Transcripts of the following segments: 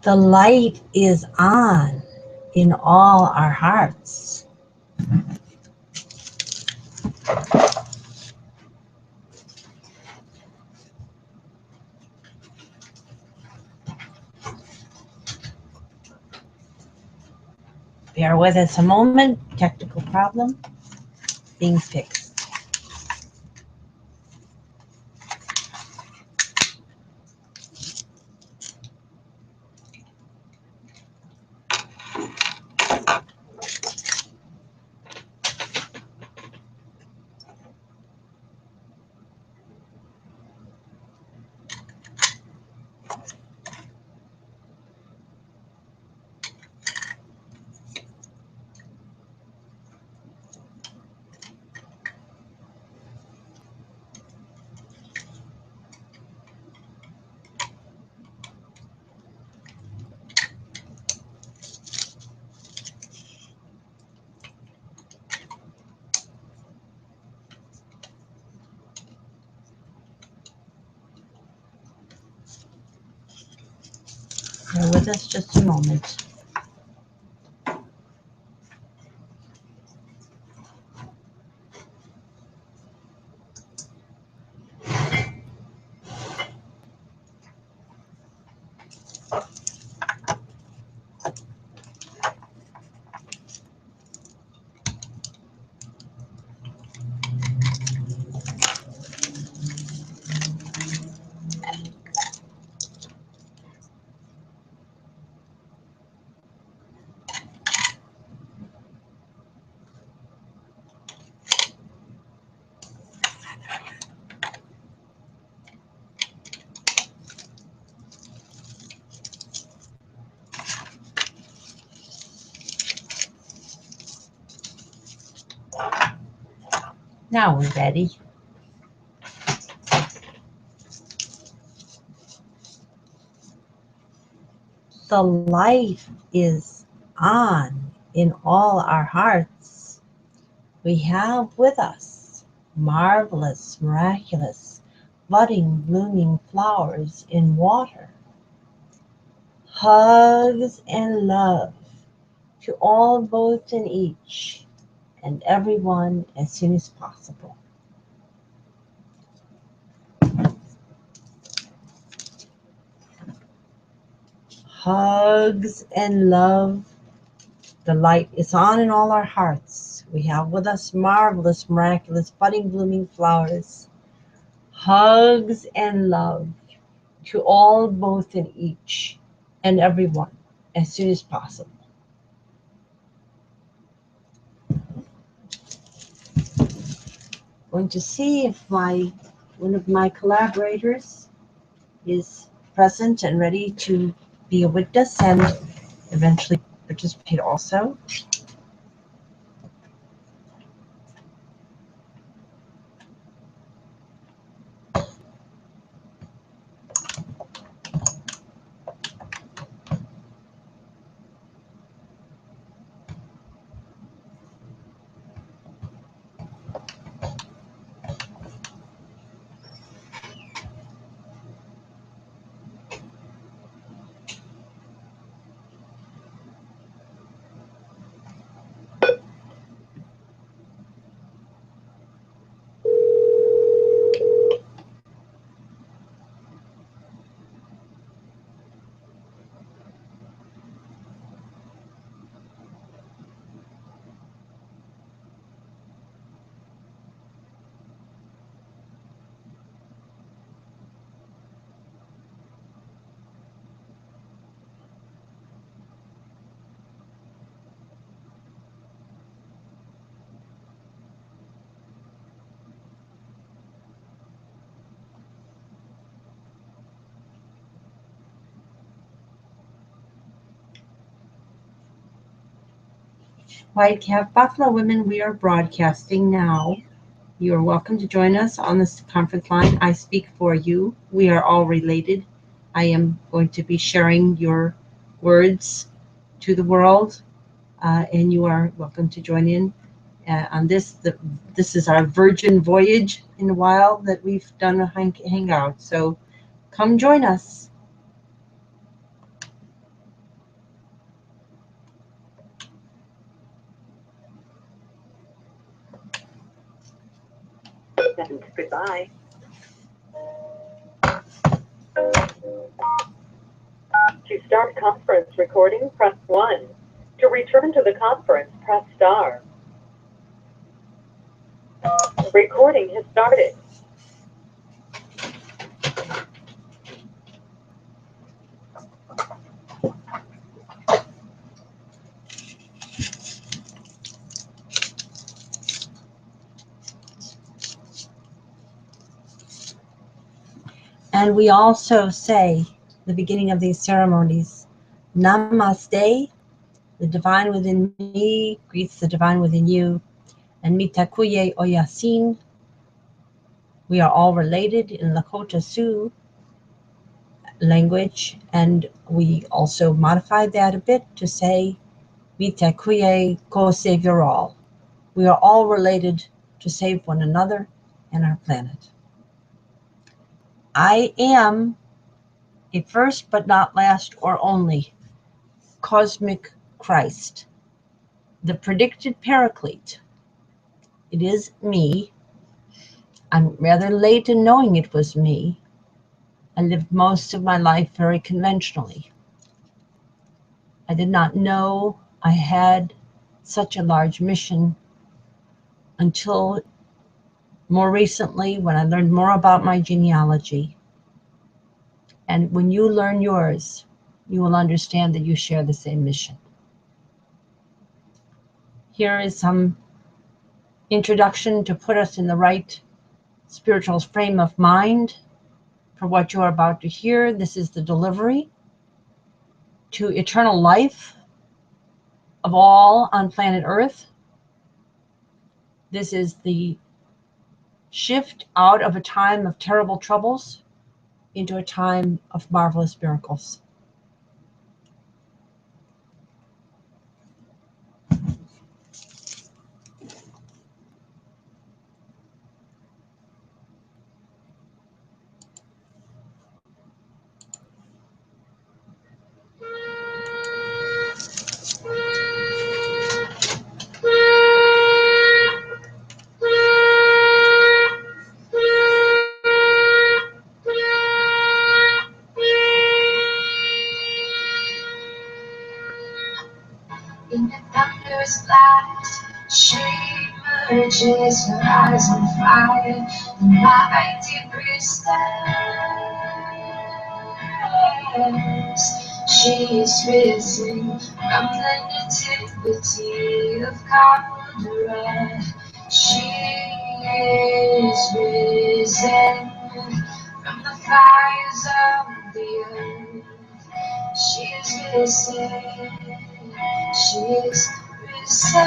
The light is on in all our hearts. Bear with us a moment. Technical problem being fixed. Bear with us just a moment. Now we're ready. The light is on in all our hearts. We have with us marvelous, miraculous, budding, blooming flowers in water. Hugs and love to all, both, and each, and everyone as soon as possible. Hugs and love. The light is on in all our hearts. We have with us marvelous, miraculous, budding, blooming flowers. Hugs and love to all, both, and each, and everyone as soon as possible. Going to see if one of my collaborators is present and ready to be a witness and eventually participate also. Whitecap Buffalo Women, we are broadcasting now. You are welcome to join us on this conference line. I speak for you. We are all related. I am going to be sharing your words to the world, and you are welcome to join in on this. This is our virgin voyage in a while that we've done a hangout. So come join us. and goodbye. To start conference recording, press 1. To return to the conference, press star. Recording has started. And we also say, the beginning of these ceremonies, Namaste, the divine within me greets the divine within you, and Mitakuye Oyasin, we are all related in Lakota Sioux language, and we also modified that a bit to say, Mitakuye Ko Savior All. We are all related to save one another and our planet. I am a first but not last or only cosmic Christ, the predicted paraclete. It is me. I'm rather late in knowing it was me. I lived most of my life very conventionally. I did not know I had such a large mission until more recently when I learned more about my genealogy. And when you learn yours, you will understand that you share the same mission. Here is some introduction to put us in the right spiritual frame of mind for what you are about to hear. This is the delivery to eternal life of all on planet Earth. This is the shift out of a time of terrible troubles into a time of marvelous miracles. In the thunderous blast, she emerges, her eyes on fire, the mighty priestess. She is risen from the nativity of Cofederation. She is risen from the fires of the earth. She is risen. She is risen.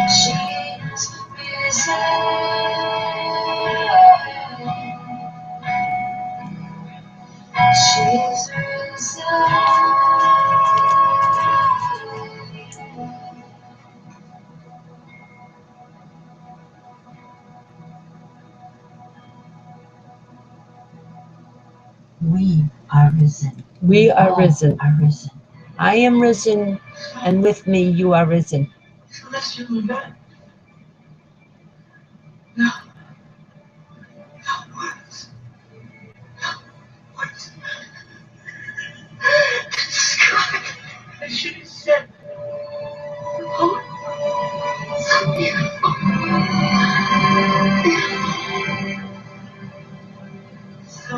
She is risen. She is risen. We are risen. We are risen. Are risen. I am risen, and with me you are risen. Celestial event. No. No words. No words. God, I should have said, oh, so beautiful. So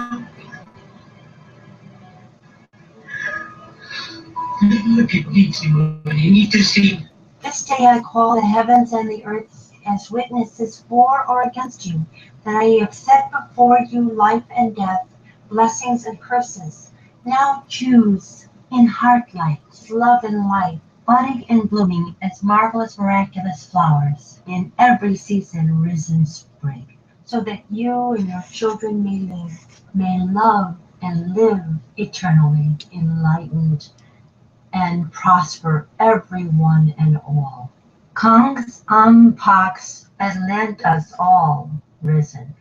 look at me, Timothy. You need to see. This day I call the heavens and the earth as witnesses for or against you, that I have set before you life and death, blessings and curses. Now choose in heart light, love and life, budding and blooming as marvelous miraculous flowers in every season risen spring, so that you and your children may love and live eternally, enlightened and prosper everyone and all. Kongs Pax has lent us all risen.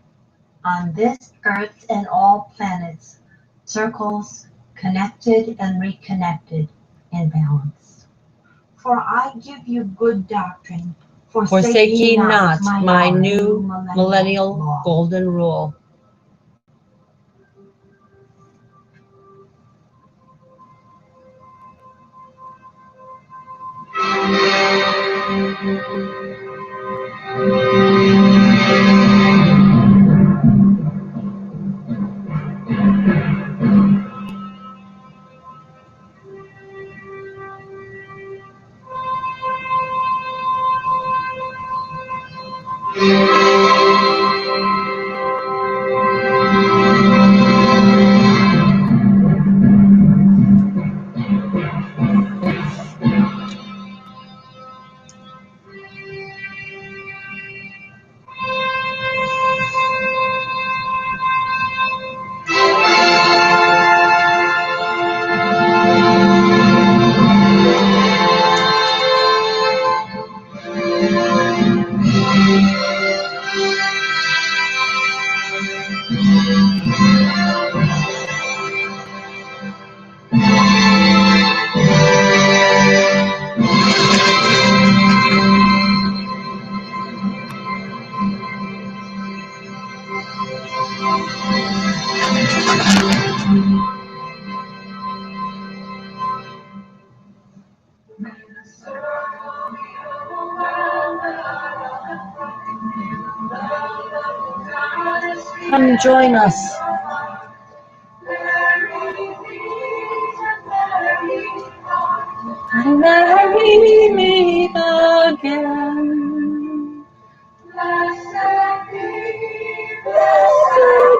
On this earth and all planets, circles connected and reconnected in balance. For I give you good doctrine. Forsake ye not my new millennial golden rule. Come join us. Marry me again. Blessed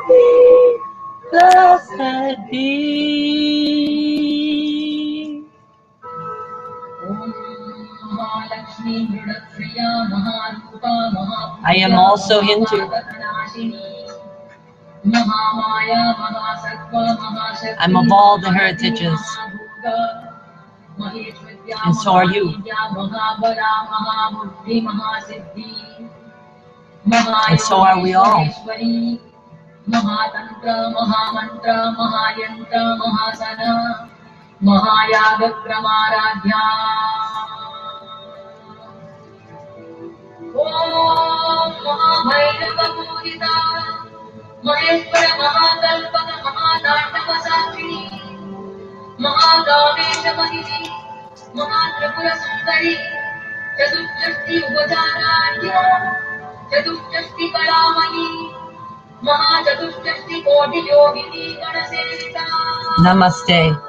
be, blessed be. I am also Hindu. I'm of all the heritages, and so are you. And so are we all. Namaste.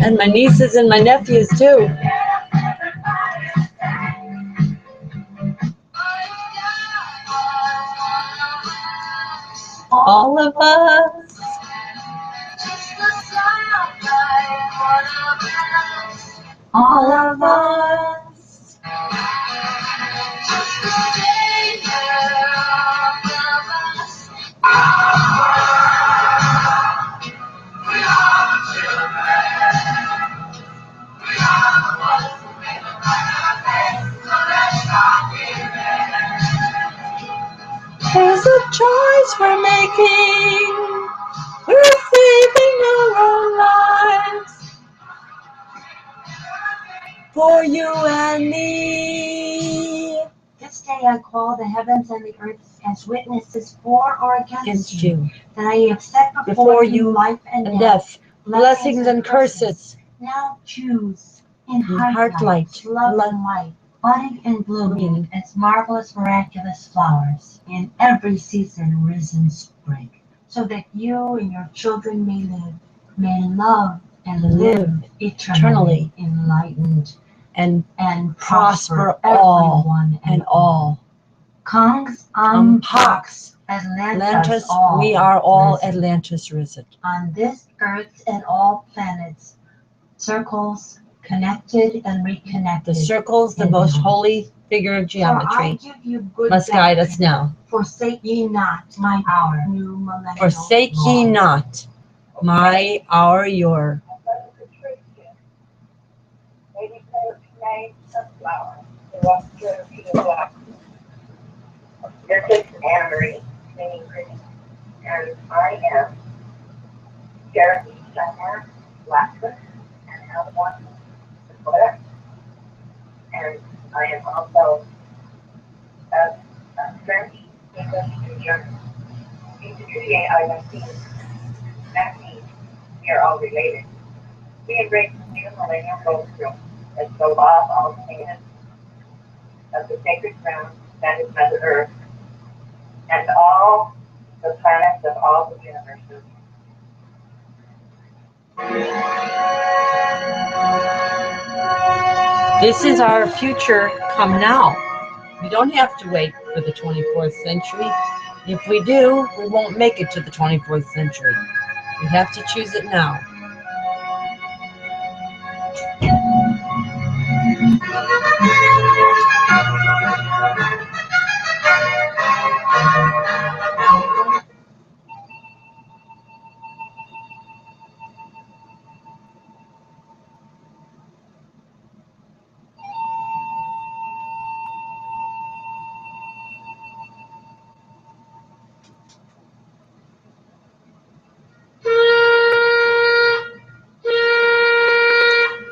And my nieces and my nephews too. All of us. All of us. There's a choice we're making. We're saving our own lives for you and me. This day I call the heavens and the earth as witnesses for or against you, that I have set before you life and death, blessings and curses. Now choose in heart light, love and light, budding and blooming as marvelous, miraculous flowers in every season risen spring. so that you and your children may love and live eternally, enlightened, and prosper all everyone and all. Kongs Pax Atlantis, we are all risen. Atlantis risen. On this earth and all planets, circles connected and reconnected. The circles, the most holy figure of For I geometry, give you good must guide us doctrine. now. Forsake ye not my hour, new millennial Forsake ye law. not my hour, your. This is Anna Marie, meaning Christian, and I am Cherokee, Cheyenne, Alaska, and California, Dakota, and I am also French, English, and German. Intertrudier, I was seen. That means we are all related. We embrace the new millennial golden rule as the law of all things of the sacred ground that is Mother Earth, and all the planets of all the universes. This is our future come now. We don't have to wait for the 24th century. If we do, we won't make it to the 24th century. We have to choose it now.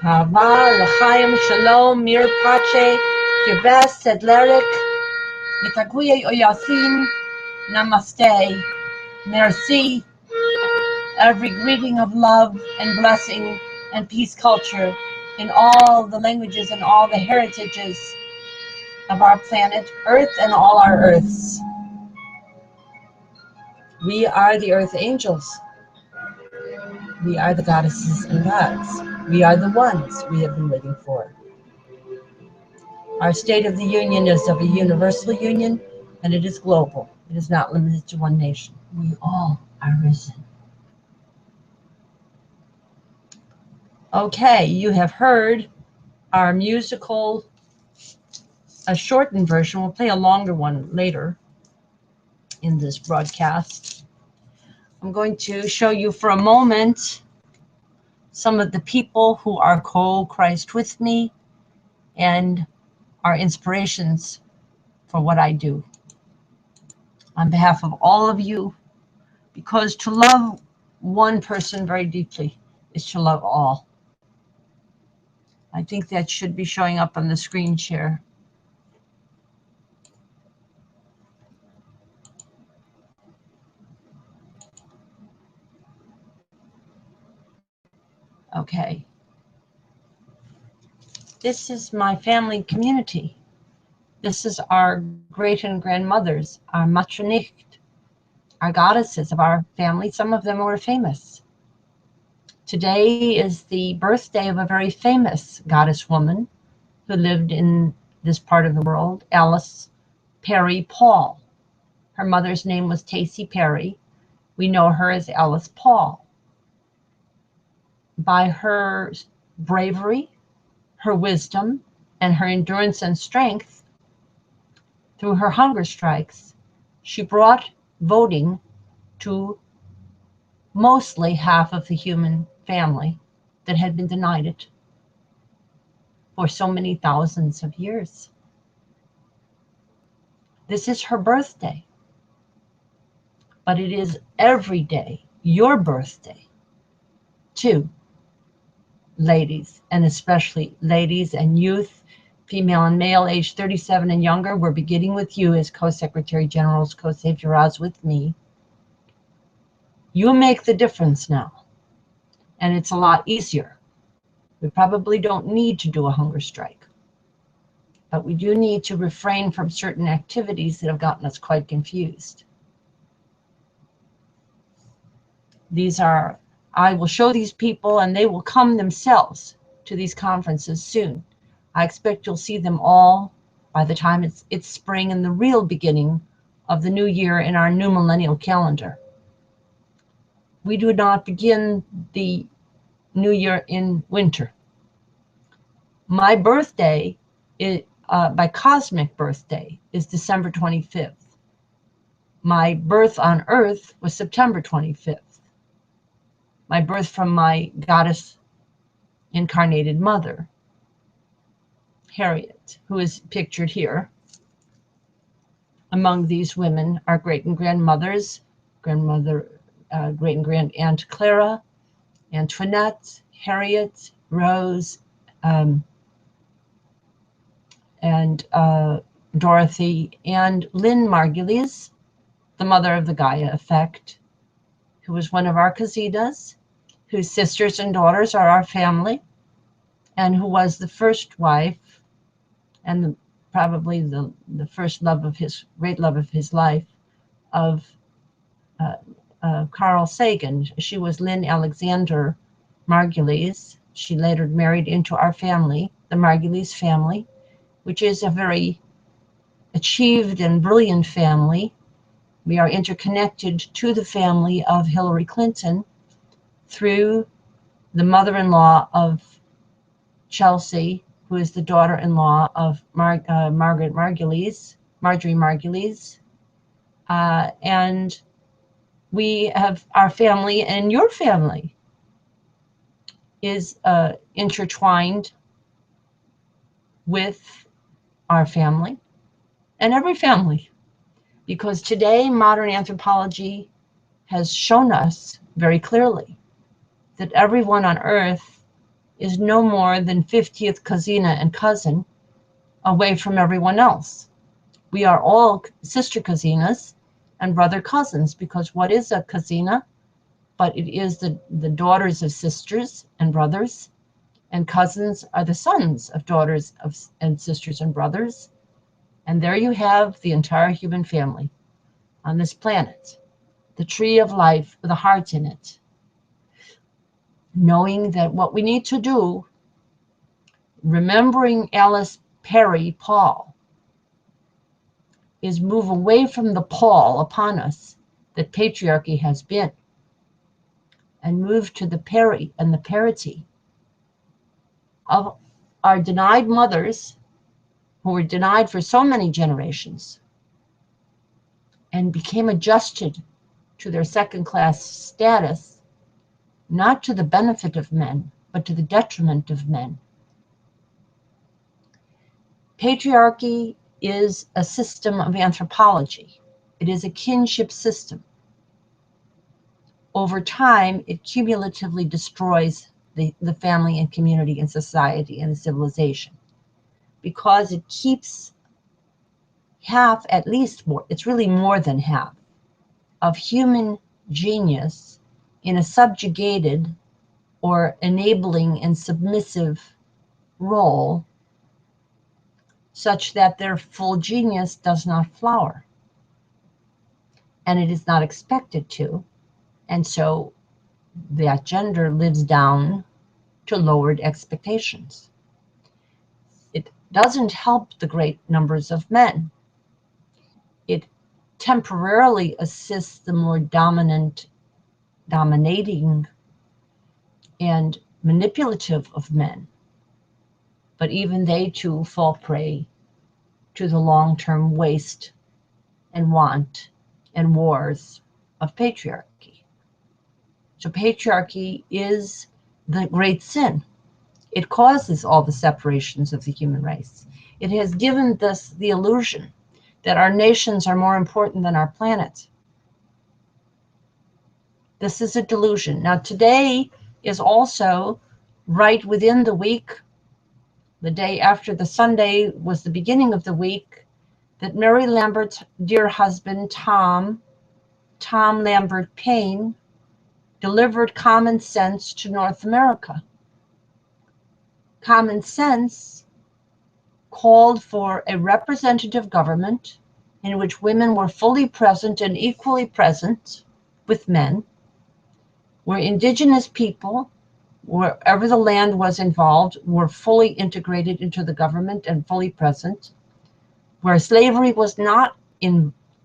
Hava, l'chaim, shalom, mir pache, kibes, sedlerik, mitakuye oyasin, namaste, merci. Every greeting of love and blessing and peace culture in all the languages and all the heritages of our planet Earth and all our Earths. We are the Earth Angels. We are the goddesses and gods. We are the ones we have been waiting for. Our State of the Union is of a universal union, and it is global. It is not limited to one nation. We all are risen. Okay, you have heard our musical, a shortened version. We'll play a longer one later in this broadcast. I'm going to show you for a moment some of the people who are co-Christ with me and are inspirations for what I do. On behalf of all of you, because to love one person very deeply is to love all. I think that should be showing up on the screen share. Okay. This is my family community. This is our great and grandmothers, our Matronicht, our goddesses of our family. Some of them were famous. Today is the birthday of a very famous goddess woman who lived in this part of the world, Alice Perry Paul. Her mother's name was Tacy Perry. We know her as Alice Paul. By her bravery, her wisdom, and her endurance and strength, through her hunger strikes, she brought voting to mostly half of the human family that had been denied it for so many thousands of years. This is her birthday, but it is every day your birthday too, ladies, and especially ladies and youth, female and male, age 37 and younger. We're beginning with you as Co-Secretary Generals, Co-Save Shiraz with me. You make the difference now, and it's a lot easier. We probably don't need to do a hunger strike, but we do need to refrain from certain activities that have gotten us quite confused. I will show these people and they will come themselves to these conferences soon. I expect you'll see them all by the time it's spring and the real beginning of the new year in our new millennial calendar. We do not begin the new year in winter. My birthday, my cosmic birthday, is December 25th. My birth on Earth was September 25th. My birth from my goddess incarnated mother, Harriet, who is pictured here. Among these women are great and grandmothers, great and grand Aunt Clara, Antoinette, Harriet, Rose, and Dorothy, and Lynn Margulies, the mother of the Gaia effect, who was one of our Casitas, whose sisters and daughters are our family, and who was the first wife and probably the first great love of his life of Carl Sagan. She was Lynn Alexander Margulies. She later married into our family, the Margulies family, which is a very achieved and brilliant family. We are interconnected to the family of Hillary Clinton through the mother-in-law of Chelsea, who is the daughter-in-law of Marjorie Margulies. And we have our family, and your family is intertwined with our family and every family, because today modern anthropology has shown us very clearly that everyone on Earth is no more than 50th cousina and cousin away from everyone else. We are all sister cousinas and brother cousins, because what is a cousina? But it is the daughters of sisters and brothers, and cousins are the sons of daughters and sisters and brothers. And there you have the entire human family on this planet, the tree of life with a heart in it. Knowing that what we need to do, remembering Alice Perry Paul, is move away from the pall upon us that patriarchy has been, and move to the peri and the parity of our denied mothers, who were denied for so many generations and became adjusted to their second-class status, not to the benefit of men, but to the detriment of men. Patriarchy is a system of anthropology. It is a kinship system. Over time, it cumulatively destroys the family and community and society and civilization, because it keeps half, at least more, it's really more than half, of human genius in a subjugated or enabling and submissive role, such that their full genius does not flower. And it is not expected to. And so that gender lives down to lowered expectations. It doesn't help the great numbers of men. It temporarily assists the more dominating and manipulative of men. But even they too fall prey to the long-term waste and want and wars of patriarchy. So patriarchy is the great sin. It causes all the separations of the human race. It has given us the illusion that our nations are more important than our planet. This is a delusion. Now, today is also right within the week, the day after the Sunday was the beginning of the week, that Mary Lambert's dear husband, Tom Lambert Payne, delivered Common Sense to North America. Common Sense called for a representative government in which women were fully present and equally present with men, where indigenous people, wherever the land was involved, were fully integrated into the government and fully present, where slavery was not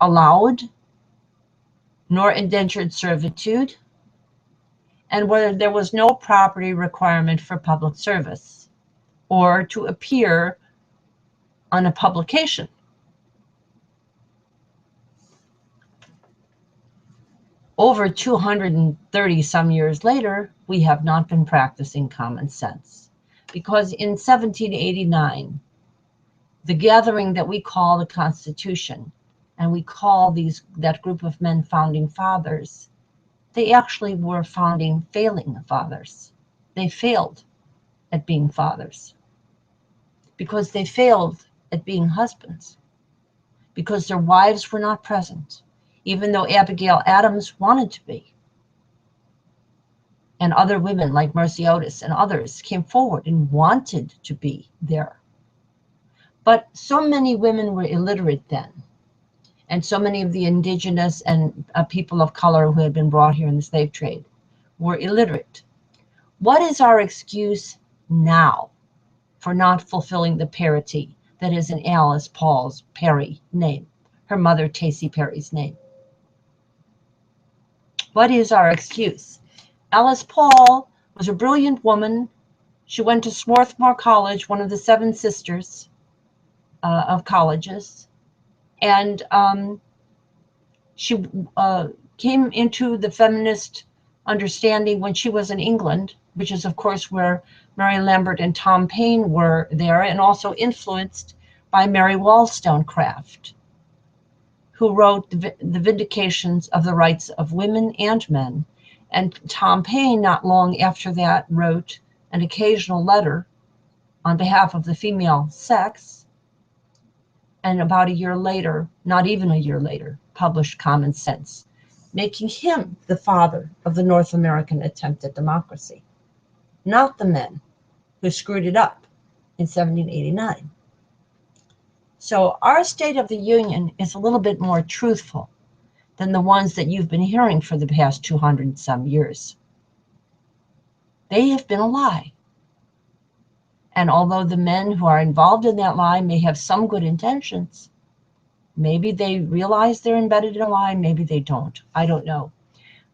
allowed, nor indentured servitude, and where there was no property requirement for public service or to appear on a publication. Over 230 some years later, we have not been practicing common sense, because in 1789, the gathering that we call the Constitution, and we call that group of men founding fathers, they actually were failing fathers. They failed at being fathers because they failed at being husbands, because their wives were not present, even though Abigail Adams wanted to be. And other women like Mercy Otis and others came forward and wanted to be there. But so many women were illiterate then, and so many of the indigenous and people of color who had been brought here in the slave trade were illiterate. What is our excuse now for not fulfilling the parity that is in Alice Paul's Perry name, her mother Tacy Perry's name? What is our excuse? Alice Paul was a brilliant woman. She went to Swarthmore College, one of the 7 sisters of colleges, and she came into the feminist understanding when she was in England, which is, of course, where Mary Lambert and Tom Paine were there, and also influenced by Mary Wollstonecraft, who wrote the Vindications of the Rights of Women and Men. And Tom Paine, not long after that, wrote an occasional letter on behalf of the female sex, and about a year later, not even a year later, published Common Sense, making him the father of the North American attempt at democracy, not the men who screwed it up in 1789. So our State of the Union is a little bit more truthful than the ones that you've been hearing for the past 200 some years. They have been a lie. And although the men who are involved in that lie may have some good intentions, maybe they realize they're embedded in a lie, maybe they don't. I don't know.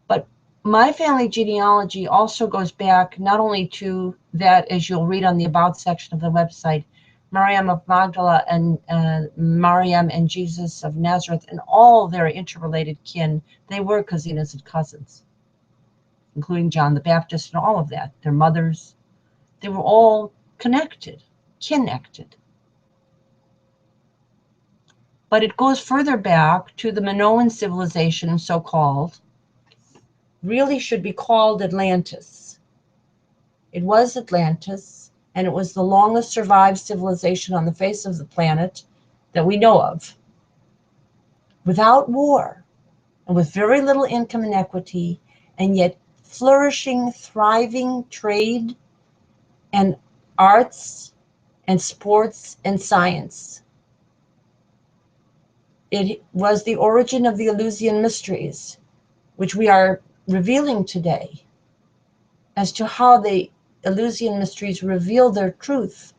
But my family genealogy also goes back not only to that, as you'll read on the About section of the website, Mariam of Magdala and Mariam and Jesus of Nazareth and all their interrelated kin. They were cousins and cousins, including John the Baptist and all of that. Their mothers, they were all connected. But it goes further back to the Minoan civilization, so-called, really should be called Atlantis. It was Atlantis, and it was the longest survived civilization on the face of the planet that we know of, without war, and with very little income inequity, and yet flourishing, thriving trade and arts and sports and science. It was the origin of the Eleusinian mysteries, which we are revealing today, as to how the Eleusinian mysteries reveal their truth,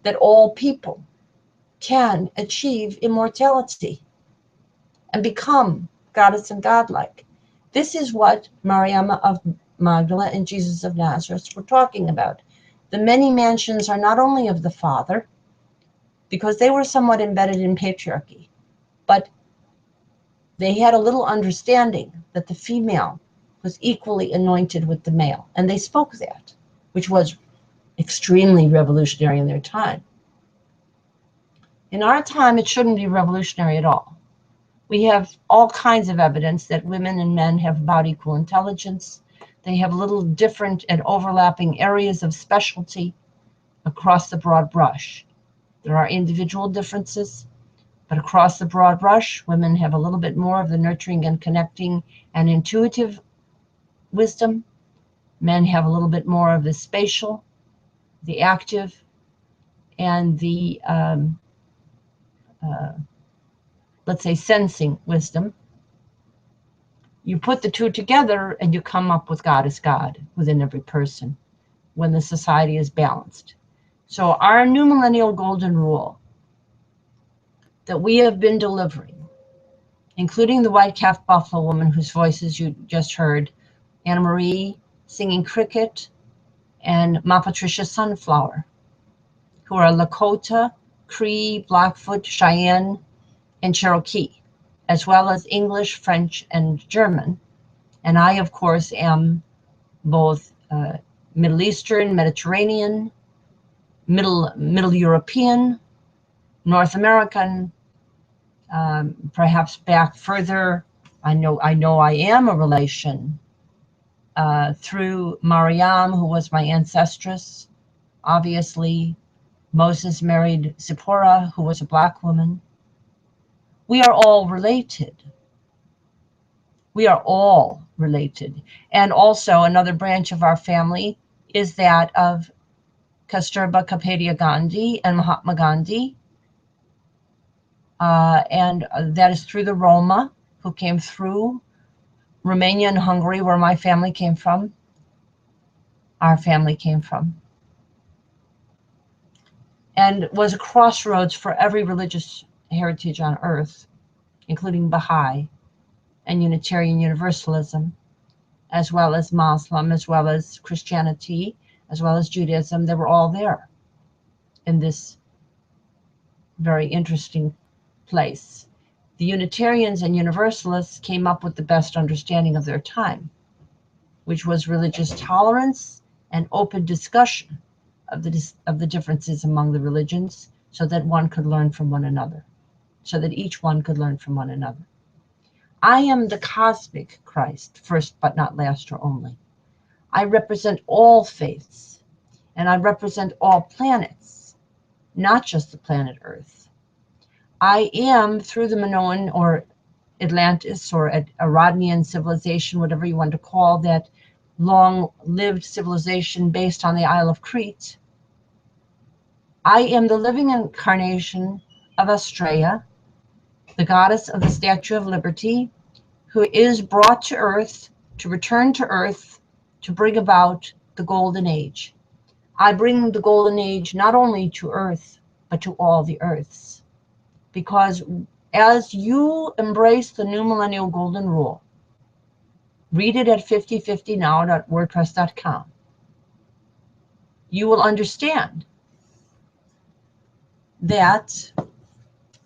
that all people can achieve immortality and become goddess and godlike. This is what Mariam of Magdala and Jesus of Nazareth were talking about. The many mansions are not only of the Father, because they were somewhat embedded in patriarchy, but they had a little understanding that the female was equally anointed with the male, and they spoke that, which was extremely revolutionary in their time. In our time, it shouldn't be revolutionary at all. We have all kinds of evidence that women and men have about equal intelligence. They have little different and overlapping areas of specialty across the broad brush. There are individual differences, but across the broad brush, women have a little bit more of the nurturing and connecting and intuitive wisdom. Men have a little bit more of the spatial, the active, and the, let's say, sensing wisdom. You put the two together and you come up with God is God within every person when the society is balanced. So our new millennial golden rule that we have been delivering, including the white calf buffalo woman whose voices you just heard, Anna Marie singing cricket, and Ma Patricia Sunflower, who are Lakota, Cree, Blackfoot, Cheyenne, and Cherokee, as well as English, French, and German. And I, of course, am both Middle Eastern, Mediterranean, Middle European, North American, perhaps back further. I know I am a relation through Mariam, who was my ancestress. Obviously, Moses married Zipporah, who was a black woman. We are all related. We are all related. And also another branch of our family is that of Kasturba Kapadia Gandhi and Mahatma Gandhi. And that is through the Roma, who came through Romania and Hungary, where my family came from. Our family came from. And was a crossroads for every religious heritage on earth, including Baha'i and Unitarian Universalism, as well as Muslim, as well as Christianity, as well as Judaism. They were all there in this very interesting place. The Unitarians and Universalists came up with the best understanding of their time, which was religious tolerance and open discussion of the differences among the religions, so that one could learn from one another, so that each one could learn from one another. I am the cosmic Christ, first but not last or only. I represent all faiths, and I represent all planets, not just the planet Earth. I am, through the Minoan or Atlantis or Aradnian civilization, whatever you want to call that long-lived civilization based on the Isle of Crete, I am the living incarnation of Astrea, the goddess of the Statue of Liberty, who is brought to Earth, to return to Earth, to bring about the Golden Age. I bring the Golden Age not only to Earth, but to all the Earths. Because as you embrace the new millennial golden rule, read it at 5050now.wordpress.com, you will understand that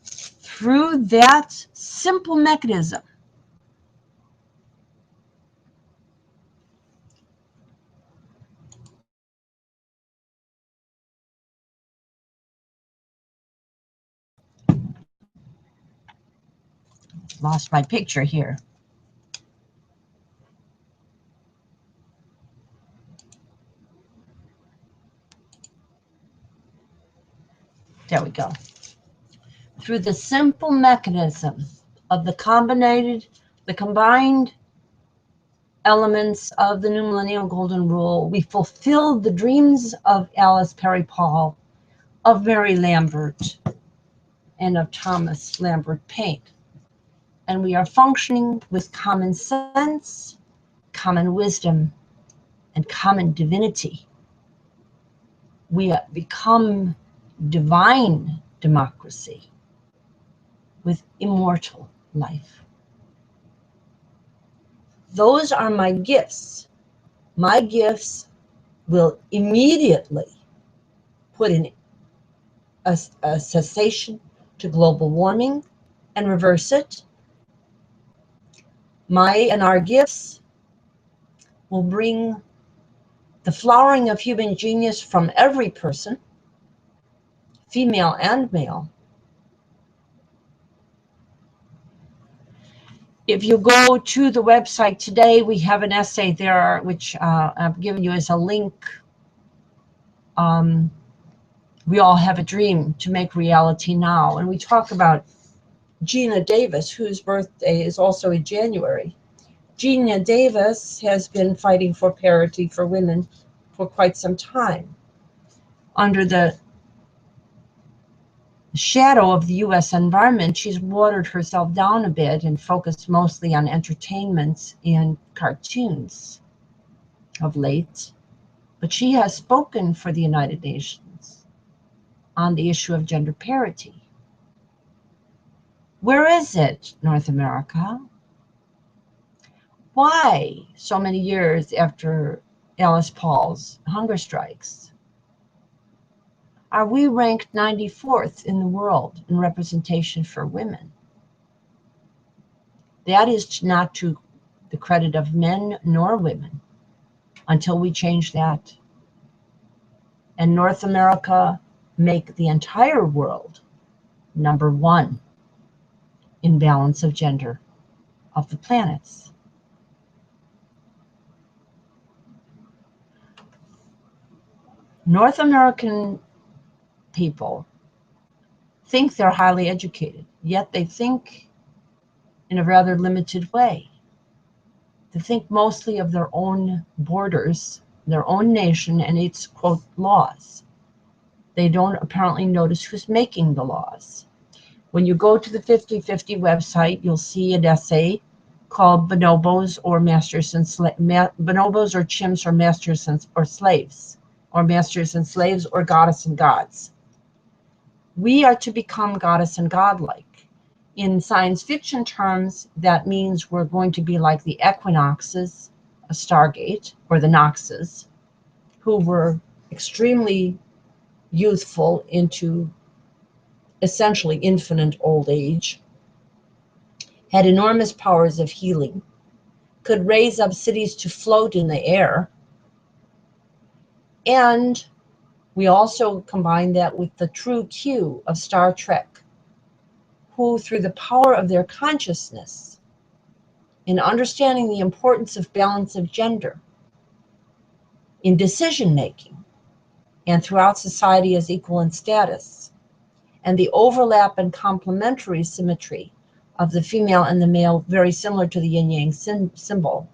through that simple mechanism, lost my picture here. There we go. Through the simple mechanism of the combined elements of the new millennial golden rule, we fulfill the dreams of Alice Perry Paul, of Mary Lambert, and of Thomas Lambert Paine. And we are functioning with common sense, common wisdom, and common divinity. We become divine democracy with immortal life. Those are my gifts. My gifts will immediately put in a cessation to global warming and reverse it. Our gifts will bring the flowering of human genius from every person, female and male. If you go to the website today, we have an essay there, which I've given you as a link. We all have a dream to make reality now. And we talk about Gina Davis, whose birthday is also in January. Gina Davis has been fighting for parity for women for quite some time under the shadow of the U.S. environment, she's watered herself down a bit and focused mostly on entertainment and cartoons of late. But she has spoken for the United Nations on the issue of gender parity. Where is it, North America? Why, so many years after Alice Paul's hunger strikes, are we ranked 94th in the world in representation for women? That is not to the credit of men nor women until we change that. And North America make the entire world number one in balance of gender of the planets. North American people think they're highly educated, yet they think in a rather limited way. They think mostly of their own borders, their own nation, and its, quote, laws. They don't apparently notice who's making the laws. When you go to the 50/50 website, you'll see an essay called Bonobos or Masters and Bonobos or Chimps or Masters or Slaves, or Masters and Slaves or Goddess and Gods. We are to become goddess and godlike. In science fiction terms, that means we're going to be like the equinoxes of Stargate, or the Noxes, who were extremely youthful into essentially infinite old age, had enormous powers of healing, could raise up cities to float in the air, and we also combine that with the true Q of Star Trek, who, through the power of their consciousness, in understanding the importance of balance of gender in decision-making and throughout society as equal in status, and the overlap and complementary symmetry of the female and the male, very similar to the yin-yang symbol,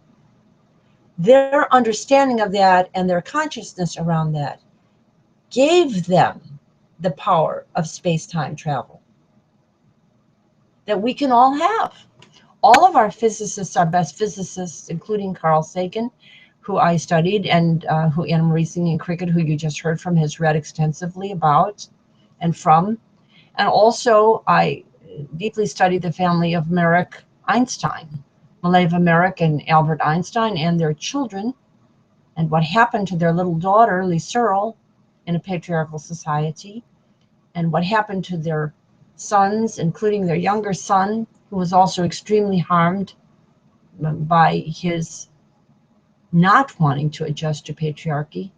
their understanding of that and their consciousness around that gave them the power of space-time travel that we can all have. All of our physicists, our best physicists, including Carl Sagan, who I studied, and who Anna Marie Singing Cricket, who you just heard from, has read extensively about and from. And also, I deeply studied the family of Merrick Einstein, Mileva Merrick and Albert Einstein, and their children, and what happened to their little daughter, Lee Searle, in a patriarchal society, and what happened to their sons, including their younger son, who was also extremely harmed by his not wanting to adjust to patriarchy.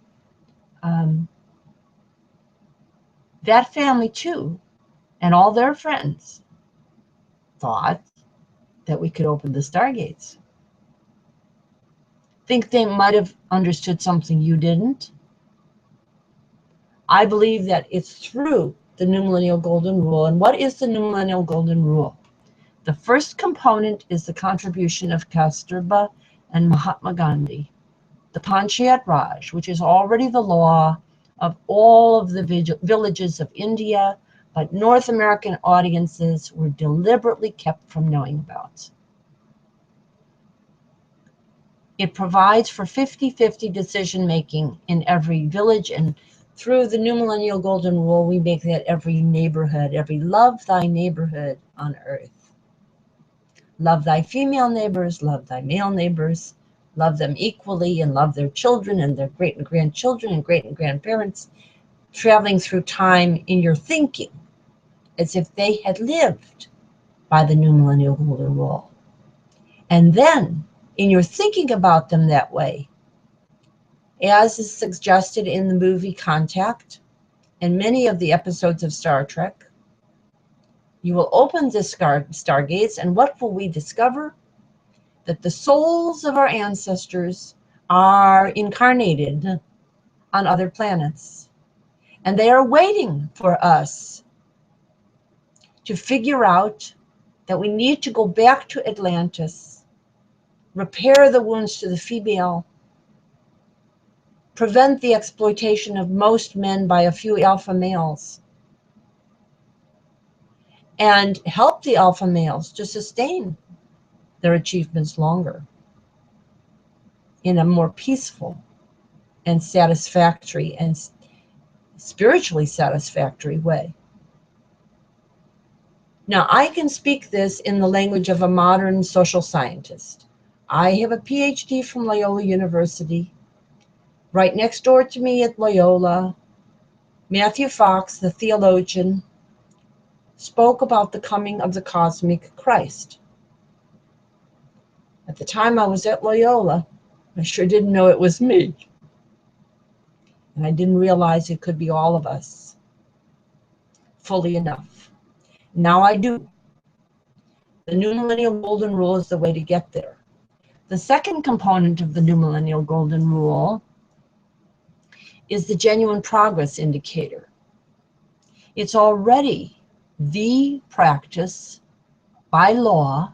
That family, too, and all their friends thought that we could open the stargates. Think they might have understood something you didn't? I believe that it's through the New Millennial Golden Rule. And what is the New Millennial Golden Rule? The first component is the contribution of Kasturba and Mahatma Gandhi, the Panchayat Raj, which is already the law of all of the villages of India, but North American audiences were deliberately kept from knowing about. It provides for 50/50 decision-making in every village, and through the New Millennial Golden Rule, we make that every neighborhood, every love thy neighborhood on earth. Love thy female neighbors, love thy male neighbors, love them equally, and love their children and their great and grandchildren and great and grandparents, traveling through time in your thinking as if they had lived by the New Millennial Golden Rule. And then, in your thinking about them that way, as is suggested in the movie Contact and many of the episodes of Star Trek, you will open the stargates, and what will we discover? That the souls of our ancestors are incarnated on other planets, and they are waiting for us to figure out that we need to go back to Atlantis, repair the wounds to the female, prevent the exploitation of most men by a few alpha males, and help the alpha males to sustain their achievements longer in a more peaceful and satisfactory and spiritually satisfactory way. Now, I can speak this in the language of a modern social scientist. I have a PhD from Loyola University. Right next door to me at Loyola, Matthew Fox, the theologian, spoke about the coming of the cosmic Christ. At the time I was at Loyola, I sure didn't know it was me. And I didn't realize it could be all of us fully enough. Now I do. The New Millennial Golden Rule is the way to get there. The second component of the New Millennial Golden Rule is the genuine progress indicator. It's already the practice by law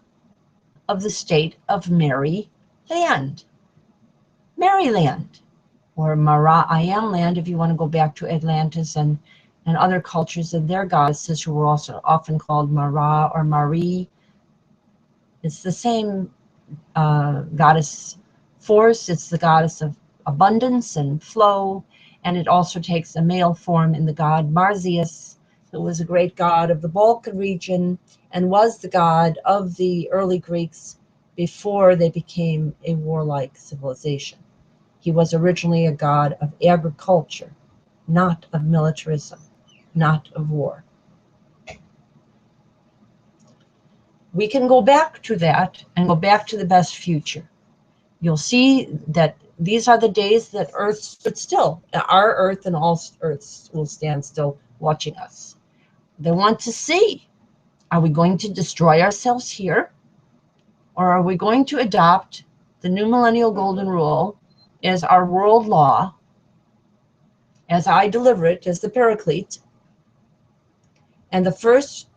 of the state of Maryland, or Mara-I-am land, if you want to go back to Atlantis and other cultures and their goddesses who were also often called Mara or Marie. It's the same goddess force. It's the goddess of abundance and flow, and it also takes a male form in the god Marsyas, who was a great god of the Balkan region and was the god of the early Greeks before they became a warlike civilization. He was originally a god of agriculture, not of militarism, not of war. We can go back to that and go back to the best future. You'll see that these are the days that Earth stood still. Our Earth and all Earths will stand still watching us. They want to see, are we going to destroy ourselves here? Or are we going to adopt the New Millennial Golden Rule as our world law, as I deliver it, as the Paraclete, and the first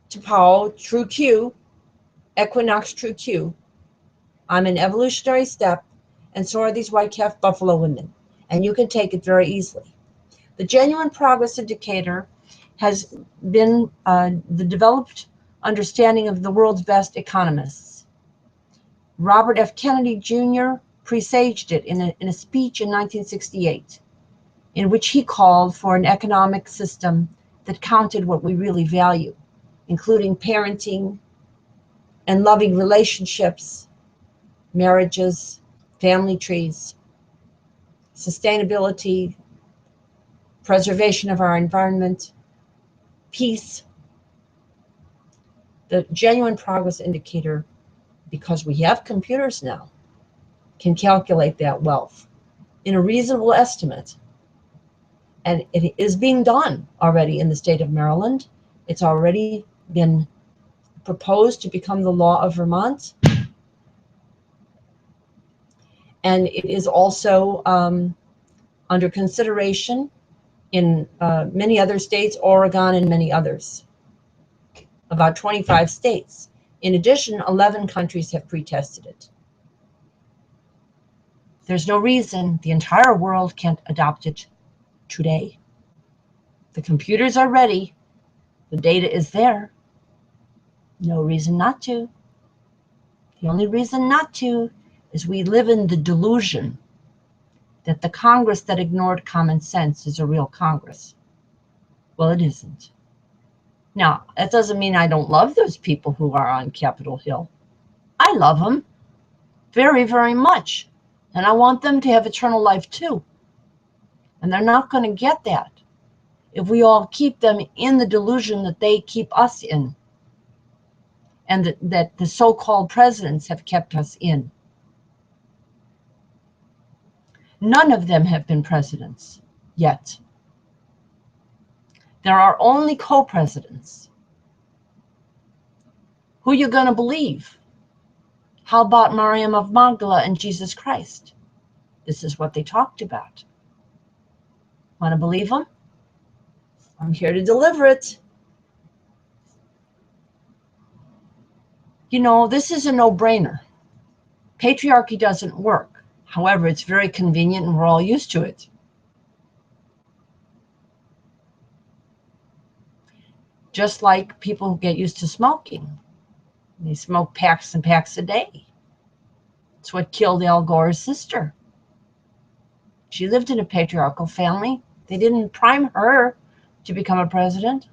T'Pau, true Q, equinox true Q. I'm an evolutionary step, and so are these white calf buffalo women, and you can take it very easily. The genuine progress indicator has been the developed understanding of the world's best economists. Robert F. Kennedy Jr. presaged it in a speech in 1968, in which he called for an economic system that counted what we really value, including parenting and loving relationships, marriages, family trees, sustainability, preservation of our environment, peace. The genuine progress indicator, because we have computers now, can calculate that wealth in a reasonable estimate. And it is being done already in the state of Maryland. It's already been proposed to become the law of Vermont. And it is also under consideration in many other states, Oregon and many others, about 25 states. In addition, 11 countries have pre-tested it. There's no reason the entire world can't adopt it today. The computers are ready. The data is there. No reason not to. The only reason not to is we live in the delusion that the Congress that ignored common sense is a real Congress. Well, it isn't. Now, that doesn't mean I don't love those people who are on Capitol Hill. I love them very, very much. And I want them to have eternal life too. And they're not going to get that if we all keep them in the delusion that they keep us in, and that the so-called presidents have kept us in. None of them have been presidents yet. There are only co-presidents. Who are you going to believe? How about Mariam of Magdala and Jesus Christ? This is what they talked about. Want to believe them? I'm here to deliver it. You know, this is a no-brainer. Patriarchy doesn't work. However, it's very convenient and we're all used to it. Just like people who get used to smoking. They smoke packs and packs a day. It's what killed Al Gore's sister. She lived in a patriarchal family. They didn't prime her to become a president.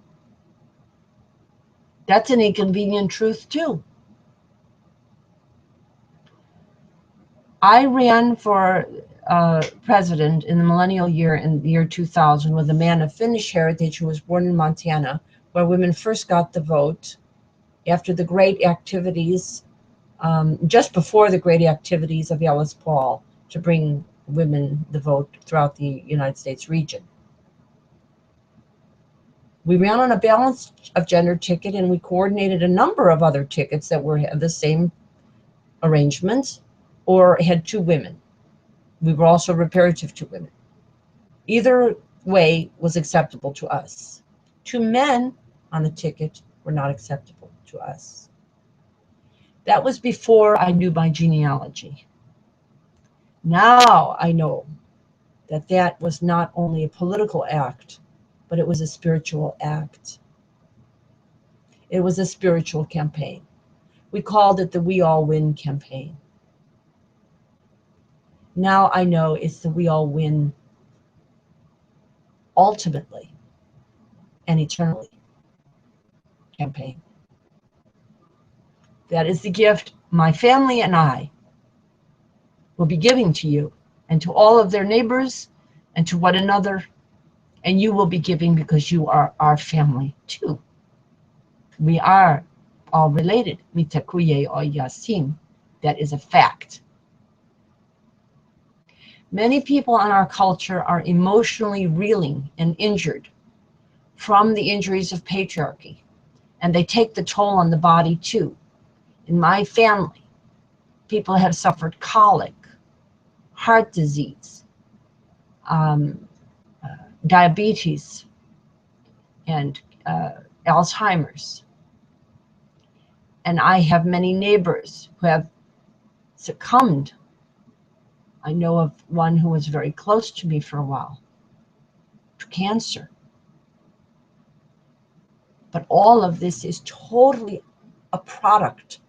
That's an inconvenient truth, too. I ran for president in the millennial year in the year 2000 with a man of Finnish heritage who was born in Montana, where women first got the vote after the great activities, just before the great activities of Alice Paul to bring women the vote throughout the United States region. We ran on a balance of gender ticket, and we coordinated a number of other tickets that were the same arrangements or had two women. We were also reparative to women. Either way was acceptable to us. Two men on the ticket were not acceptable to us. That was before I knew my genealogy. Now I know that that was not only a political act, but it was a spiritual act. It was a spiritual campaign. We called it the We All Win campaign. Now I know it's the We All Win ultimately and eternally campaign. That is the gift my family and I will be giving to you and to all of their neighbors and to one another. And you will be giving because you are our family too. We are all related. Mitakuye or Yasin. That is a fact. Many people in our culture are emotionally reeling and injured from the injuries of patriarchy, and they take the toll on the body too. In my family, people have suffered colic, heart disease, diabetes, and Alzheimer's. And I have many neighbors who have succumbed. I know of one who was very close to me for a while, to cancer. But all of this is totally a product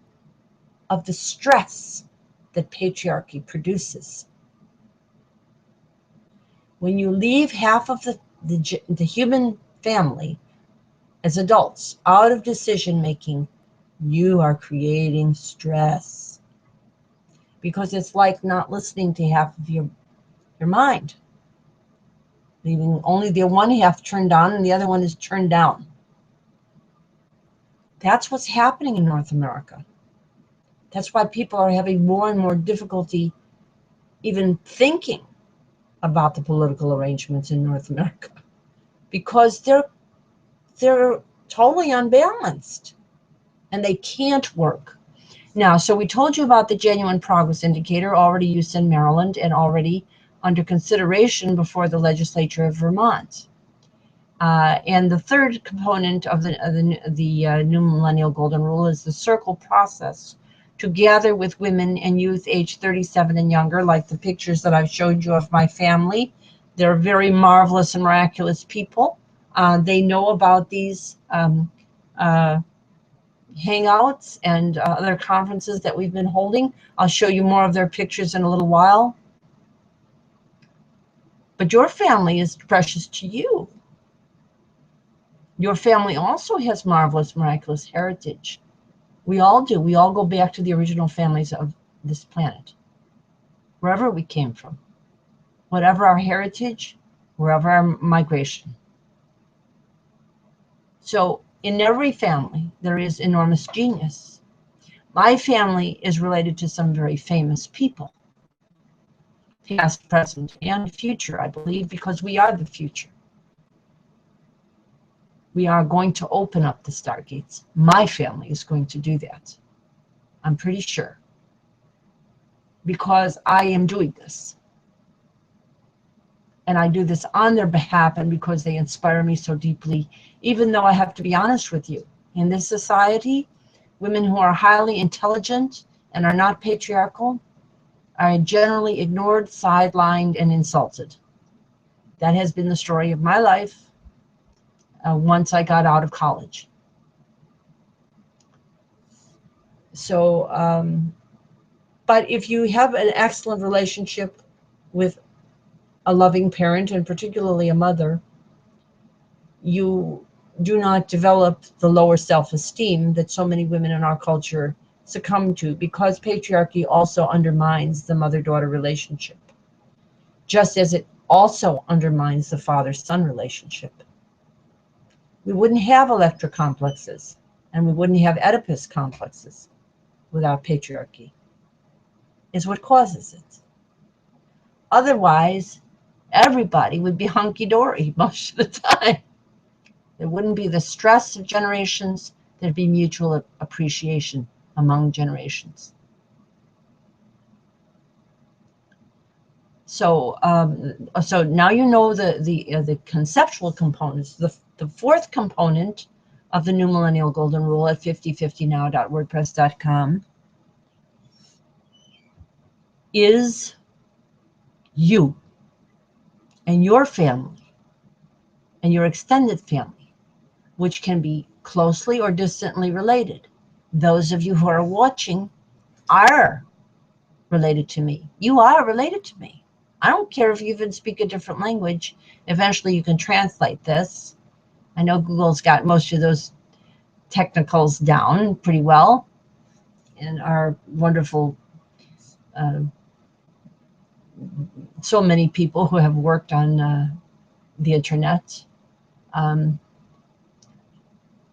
of the stress that patriarchy produces. When you leave half of the human family as adults out of decision making, you are creating stress. Because it's like not listening to half of your mind. Leaving only the one half turned on and the other one is turned down. That's what's happening in North America. That's why people are having more and more difficulty even thinking about the political arrangements in North America, because they're totally unbalanced and they can't work. Now, so we told you about the genuine progress indicator already used in Maryland and already under consideration before the legislature of Vermont. And the third component of the new Millennial Golden Rule is the circle process to gather with women and youth aged 37 and younger, like the pictures that I've showed you of my family. They're very marvelous and miraculous people. They know about these hangouts and other conferences that we've been holding. I'll show you more of their pictures in a little while. But your family is precious to you. Your family also has marvelous, miraculous heritage. We all do. We all go back to the original families of this planet, wherever we came from, whatever our heritage, wherever our migration. So in every family, there is enormous genius. My family is related to some very famous people, past, present, and future, I believe, because we are the future. We are going to open up the stargates. My family is going to do that. I'm pretty sure. Because I am doing this. And I do this on their behalf and because they inspire me so deeply, even though I have to be honest with you. In this society, women who are highly intelligent and are not patriarchal are generally ignored, sidelined, and insulted. That has been the story of my life. once I got out of college. So, but if you have an excellent relationship with a loving parent, and particularly a mother, you do not develop the lower self-esteem that so many women in our culture succumb to, because patriarchy also undermines the mother-daughter relationship, just as it also undermines the father-son relationship. We wouldn't have Electra complexes, and we wouldn't have Oedipus complexes without patriarchy. Is what causes it. Otherwise, everybody would be hunky-dory most of the time. There wouldn't be the stress of generations. There'd be mutual appreciation among generations. So, so now you know the conceptual components. The fourth component of the New Millennial Golden Rule at 5050now.wordpress.com is you and your family and your extended family, which can be closely or distantly related. Those of you who are watching are related to me. You are related to me. I don't care if you even speak a different language. Eventually you can translate this. I know Google's got most of those technicals down pretty well, and our wonderful so many people who have worked on the internet.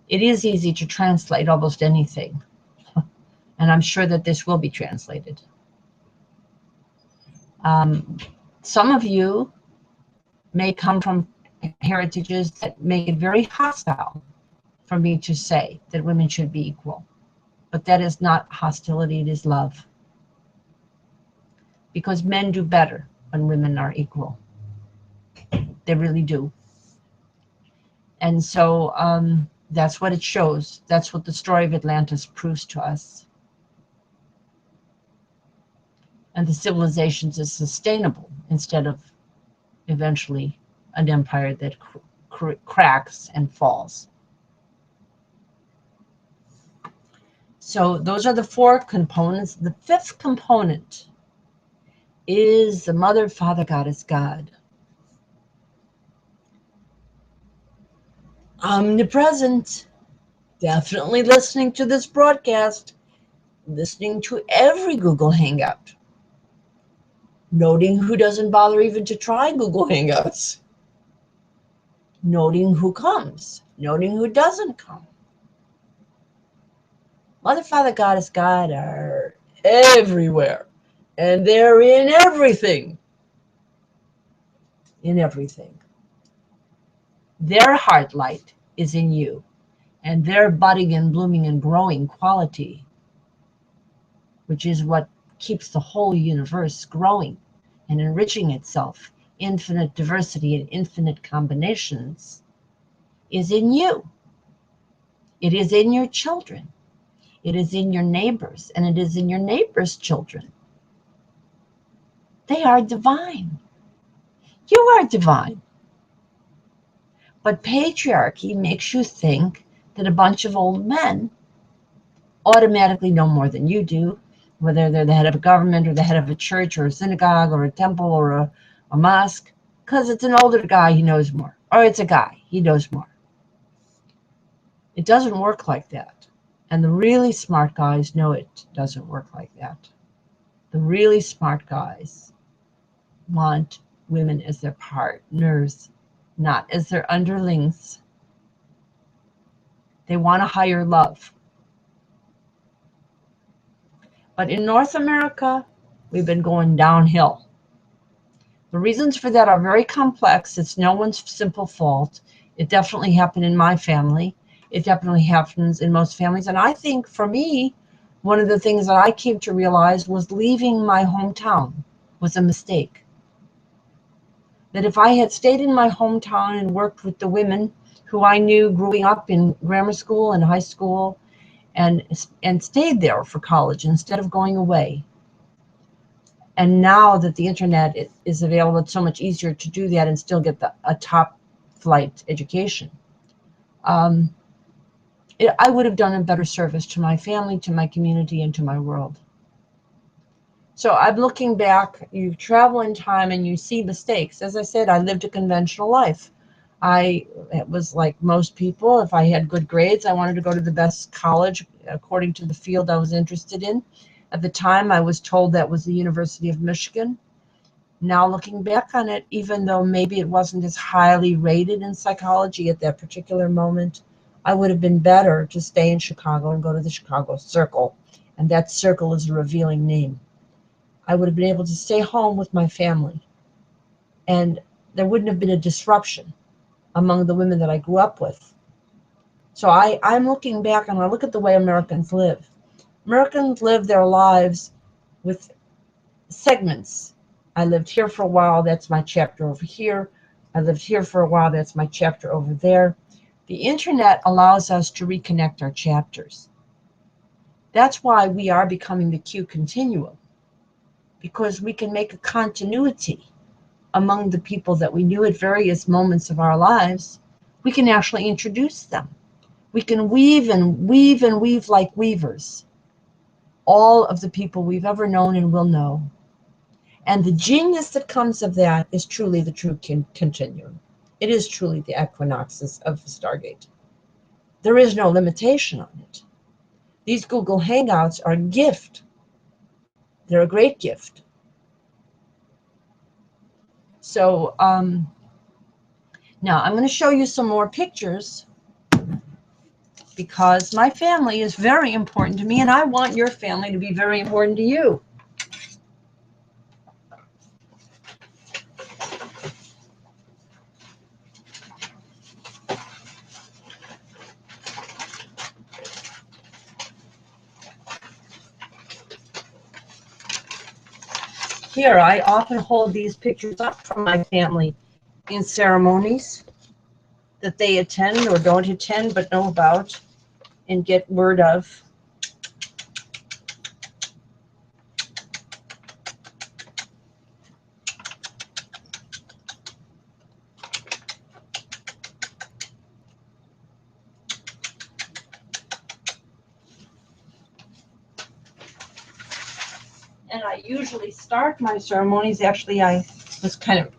It is easy to translate almost anything, and I'm sure that this will be translated. Some of you may come from heritages that make it very hostile for me to say that women should be equal, but that is not hostility, it is love. Because men do better when women are equal. They really do. And so that's what it shows. That's what the story of Atlantis proves to us. And the civilizations is sustainable instead of eventually an empire that cracks and falls. So those are the four components. The fifth component is the Mother, Father, Goddess, God. Omnipresent, definitely listening to this broadcast, listening to every Google Hangout, noting who doesn't bother even to try Google Hangouts, noting who comes, noting who doesn't come. Mother, Father, Goddess, God are everywhere, and they're in everything. In everything. Their heart light is in you, and their budding and blooming and growing quality, which is what keeps the whole universe growing and enriching itself, infinite diversity and infinite combinations, is in you. It is in your children. It is in your neighbors, and it is in your neighbors' children. They are divine. You are divine. But patriarchy makes you think that a bunch of old men automatically know more than you do, whether they're the head of a government or the head of a church or a synagogue or a temple or a mosque, because it's an older guy, he knows more. Or it's a guy, he knows more. It doesn't work like that. And the really smart guys know it doesn't work like that. The really smart guys want women as their partners, not as their underlings. They want a higher love. But in North America, we've been going downhill. The reasons for that are very complex. It's no one's simple fault. It definitely happened in my family. It definitely happens in most families. And I think for me, one of the things that I came to realize was leaving my hometown was a mistake. That if I had stayed in my hometown and worked with the women who I knew growing up in grammar school and high school and stayed there for college instead of going away. And now that the internet is available, it's so much easier to do that and still get a top flight education. I would have done a better service to my family, to my community, and to my world. So I'm looking back, you travel in time and you see mistakes. As I said, I lived a conventional life. It was like most people. If I had good grades, I wanted to go to the best college according to the field I was interested in. At the time, I was told that was the University of Michigan. Now looking back on it, even though maybe it wasn't as highly rated in psychology at that particular moment, I would have been better to stay in Chicago and go to the Chicago Circle. And that circle is a revealing name. I would have been able to stay home with my family. And there wouldn't have been a disruption among the women that I grew up with. So I'm looking back and I look at the way Americans live. Americans live their lives with segments. I lived here for a while, that's my chapter over here. I lived here for a while, that's my chapter over there. The internet allows us to reconnect our chapters. That's why we are becoming the Q continuum, because we can make a continuity among the people that we knew at various moments of our lives. We can actually introduce them. We can weave and weave and weave like weavers all of the people we've ever known and will know. And the genius that comes of that is truly the true continuum. It is truly the equinoxes of the Stargate. There is no limitation on it. These Google Hangouts are a gift. They're a great gift. So now I'm going to show you some more pictures because my family is very important to me and I want your family to be very important to you. Here, I often hold these pictures up from my family in ceremonies that they attend or don't attend but know about and get word of. And I usually start my ceremonies. Actually, I was kind of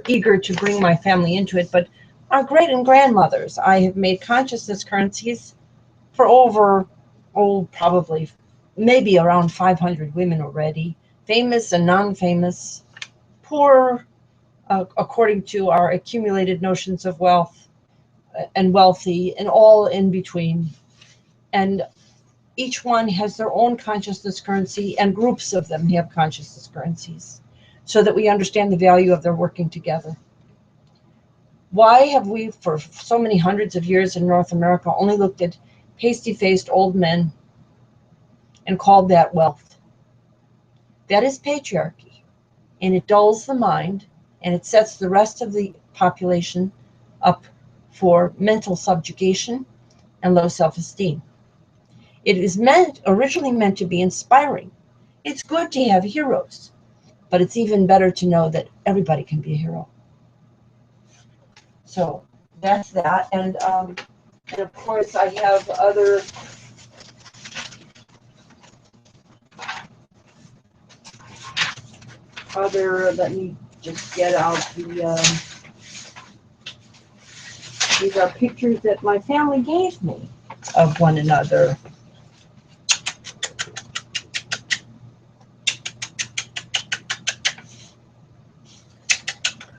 eager to bring my family into it, but our great and grandmothers, I have made consciousness currencies for over, probably maybe around 500 women already, famous and non-famous, poor according to our accumulated notions of wealth, and wealthy, and all in between. And each one has their own consciousness currency, and groups of them have consciousness currencies, so that we understand the value of their working together. Why have we, for so many hundreds of years in North America, only looked at pasty-faced old men and called that wealth? That is patriarchy, and it dulls the mind, and it sets the rest of the population up for mental subjugation and low self-esteem. It is originally meant to be inspiring. It's good to have heroes, but it's even better to know that everybody can be a hero. So that's that. And of course, I have other let me just get out the, these are pictures that my family gave me of one another.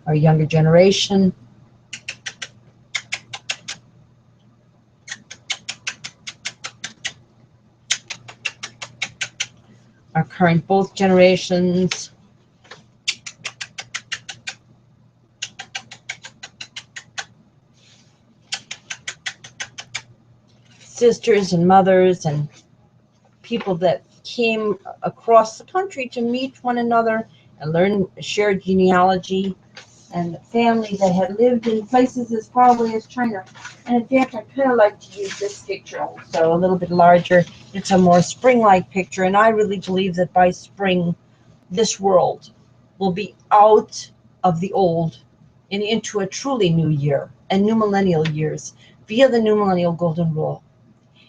Our younger generation. Our current both generations. Sisters and mothers and people that came across the country to meet one another and learn shared genealogy, and family that had lived in places as far away as China. And in fact, I kind of like to use this picture, so a little bit larger. It's a more spring-like picture, and I really believe that by spring, this world will be out of the old and into a truly new year and new millennial years. via the new millennial golden rule.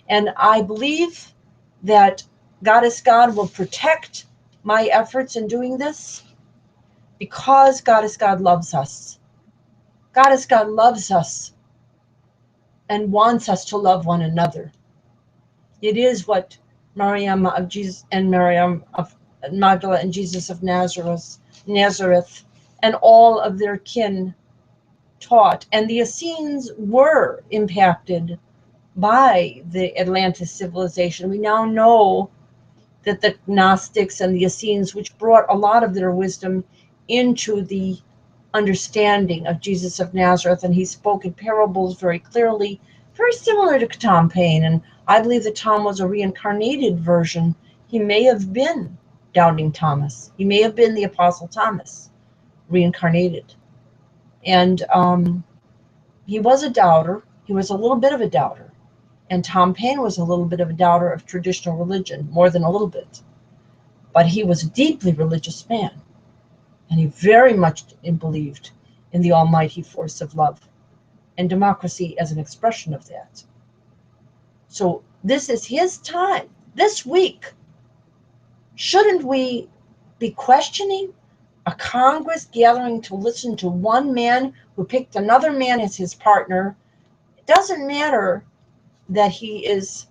And I believe that Goddess God will protect my efforts in doing this because Goddess God loves us. Goddess God loves us and wants us to love one another. It is what Maryam of Jesus and Maryam of Magdala and Jesus of Nazareth, and all of their kin taught. And the Essenes were impacted by the Atlantis civilization. We now know that the Gnostics and the Essenes, which brought a lot of their wisdom into the understanding of Jesus of Nazareth, and he spoke in parables very clearly, very similar to Tom Paine. And I believe that Tom was a reincarnated version. He may have been Doubting Thomas. He may have been the Apostle Thomas, reincarnated. And he was a doubter. He was a little bit of a doubter. And Tom Paine was a little bit of a doubter of traditional religion, more than a little bit. But he was a deeply religious man. And he very much believed in the almighty force of love and democracy as an expression of that. So this is his time, this week. Shouldn't we be questioning a Congress gathering to listen to one man who picked another man as his partner? It doesn't matter that he is,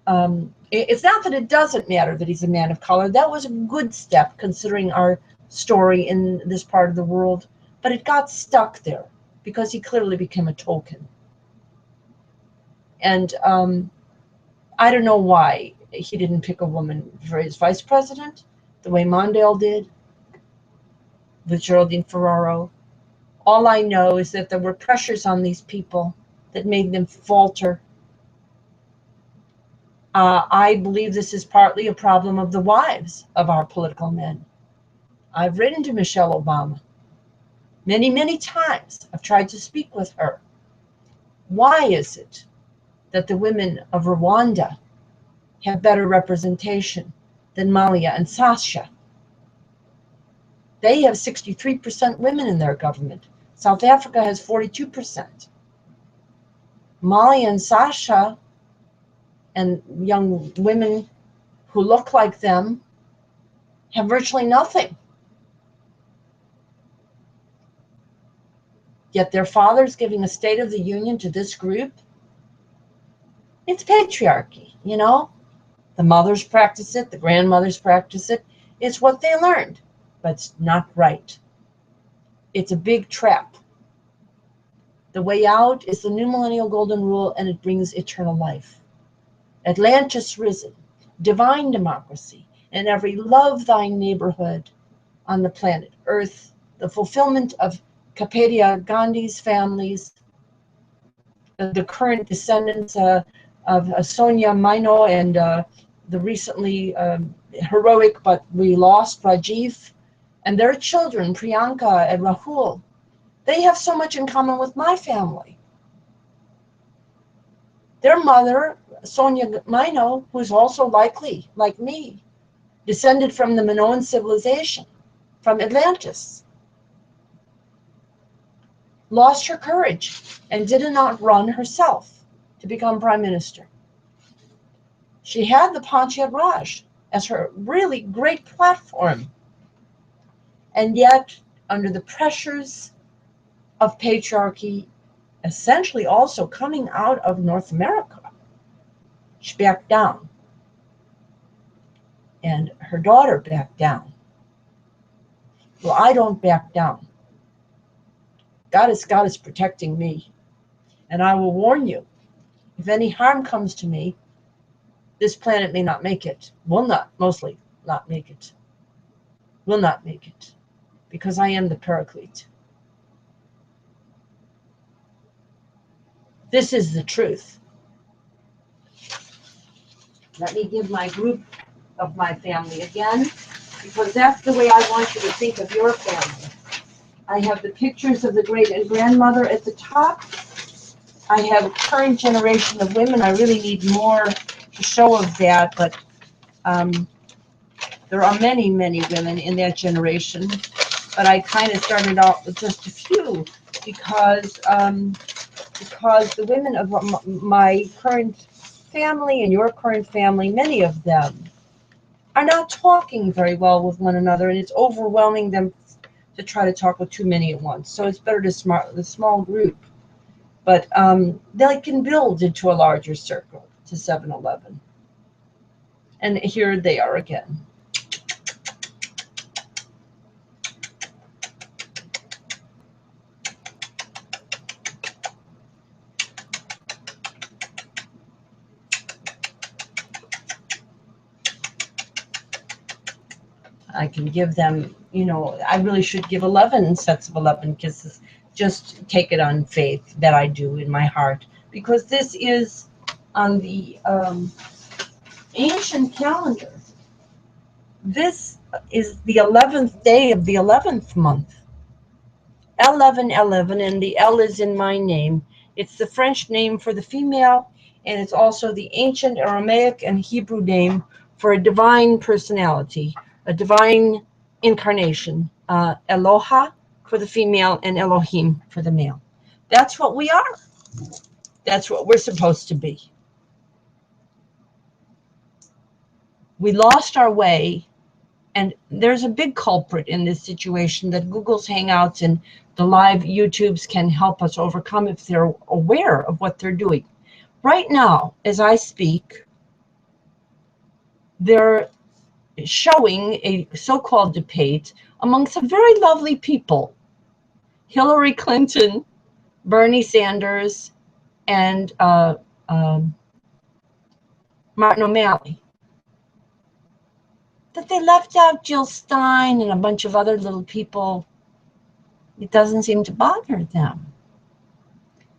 it's not that it doesn't matter that he's a man of color. That was a good step considering our story in this part of the world, but it got stuck there because he clearly became a token. And I don't know why he didn't pick a woman for his vice president, the way Mondale did with Geraldine Ferraro. All I know is that there were pressures on these people that made them falter. I believe this is partly a problem of the wives of our political men. I've written to Michelle Obama many, many times. I've tried to speak with her. Why is it that the women of Rwanda have better representation than Malia and Sasha? They have 63% women in their government. South Africa has 42%. Malia and Sasha and young women who look like them have virtually nothing. Yet their father's giving a State of the Union to this group. It's patriarchy, you know? The mothers practice it, the grandmothers practice it. It's what they learned, but it's not right. It's a big trap. The way out is the new millennial golden rule, and it brings eternal life. Atlantis risen, divine democracy, and every love thy neighborhood on the planet Earth, the fulfillment of Kapadia Gandhi's families, the current descendants of Sonia Mino and the recently heroic but we lost Rajiv, and their children, Priyanka and Rahul. They have so much in common with my family. Their mother, Sonia Mino, who's also likely, like me, descended from the Minoan civilization, from Atlantis, lost her courage and did not run herself to become prime minister. She had the Panchayat Raj as her really great platform. And yet, under the pressures of patriarchy, essentially also coming out of North America, she backed down. And her daughter backed down. Well, I don't back down. God is protecting me. And I will warn you, if any harm comes to me, this planet may not make it. Will not, mostly not make it. Will not make it. Because I am the Paraclete. This is the truth. Let me give my group of my family again, because that's the way I want you to think of your family. I have the pictures of the great and grandmother at the top. I have a current generation of women. I really need more to show of that, but there are many, many women in that generation. But I kind of started out with just a few because because the women of my current family and your current family, many of them, are not talking very well with one another, and it's overwhelming them to try to talk with too many at once. So it's better to the small group. But they can build into a larger circle to 7-Eleven. And here they are again. I can give them, I really should give 11 sets of 11 kisses. Just take it on faith that I do in my heart. Because this is on the ancient calendar. This is the 11th day of the 11th month. 1111, and the L is in my name. It's the French name for the female, and it's also the ancient Aramaic and Hebrew name for a divine personality, a divine incarnation. Eloha for the female and Elohim for the male. That's what we are. That's what we're supposed to be. We lost our way, and there's a big culprit in this situation that Google's Hangouts and the live YouTubes can help us overcome if they're aware of what they're doing. Right now, as I speak, they're showing a so-called debate among some very lovely people. Hillary Clinton, Bernie Sanders, and Martin O'Malley. That they left out Jill Stein and a bunch of other little people, it doesn't seem to bother them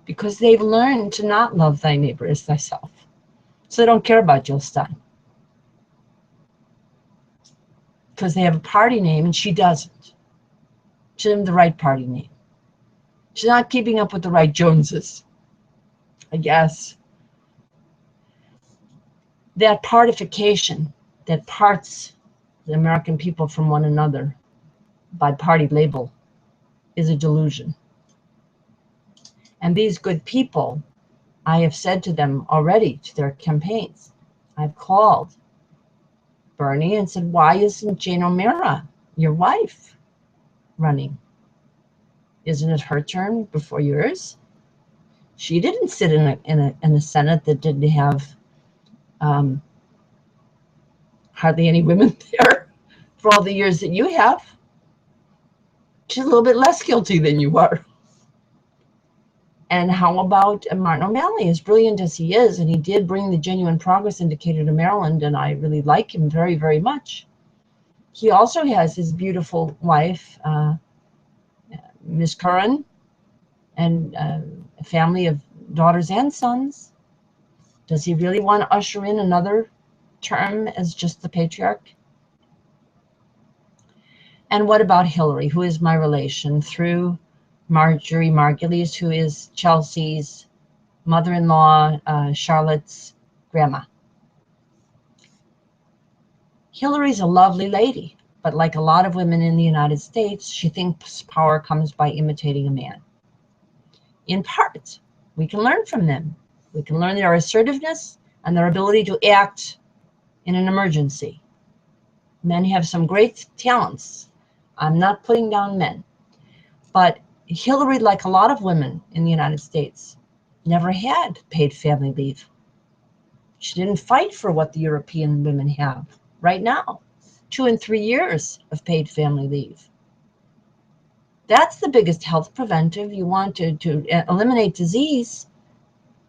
because they've learned to not love thy neighbor as thyself. So they don't care about Jill Stein because they have a party name and she doesn't. She doesn't have the right party name. She's not keeping up with the right Joneses, I guess. That partification that parts the American people from one another by party label is a delusion. And these good people, I have said to them already, to their campaigns, I've called Bernie and said, why isn't Jane O'Mara, your wife, running? Isn't it her turn before yours? She didn't sit in a Senate that didn't have hardly any women there for all the years that you have. She's a little bit less guilty than you are. And how about Martin O'Malley, as brilliant as he is, and he did bring the Genuine Progress Indicator to Maryland, and I really like him very, very much. He also has his beautiful wife, Miss Curran, and a family of daughters and sons. Does he really want to usher in another term as just the patriarch? And what about Hillary, who is my relation through Marjorie Margulies, who is Chelsea's mother-in-law, Charlotte's grandma? Hillary's a lovely lady, but like a lot of women in the United States, she thinks power comes by imitating a man. In part, we can learn from them. We can learn their assertiveness and their ability to act in an emergency. Men have some great talents. I'm not putting down men, but Hillary, like a lot of women in the United States, never had paid family leave. She didn't fight for what the European women have right now, 2 and 3 years of paid family leave. That's the biggest health preventive. You want to eliminate disease,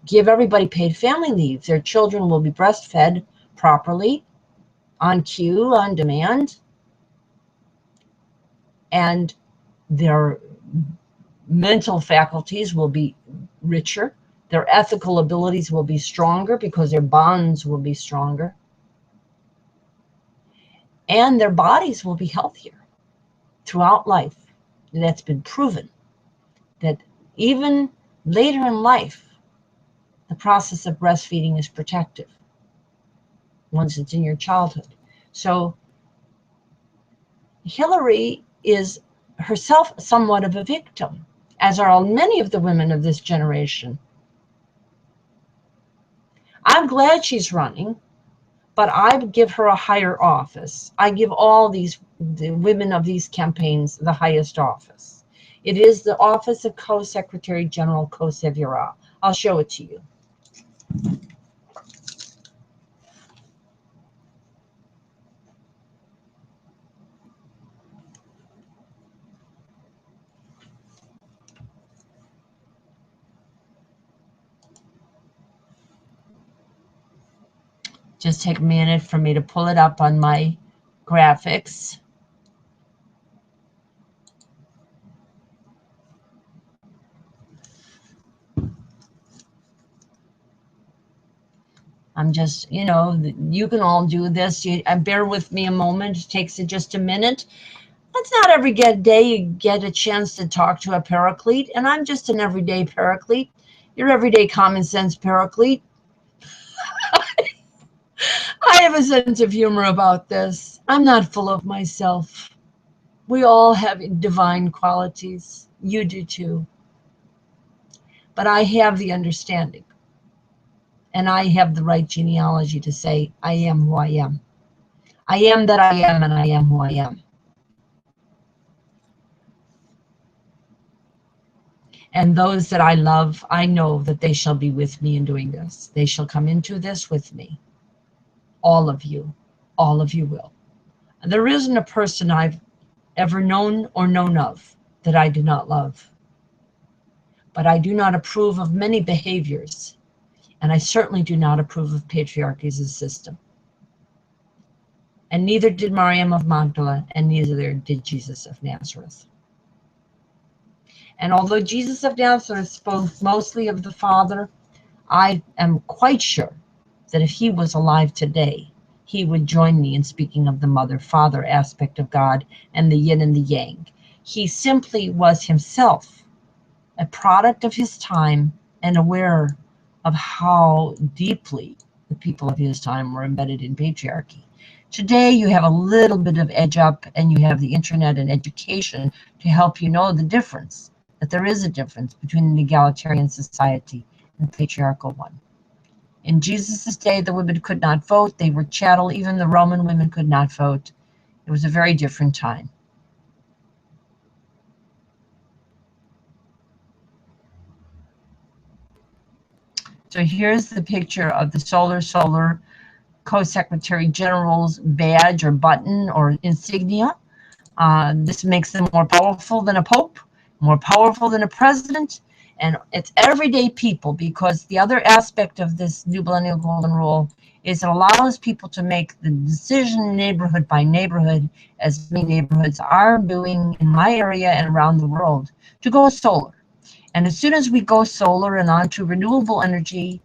give everybody paid family leave. Their children will be breastfed properly, on cue, on demand, and their mental faculties will be richer. Their ethical abilities will be stronger because their bonds will be stronger. And their bodies will be healthier throughout life. That's been proven that even later in life, the process of breastfeeding is protective once it's in your childhood. So Hillary is herself somewhat of a victim. as are many of the women of this generation. I'm glad she's running, but I would give her a higher office. I give all the women of these campaigns the highest office. It is the office of Co-Secretary General Cofederation. I'll show it to you. Just take a minute for me to pull it up on my graphics. I'm just, you know, you can all do this. Bear with me a moment. It takes just a minute. It's not every day you get a chance to talk to a paraclete, and I'm just an everyday paraclete. Your everyday common sense paraclete. I have a sense of humor about this. I'm not full of myself. We all have divine qualities. You do too. But I have the understanding. And I have the right genealogy to say, I am who I am. I am that I am, and I am who I am. And those that I love, I know that they shall be with me in doing this. They shall come into this with me. All of you will. There isn't a person I've ever known or known of that I do not love. But I do not approve of many behaviors, and I certainly do not approve of patriarchy as a system. And neither did Maryam of Magdala, and neither did Jesus of Nazareth. And although Jesus of Nazareth spoke mostly of the Father, I am quite sure that if he was alive today, he would join me in speaking of the mother-father aspect of God and the yin and the yang. He simply was himself a product of his time and aware of how deeply the people of his time were embedded in patriarchy. Today, you have a little bit of edge up, and you have the internet and education to help you know the difference, that there is a difference between an egalitarian society and a patriarchal one. In Jesus' day, the women could not vote. They were chattel. Even the Roman women could not vote. It was a very different time. So here's the picture of the solar Co-Secretary General's badge or button or insignia. This makes them more powerful than a pope, more powerful than a president, and it's everyday people, because the other aspect of this new millennial golden rule is it allows people to make the decision neighborhood by neighborhood, as many neighborhoods are doing in my area and around the world, to go solar. And as soon as we go solar and onto renewable energy,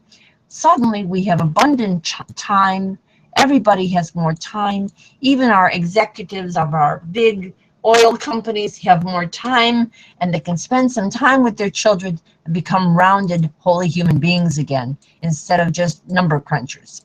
suddenly we have abundant time. Everybody has more time. Even our executives of our big oil companies have more time, and they can spend some time with their children and become rounded, holy human beings again, instead of just number crunchers.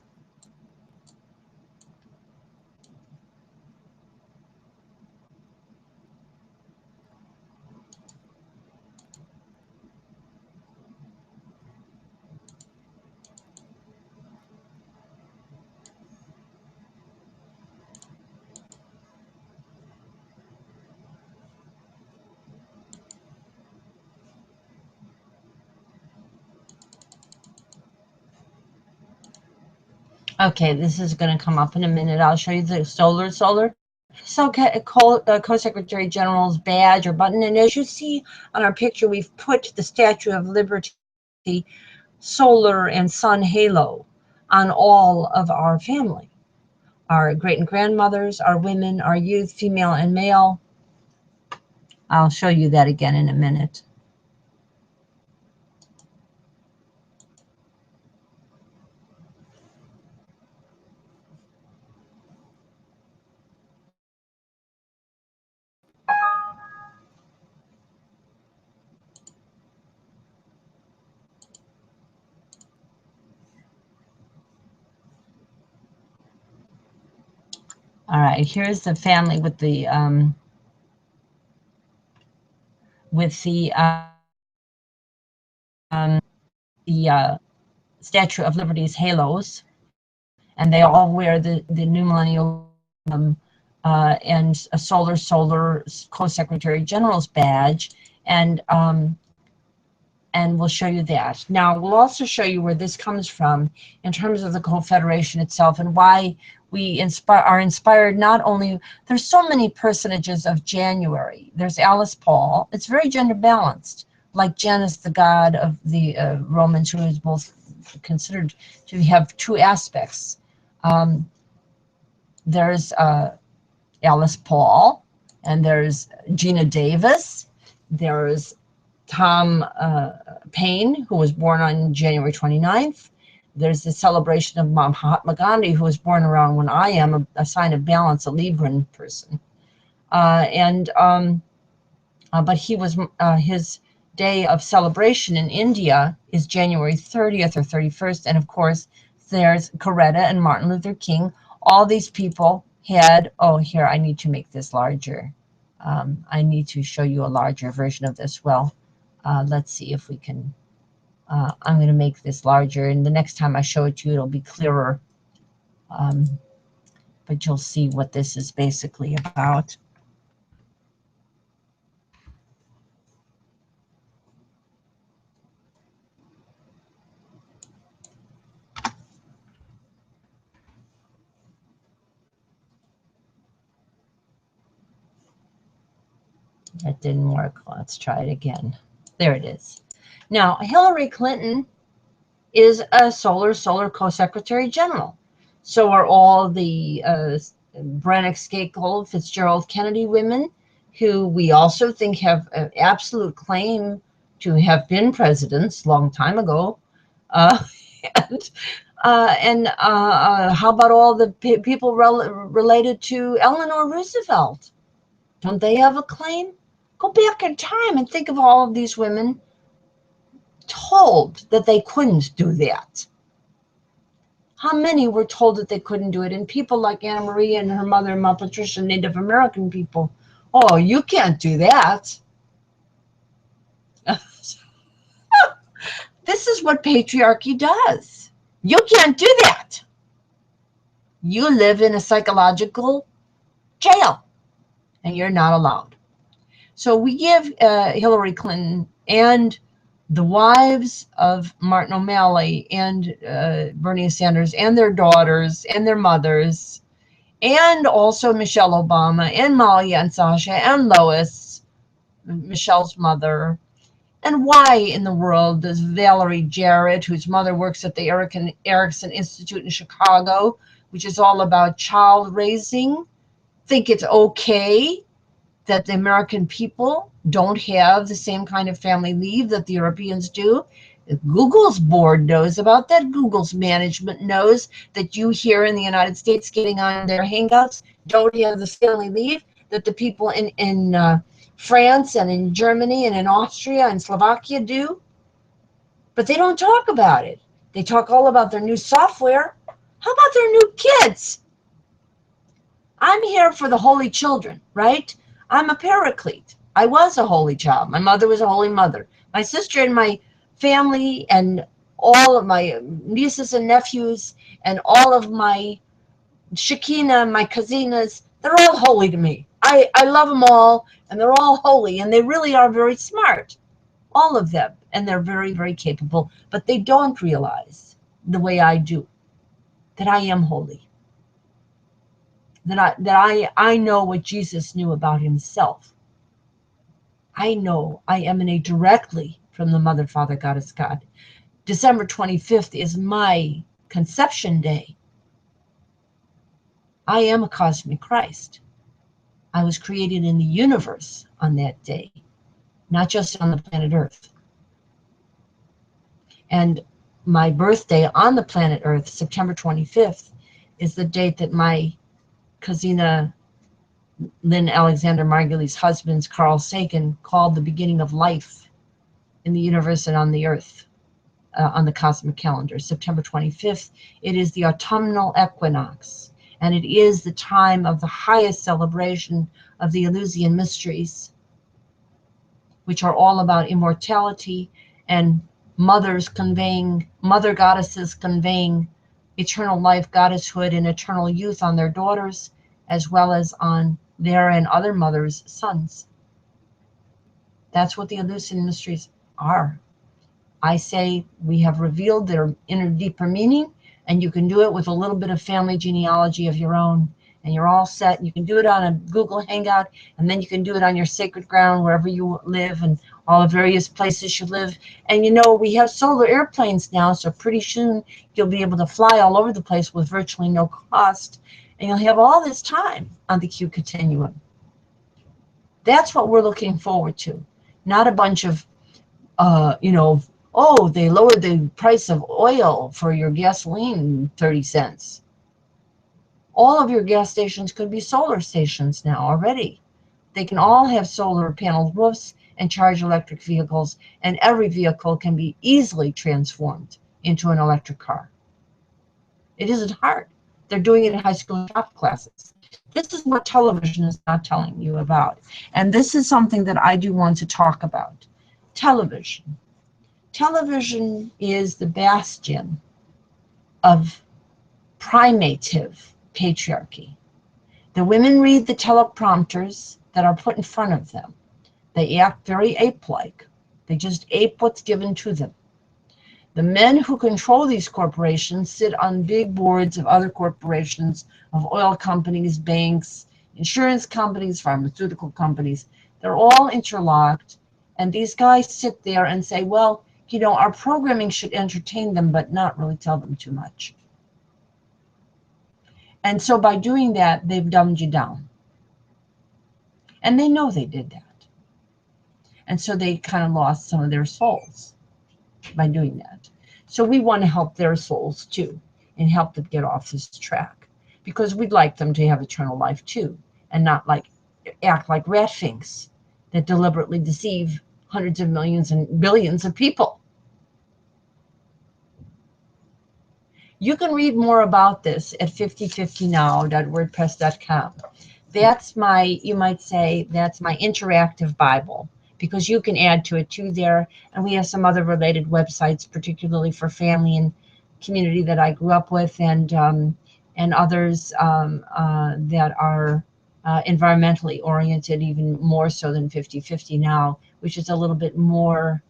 Okay, this is going to come up in a minute. I'll show you the solar. So Co-Secretary General's badge or button, and as you see on our picture, we've put the Statue of Liberty, solar and sun halo on all of our family, our great and grandmothers, our women, our youth, female and male. I'll show you that again in a minute. All right, here's the family with the the Statue of Liberty's halos, and they all wear the new millennial and a solar co-secretary general's badge, and we'll show you that. Now we'll also show you where this comes from in terms of the Cofederation itself, and why we are inspired. Not only, there's so many personages of January. There's Alice Paul. It's very gender balanced, like Janus, the god of the Romans, who is both considered to have two aspects. There's Alice Paul, and there's Gina Davis, there's Tom Paine, who was born on January 29th. There's the celebration of Mahatma Gandhi, who was born around when I am, a sign of balance, a Libran person. But he was, his day of celebration in India is January 30th or 31st. And of course, there's Coretta and Martin Luther King. All these people had, oh, here, I need to make this larger. I need to show you a larger version of this. Well, let's see if we can. I'm going to make this larger, and the next time I show it to you, it'll be clearer. But you'll see what this is basically about. That didn't work. Let's try it again. There it is. Now, Hillary Clinton is a solar co-secretary general. So are all the Brannock, Skakel, Fitzgerald Kennedy women, who we also think have an absolute claim to have been presidents long time ago. And how about all the people related to Eleanor Roosevelt? Don't they have a claim? Go back in time and think of all of these women told that they couldn't do that. How many were told that they couldn't do it? And people like Anna Marie and her mother, Ma Patricia, Native American people, oh, you can't do that. This is what patriarchy does. You can't do that. You live in a psychological jail, and you're not allowed. So we give Hillary Clinton and the wives of Martin O'Malley and Bernie Sanders and their daughters and their mothers, and also Michelle Obama and Malia and Sasha and Lois, Michelle's mother. And why in the world does Valerie Jarrett, whose mother works at the Erickson Institute in Chicago, which is all about child raising, think it's okay that the American people don't have the same kind of family leave that the Europeans do? Google's board knows about that. Google's management knows that you here in the United States getting on their hangouts don't have the family leave that the people in France and in Germany and in Austria and Slovakia do. But they don't talk about it. They talk all about their new software. How about their new kids? I'm here for the holy children, right? I'm a paraclete. I was a holy child. My mother was a holy mother. My sister and my family and all of my nieces and nephews and all of my Shekinah, my Kazinas, they're all holy to me. I love them all, and they're all holy, and they really are very smart, all of them, and they're very, very capable, but they don't realize the way I do that I am holy, that I know what Jesus knew about himself. I know I emanate directly from the Mother, Father, Goddess, God. December 25th is my conception day. I am a cosmic Christ. I was created in the universe on that day, not just on the planet Earth. And my birthday on the planet Earth, September 25th, is the date that my Kazina Lynn Alexander Margulies' husband's Carl Sagan called the beginning of life in the universe and on the Earth, on the cosmic calendar. September 25th, it is the autumnal equinox. And it is the time of the highest celebration of the Eleusinian mysteries, which are all about immortality and mothers conveying, mother goddesses conveying eternal life, goddesshood, and eternal youth on their daughters, as well as on their and other mothers' sons. That's what the Eleusinian mysteries are. I say we have revealed their inner, deeper meaning, and you can do it with a little bit of family genealogy of your own, and you're all set. You can do it on a Google Hangout, and then you can do it on your sacred ground wherever you live and all the various places you live. And you know, we have solar airplanes now, so pretty soon you'll be able to fly all over the place with virtually no cost, and you'll have all this time on the Q continuum. That's what we're looking forward to, not a bunch of, you know, oh, they lowered the price of oil for your gasoline 30 cents. All of your gas stations could be solar stations now already. They can all have solar panel roofs and charge electric vehicles, and every vehicle can be easily transformed into an electric car. It isn't hard. They're doing it in high school shop classes. This is what television is not telling you about. And this is something that I do want to talk about. Television. Television is the bastion of primative patriarchy. The women read the teleprompters that are put in front of them. They act very ape-like. They just ape what's given to them. The men who control these corporations sit on big boards of other corporations, of oil companies, banks, insurance companies, pharmaceutical companies. They're all interlocked, and these guys sit there and say, well, you know, our programming should entertain them, but not really tell them too much. And so by doing that, they've dumbed you down. And they know they did that. And so they kind of lost some of their souls by doing that. So we want to help their souls too, and help them get off this track, because we'd like them to have eternal life too, and not like act like rat finks that deliberately deceive hundreds of millions and billions of people. You can read more about this at 5050now.wordpress.com. That's my, you might say, that's my interactive Bible, because you can add to it too there. And we have some other related websites, particularly for family and community that I grew up with, and others that are environmentally oriented, even more so than 5050 now, which is a little bit more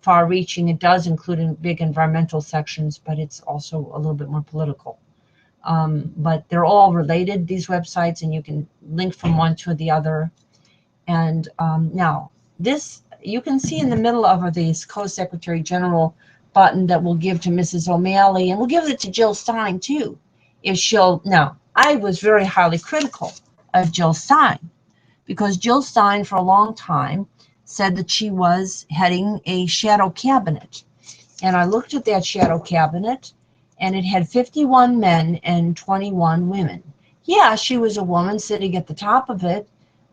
far-reaching. It does include big environmental sections, but it's also a little bit more political. But they're all related, these websites, and you can link from one to the other. And now, this, you can see in the middle of this Co-Secretary General button that we'll give to Mrs. O'Malley, and we'll give it to Jill Stein too, if she'll. Now, I was very highly critical of Jill Stein, because Jill Stein for a long time said that she was heading a shadow cabinet. And I looked at that shadow cabinet, and it had 51 men and 21 women. Yeah, she was a woman sitting at the top of it,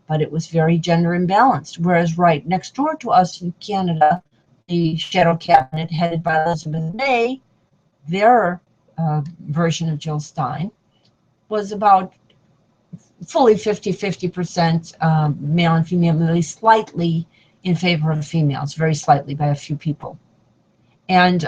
but it was very gender imbalanced. Whereas right next door to us in Canada, the shadow cabinet headed by Elizabeth May, their version of Jill Stein, was about fully 50% male and female, really slightly in favor of females, very slightly by a few people. And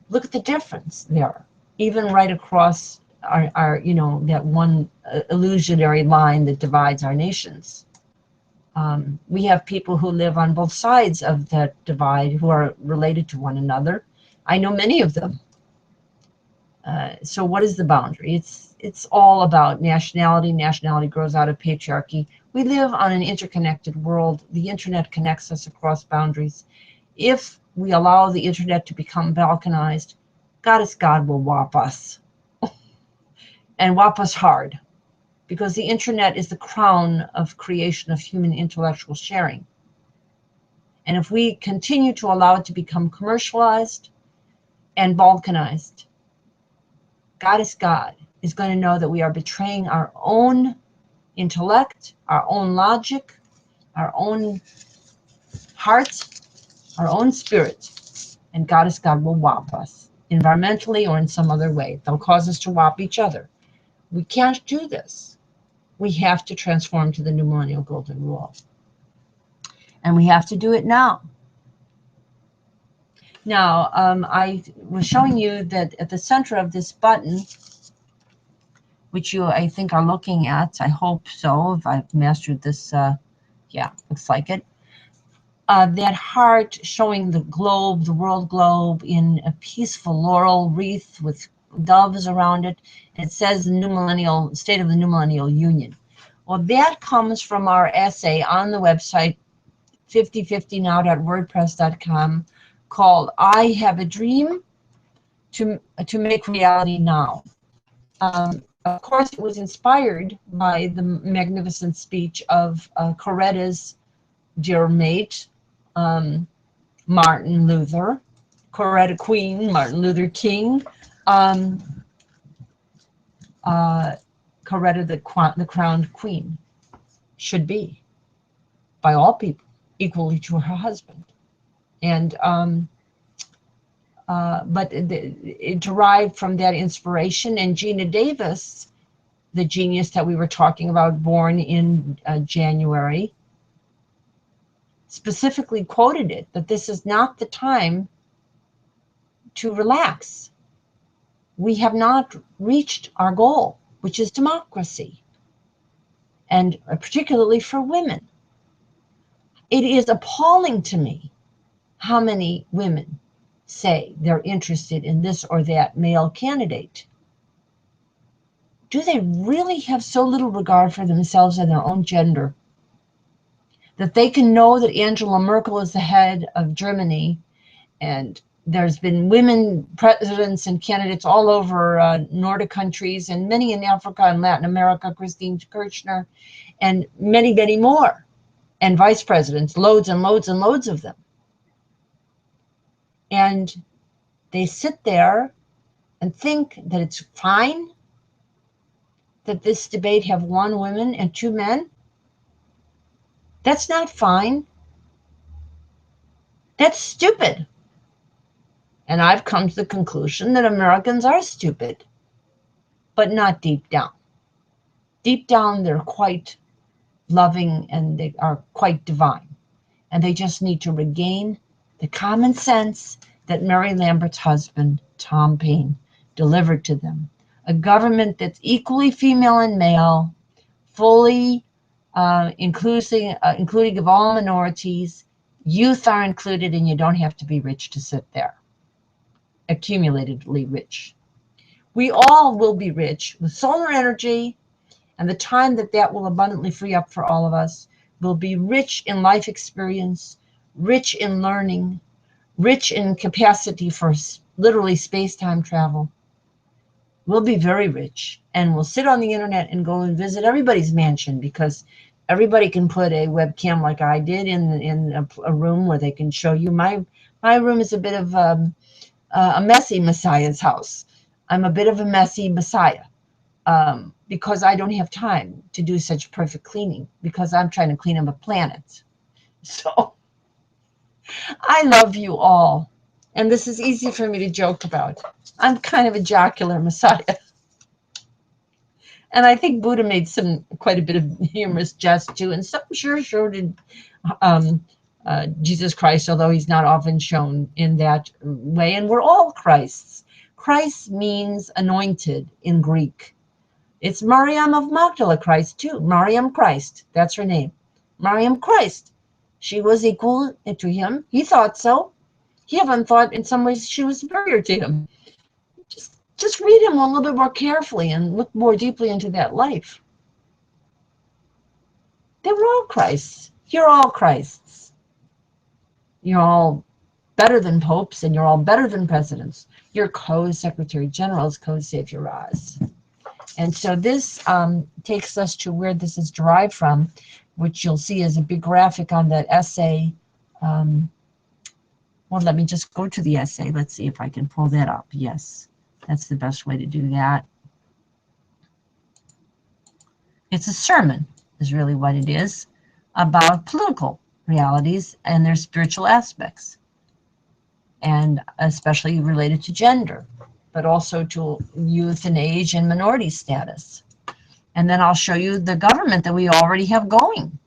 look at the difference there, even right across our you know, that one illusionary line that divides our nations. We have people who live on both sides of that divide who are related to one another. I know many of them. So what is the boundary? It's all about nationality. Nationality grows out of patriarchy. We live on an interconnected world. The internet connects us across boundaries. If we allow the internet to become balkanized, Goddess God will whop us. And whop us hard. Because the internet is the crown of creation of human intellectual sharing. And if we continue to allow it to become commercialized and balkanized, Goddess God is going to know that we are betraying our own intellect, our own logic, our own heart, our own spirit, and Goddess God will whop us, environmentally or in some other way. They'll cause us to whop each other. We can't do this. We have to transform to the new millennial golden rule. And we have to do it now. Now, I was showing you that at the center of this button, which you, I think, are looking at, I hope so, if I've mastered this, yeah, looks like it. That heart showing the globe, the world globe, in a peaceful laurel wreath with doves around it. It says the New Millennial, State of the New Millennial Union. Well, that comes from our essay on the website, 5050now.wordpress.com, called I Have a Dream to Make Reality Now. Of course, it was inspired by the magnificent speech of Coretta's dear mate, Martin Luther, Coretta Queen, Martin Luther King, Coretta the crowned queen, should be, by all people, equally to her husband. And but it derived from that inspiration. And Gina Davis, the genius that we were talking about, born in January, specifically quoted it, that this is not the time to relax. We have not reached our goal, which is democracy, and particularly for women. It is appalling to me how many women say they're interested in this or that male candidate. Do they really have so little regard for themselves and their own gender that they can know that Angela Merkel is the head of Germany, and there's been women presidents and candidates all over Nordic countries, and many in Africa and Latin America, Christine Kirchner, and many, many more, and vice presidents, loads and loads and loads of them. And they sit there and think that it's fine that this debate have 1 woman and 2 men. That's not fine. That's stupid. And I've come to the conclusion that Americans are stupid, but not deep down. Deep down, they're quite loving and they are quite divine. And they just need to regain the common sense that Mary Lambert's husband, Tom Paine, delivered to them. A government that's equally female and male, fully including of all minorities. Youth are included, and you don't have to be rich to sit there. Accumulatedly rich. We all will be rich with solar energy, and the time that will abundantly free up for all of us will be rich in life experience, rich in learning, rich in capacity for literally space-time travel. We'll be very rich, and we'll sit on the internet and go and visit everybody's mansion, because everybody can put a webcam like I did in a room where they can show you. My room is a bit of a messy Messiah's house. I'm a bit of a messy Messiah because I don't have time to do such perfect cleaning, because I'm trying to clean up a planet. So I love you all. And this is easy for me to joke about. I'm kind of a jocular Messiah. And I think Buddha made quite a bit of humorous jest too. And so sure did Jesus Christ, although he's not often shown in that way. And we're all Christs. Christ means anointed in Greek. It's Mariam of Magdala Christ too. Mariam Christ, that's her name. Mariam Christ. She was equal to him. He thought so. He even thought in some ways she was superior to him. Just read him a little bit more carefully and look more deeply into that life. They were all Christs. You're all Christs. You're all better than popes, and you're all better than presidents. You're co-secretary generals, co-saviors. And so this takes us to where this is derived from, which you'll see is a big graphic on that essay. Well, let me just go to the essay. Let's see if I can pull that up. Yes, that's the best way to do that. It's a sermon, is really what it is, about political realities and their spiritual aspects, and especially related to gender, but also to youth and age and minority status. And then I'll show you the government that we already have going.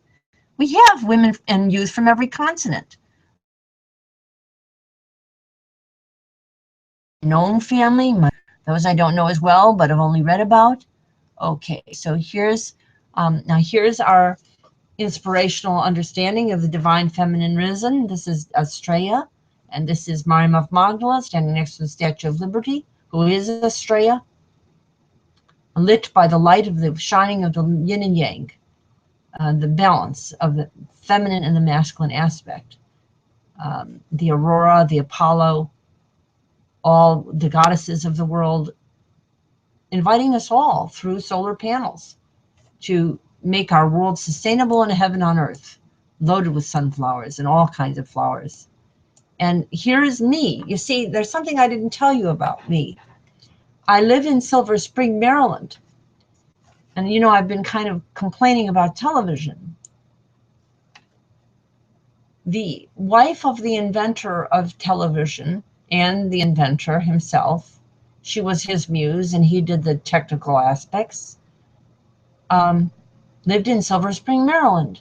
We have women and youth from every continent. Gnome family, those I don't know as well, but I've only read about. Okay, so here's our inspirational understanding of the divine feminine risen. This is Estrella, and this is Mariam of Magdala standing next to the Statue of Liberty, who is Estrella, lit by the light of the shining of the yin and yang, the balance of the feminine and the masculine aspect. The Aurora, the Apollo, all the goddesses of the world, inviting us all through solar panels to make our world sustainable in a heaven on earth, loaded with sunflowers and all kinds of flowers. And here is me. You see, there's something I didn't tell you about me. I live in Silver Spring, Maryland. And you know, I've been kind of complaining about television. The wife of the inventor of television and the inventor himself, she was his muse and he did the technical aspects, lived in Silver Spring, Maryland.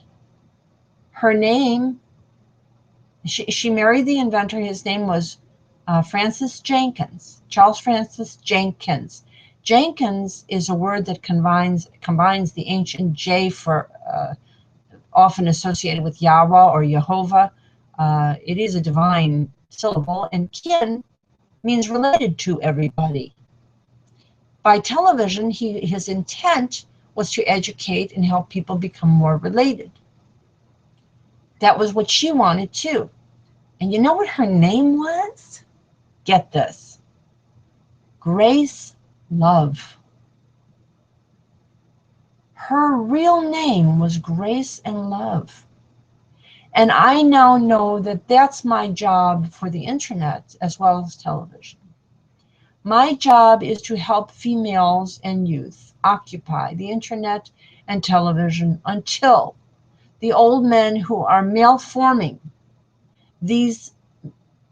Her name, she married the inventor. His name was Francis Jenkins, Charles Francis Jenkins. Jenkins is a word that combines the ancient J for often associated with Yahweh or Jehovah. It is a divine syllable, and kin means related to everybody. By television, his intent was to educate and help people become more related. That was what she wanted too. And you know what her name was? Get this. Grace Love. Her real name was Grace and Love. And I now know that that's my job for the internet as well as television. My job is to help females and youth occupy the internet and television until the old men who are malforming these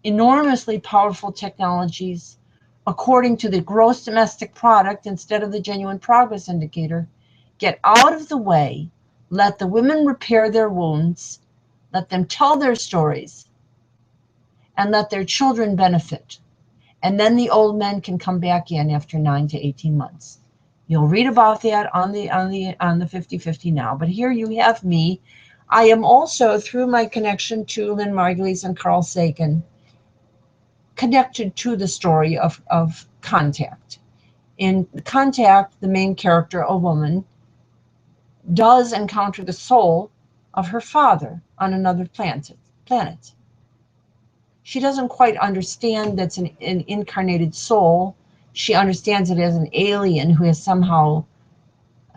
enormously powerful technologies according to the gross domestic product instead of the genuine progress indicator get out of the way, let the women repair their wounds, let them tell their stories, and let their children benefit. And then the old men can come back in after 9 to 18 months. You'll read about that on the 50/50 now. But here you have me. I am also, through my connection to Lynn Margulies and Carl Sagan, connected to the story of Contact. In Contact, the main character, a woman, does encounter the soul of her father on another planet. She doesn't quite understand that's an incarnated soul. She understands it as an alien who has somehow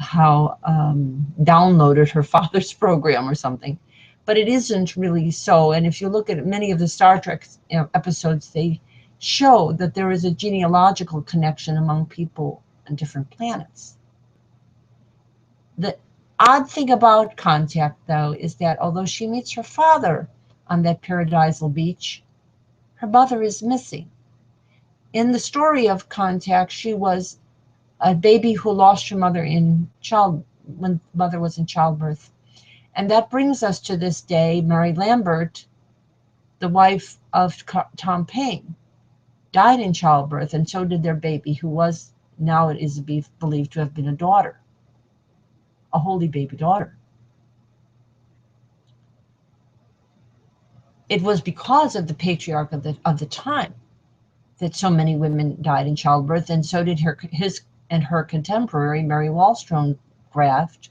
downloaded her father's program or something. But it isn't really so. And if you look at many of the Star Trek episodes, they show that there is a genealogical connection among people on different planets. The odd thing about Contact, though, is that although she meets her father on that paradisal beach, her mother is missing. In the story of Contact, she was a baby who lost her mother when mother was in childbirth. And that brings us to this day. Mary Lambert, the wife of Tom Paine, died in childbirth, and so did their baby, who was, now it is believed to have been a daughter, a holy baby daughter. It was because of the patriarch of the time that so many women died in childbirth, and so did her contemporary, Mary Wollstonecraft,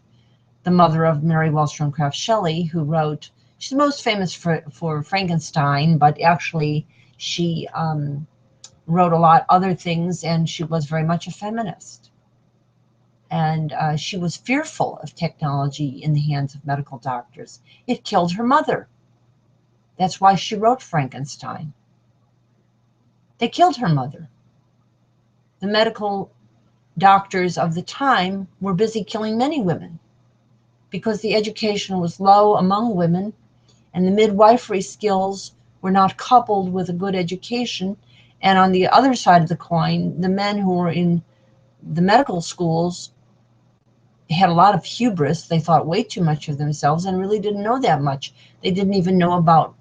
the mother of Mary Wollstonecraft Shelley, who wrote, she's most famous for Frankenstein, but actually she wrote a lot other things, and she was very much a feminist. And she was fearful of technology in the hands of medical doctors. It killed her mother. That's why she wrote Frankenstein. They killed her mother. The medical doctors of the time were busy killing many women because the education was low among women and the midwifery skills were not coupled with a good education. And on the other side of the coin, the men who were in the medical schools had a lot of hubris. They thought way too much of themselves and really didn't know that much. They didn't even know about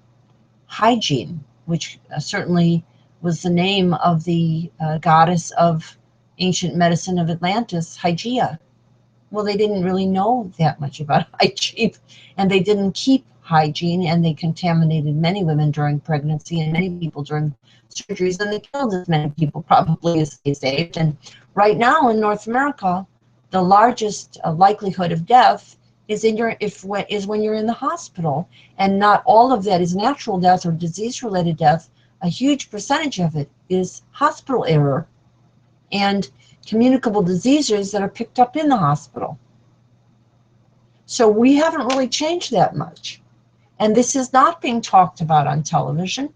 hygiene, which certainly was the name of the goddess of ancient medicine of Atlantis, Hygeia. Well, they didn't really know that much about hygiene, and they didn't keep hygiene, and they contaminated many women during pregnancy and many people during surgeries, and they killed as many people probably as they saved. And right now in North America, the largest likelihood of death is when you're in the hospital, and not all of that is natural death or disease-related death. A huge percentage of it is hospital error and communicable diseases that are picked up in the hospital. So we haven't really changed that much. And this is not being talked about on television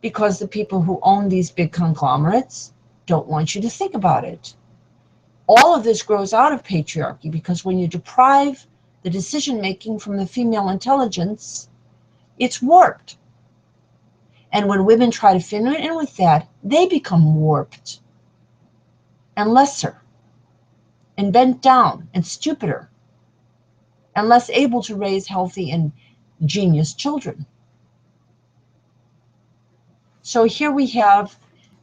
because the people who own these big conglomerates don't want you to think about it. All of this grows out of patriarchy, because when you deprive the decision-making from the female intelligence, it's warped. And when women try to fit in with that, they become warped and lesser and bent down and stupider and less able to raise healthy and genius children. So here we have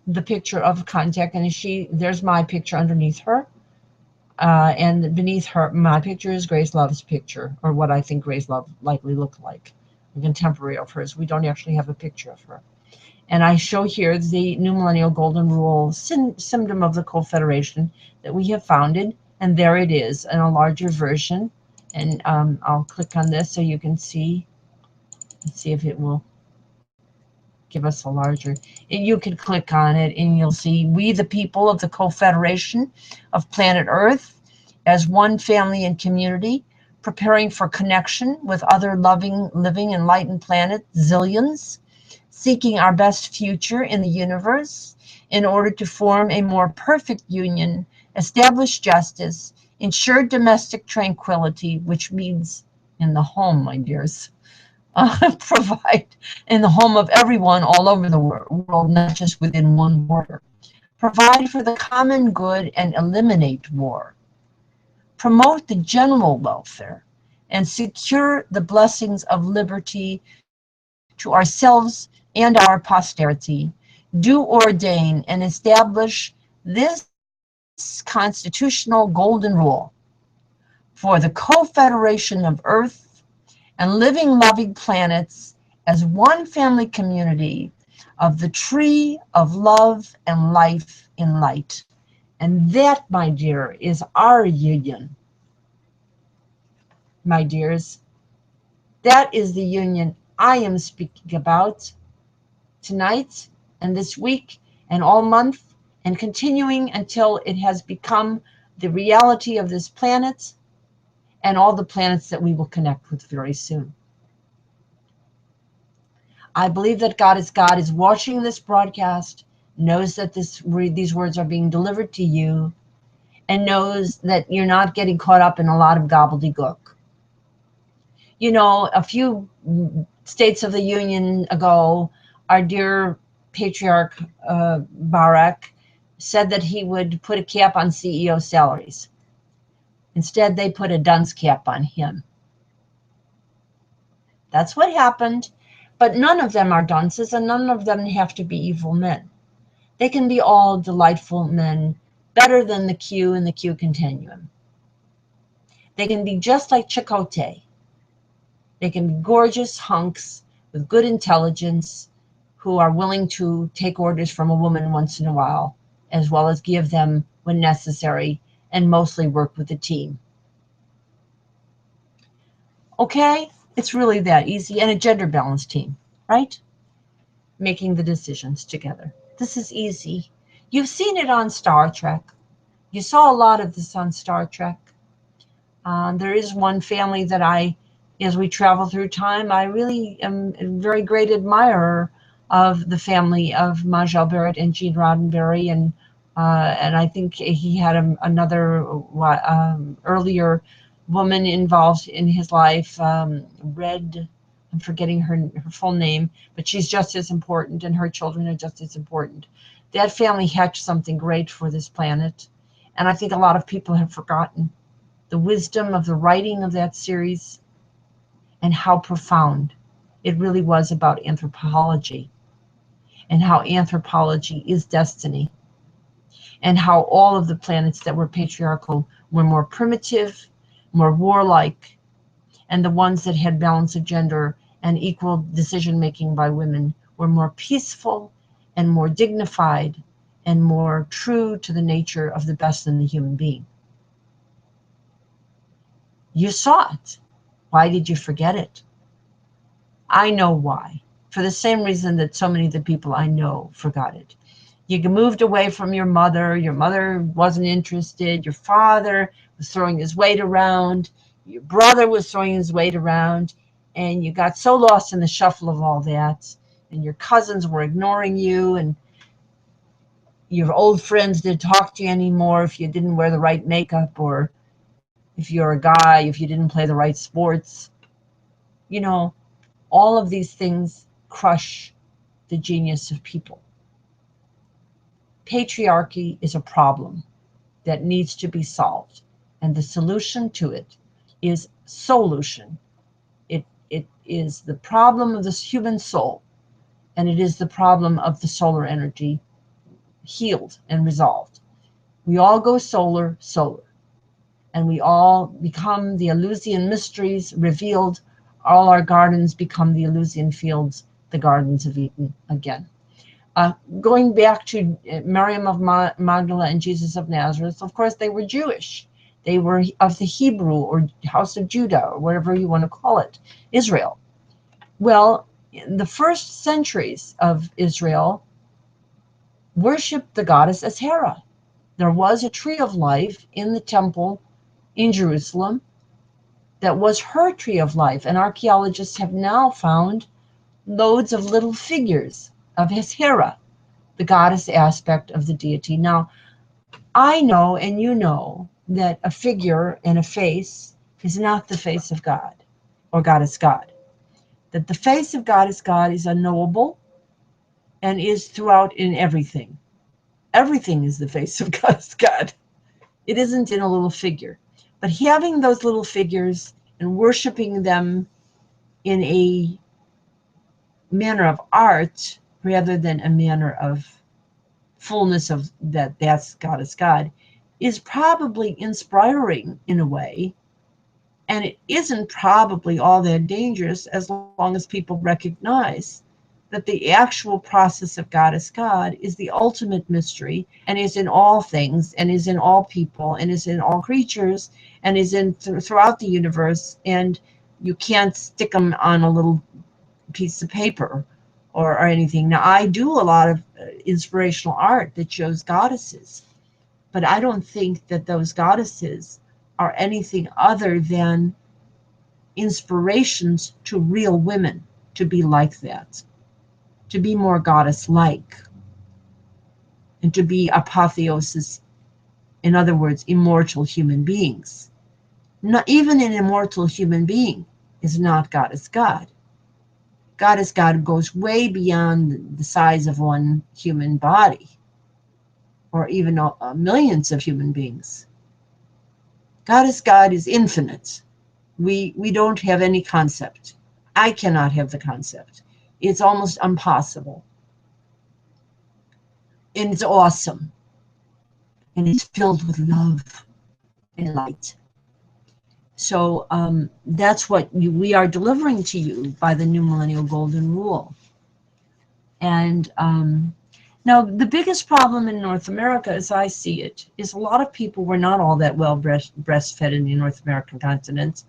the picture of contact, and there's my picture underneath her. And beneath her, my picture is Grace Love's picture, or what I think Grace Love likely looked like, a contemporary of hers. We don't actually have a picture of her. And I show here the New Millennial Golden Rule symptom of the Cofederation that we have founded, and there it is in a larger version. And I'll click on this so you can see. Let's see if it will give us a larger. You can click on it and you'll see we, the people of the Cofederation of planet Earth, as one family and community, preparing for connection with other loving, living, enlightened planet zillions, seeking our best future in the universe in order to form a more perfect union, establish justice, ensure domestic tranquility, which means in the home, my dears. Provide in the home of everyone all over the world, not just within one border. Provide for the common good and eliminate war. Promote the general welfare and secure the blessings of liberty to ourselves and our posterity. Do ordain and establish this constitutional golden rule for the Cofederation of Earth and living, loving planets as one family community of the tree of love and life in light. And that, my dear, is our union. My dears, that is the union I am speaking about tonight and this week and all month, and continuing until it has become the reality of this planet and all the planets that we will connect with very soon. I believe that God is watching this broadcast, knows that these words are being delivered to you, and knows that you're not getting caught up in a lot of gobbledygook. You know, a few states of the Union ago, our dear patriarch Barack said that he would put a cap on CEO salaries. Instead, they put a dunce cap on him. That's what happened. But none of them are dunces, and none of them have to be evil men. They can be all delightful men, better than the Q in the Q continuum. They can be just like Sztate. They can be gorgeous hunks with good intelligence who are willing to take orders from a woman once in a while, as well as give them when necessary, and mostly work with the team. Okay? It's really that easy. And a gender balanced team, right? Making the decisions together. This is easy. You've seen it on Star Trek. You saw a lot of this on Star Trek. There is one family that as we travel through time, I really am a very great admirer of the family of Majel Barrett and Gene Roddenberry, and I think he had another earlier woman involved in his life, Red. I'm forgetting her full name, but she's just as important, and her children are just as important. That family hatched something great for this planet, and I think a lot of people have forgotten the wisdom of the writing of that series and how profound it really was about anthropology and how anthropology is destiny, and how all of the planets that were patriarchal were more primitive, more warlike, and the ones that had balance of gender and equal decision making by women were more peaceful and more dignified and more true to the nature of the best in the human being. You saw it. Why did you forget it? I know why. For the same reason that so many of the people I know forgot it. You moved away from your mother wasn't interested, your father was throwing his weight around, your brother was throwing his weight around, and you got so lost in the shuffle of all that, and your cousins were ignoring you, and your old friends didn't talk to you anymore if you didn't wear the right makeup, or if you're a guy, if you didn't play the right sports. You know, all of these things crush the genius of people. Patriarchy is a problem that needs to be solved, and the solution to it is solution. It is the problem of the human soul, and it is the problem of the solar energy healed and resolved. We all go solar, and we all become the Eleusinian mysteries revealed. All our gardens become the Eleusinian fields, the gardens of Eden again. Going back to Miriam of Magdala and Jesus of Nazareth, of course, they were Jewish. They were of the Hebrew or House of Judah, or whatever you want to call it, Israel. Well, in the first centuries of Israel, worshipped the goddess as Hera. There was a tree of life in the temple in Jerusalem that was her tree of life, and archaeologists have now found loads of little figures of Hera, the goddess aspect of the deity. Now, I know and you know that a figure and a face is not the face of God or goddess God. That the face of goddess God is unknowable and is throughout in everything. Everything is the face of goddess God. It isn't in a little figure. But having those little figures and worshiping them in a manner of art rather than a manner of fullness of that's goddess God is probably inspiring in a way, and it isn't probably all that dangerous as long as people recognize that the actual process of goddess God is the ultimate mystery and is in all things and is in all people and is in all creatures and is in throughout the universe, and you can't stick them on a little piece of paper or anything. Now, I do a lot of inspirational art that shows goddesses, but I don't think that those goddesses are anything other than inspirations to real women to be like that, to be more goddess-like, and to be apotheoses, in other words, immortal human beings. Not even an immortal human being is not goddess God. Goddess God goes way beyond the size of one human body, or even millions of human beings. Goddess God is infinite. We don't have any concept. I cannot have the concept. It's almost impossible. And it's awesome. And it's filled with love and light. So that's what we are delivering to you by the New Millennial Golden Rule. And now the biggest problem in North America, as I see it, is a lot of people were not all that well breastfed in the North American continent.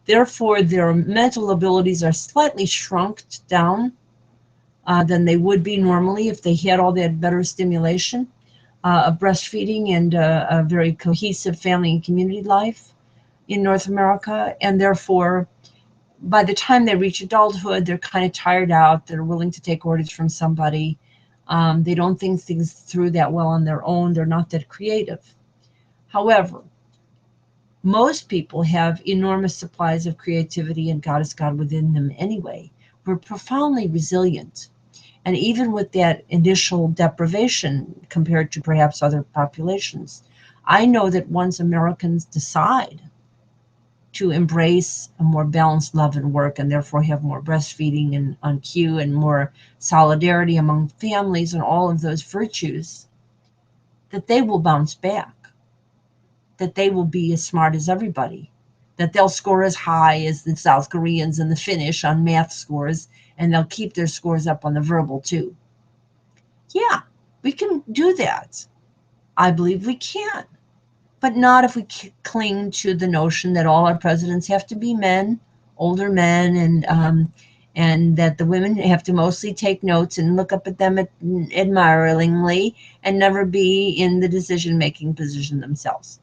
Therefore, their mental abilities are slightly shrunk down than they would be normally if they had all that better stimulation of breastfeeding and a very cohesive family and community life in North America. And therefore, by the time they reach adulthood, they're kind of tired out. They're willing to take orders from somebody. They don't think things through that well on their own. They're not that creative. However, most people have enormous supplies of creativity and goddess God within them anyway. We're profoundly resilient. And even with that initial deprivation compared to perhaps other populations, I know that once Americans decide to embrace a more balanced love and work, and therefore have more breastfeeding and on cue and more solidarity among families and all of those virtues, that they will bounce back, that they will be as smart as everybody, that they'll score as high as the South Koreans and the Finnish on math scores, and they'll keep their scores up on the verbal too. Yeah, we can do that. I believe we can, but not if we cling to the notion that all our presidents have to be men, older men, and that the women have to mostly take notes and look up at them admiringly and never be in the decision-making position themselves.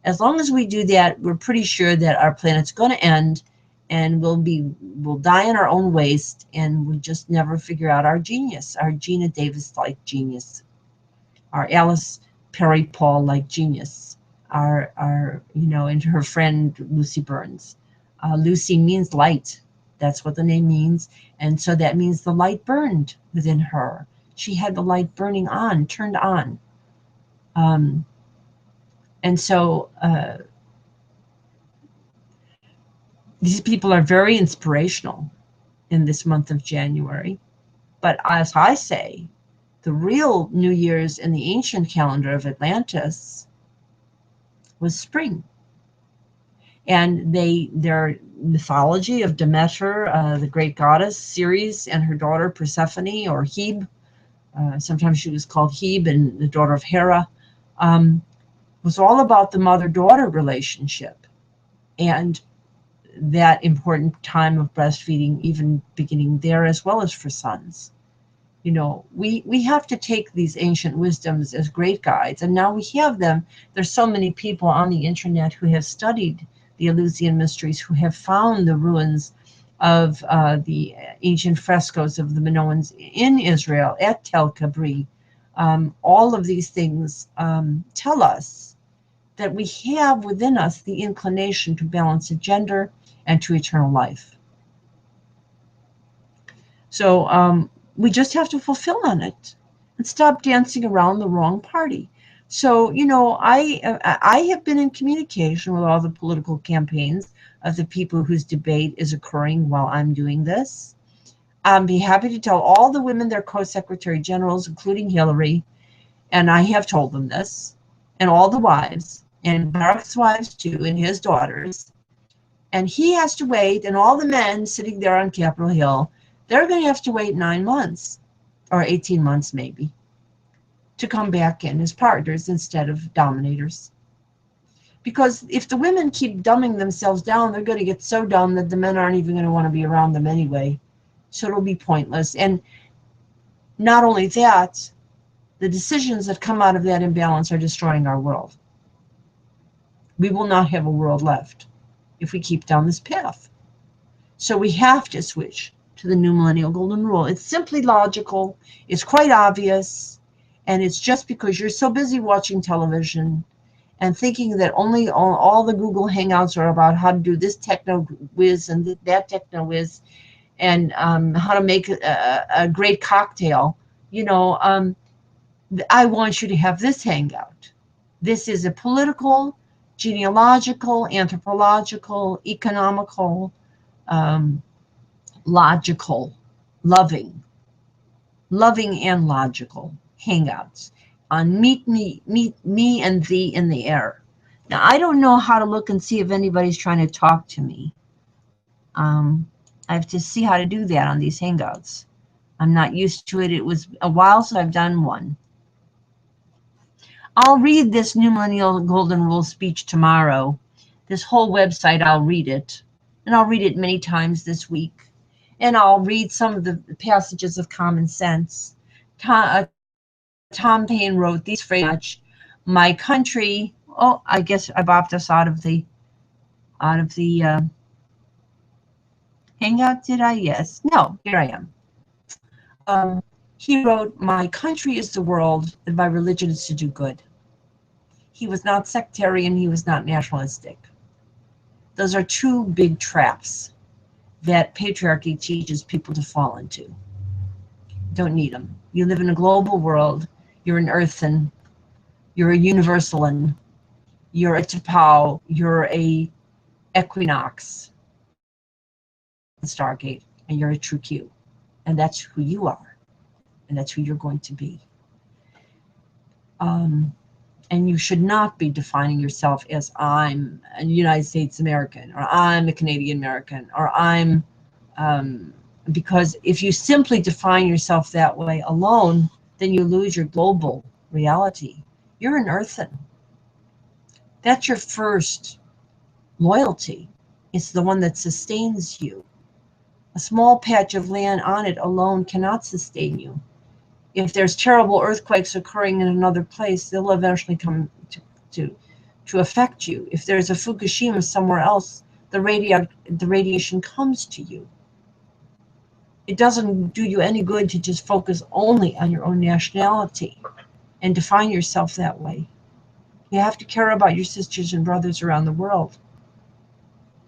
As long as we do that, we're pretty sure that our planet's going to end, and we'll die in our own waste, and we'll just never figure out our genius, our Gina Davis-like genius, our Alice Perry Paul-like genius, our and her friend Lucy Burns. Lucy means light. That's what the name means. And so that means the light burned within her. She had the light burning on, turned on. And so these people are very inspirational in this month of January. But as I say, the real New Year's in the ancient calendar of Atlantis was spring. And their mythology of Demeter, the great goddess, Ceres, and her daughter Persephone, or Hebe, sometimes she was called Hebe, and the daughter of Hera, was all about the mother-daughter relationship and that important time of breastfeeding, even beginning there, as well as for sons. We have to take these ancient wisdoms as great guides, and now we have them. There's so many people on the internet who have studied the Eleusinian mysteries, who have found the ruins of the ancient frescoes of the Minoans in Israel at Tel Kabri. All of these things tell us that we have within us the inclination to balance a gender and to eternal life. So we just have to fulfill on it and stop dancing around the wrong party. So, I have been in communication with all the political campaigns of the people whose debate is occurring while I'm doing this. I'll be happy to tell all the women, their co-secretary generals, including Hillary, and I have told them this, and all the wives, and Barack's wives too, and his daughters. And he has to wait, and all the men sitting there on Capitol Hill, they're going to have to wait 9 months, or 18 months maybe, to come back in as partners instead of dominators. Because if the women keep dumbing themselves down, they're going to get so dumb that the men aren't even going to want to be around them anyway. So it'll be pointless. And not only that, the decisions that come out of that imbalance are destroying our world. We will not have a world left if we keep down this path. So we have to switch to the new millennial golden rule. It's simply logical. It's quite obvious. And it's just because you're so busy watching television and thinking that only all the Google Hangouts are about how to do this techno whiz and that techno whiz and how to make a great cocktail. I want you to have this hangout. This is a political, genealogical, anthropological, economical, logical, loving and logical hangouts on meet me and thee in the air. Now, I don't know how to look and see if anybody's trying to talk to me. I have to see how to do that on these hangouts. I'm not used to it. It was a while since I've done one. I'll read this new millennial golden rule speech tomorrow. This whole website, I'll read it. And I'll read it many times this week. And I'll read some of the passages of common sense. Tom Paine wrote these phrases. My country. Oh, I guess I bopped us out of the hangout. Did I? Yes. No. Here I am. He wrote, "My country is the world, and my religion is to do good." He was not sectarian. He was not nationalistic. Those are two big traps that patriarchy teaches people to fall into. Don't need them. You live in a global world. You're an Earthson. You're a Universalan. You're a Tapao. You're a equinox, Stargate, and you're a true Q. And that's who you are. And that's who you're going to be. And you should not be defining yourself as I'm a United States American, or I'm a Canadian American, or I'm, because if you simply define yourself that way alone, then you lose your global reality. You're an Earthen. That's your first loyalty. It's the one that sustains you. A small patch of land on it alone cannot sustain you. If there's terrible earthquakes occurring in another place, they'll eventually come to affect you. If there's a Fukushima somewhere else, the radiation comes to you. It doesn't do you any good to just focus only on your own nationality and define yourself that way. You have to care about your sisters and brothers around the world.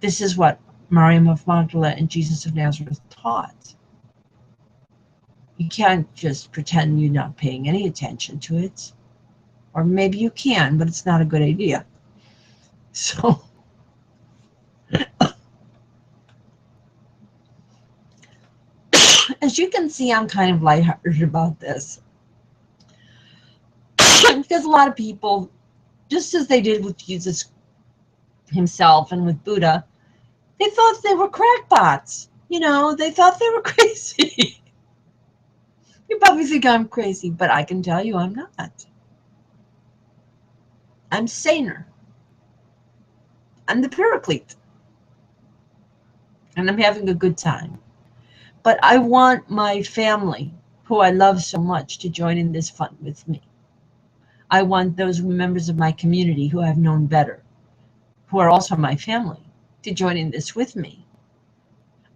This is what Mariam of Magdala and Jesus of Nazareth taught. You can't just pretend you're not paying any attention to it. Or maybe you can, but it's not a good idea. So, as you can see, I'm kind of lighthearted about this. Because a lot of people, just as they did with Jesus himself and with Buddha, they thought they were crackpots. You know, they thought they were crazy. You probably think I'm crazy, but I can tell you I'm not. I'm saner. I'm the paraclete. And I'm having a good time. But I want my family, who I love so much, to join in this fun with me. I want those members of my community who I've known better, who are also my family, to join in this with me.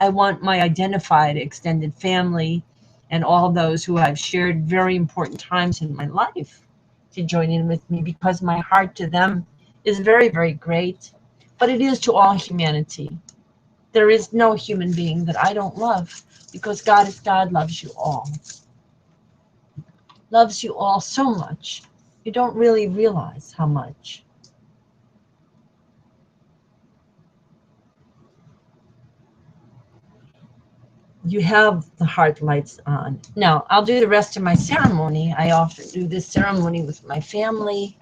I want my identified extended family and all those who I've shared very important times in my life to join in with me, because my heart to them is very, very great, but it is to all humanity. There is no human being that I don't love, because God is God, loves you all. Loves you all so much. You don't really realize how much. You have the heart lights on. Now, I'll do the rest of my ceremony. I often do this ceremony with my family,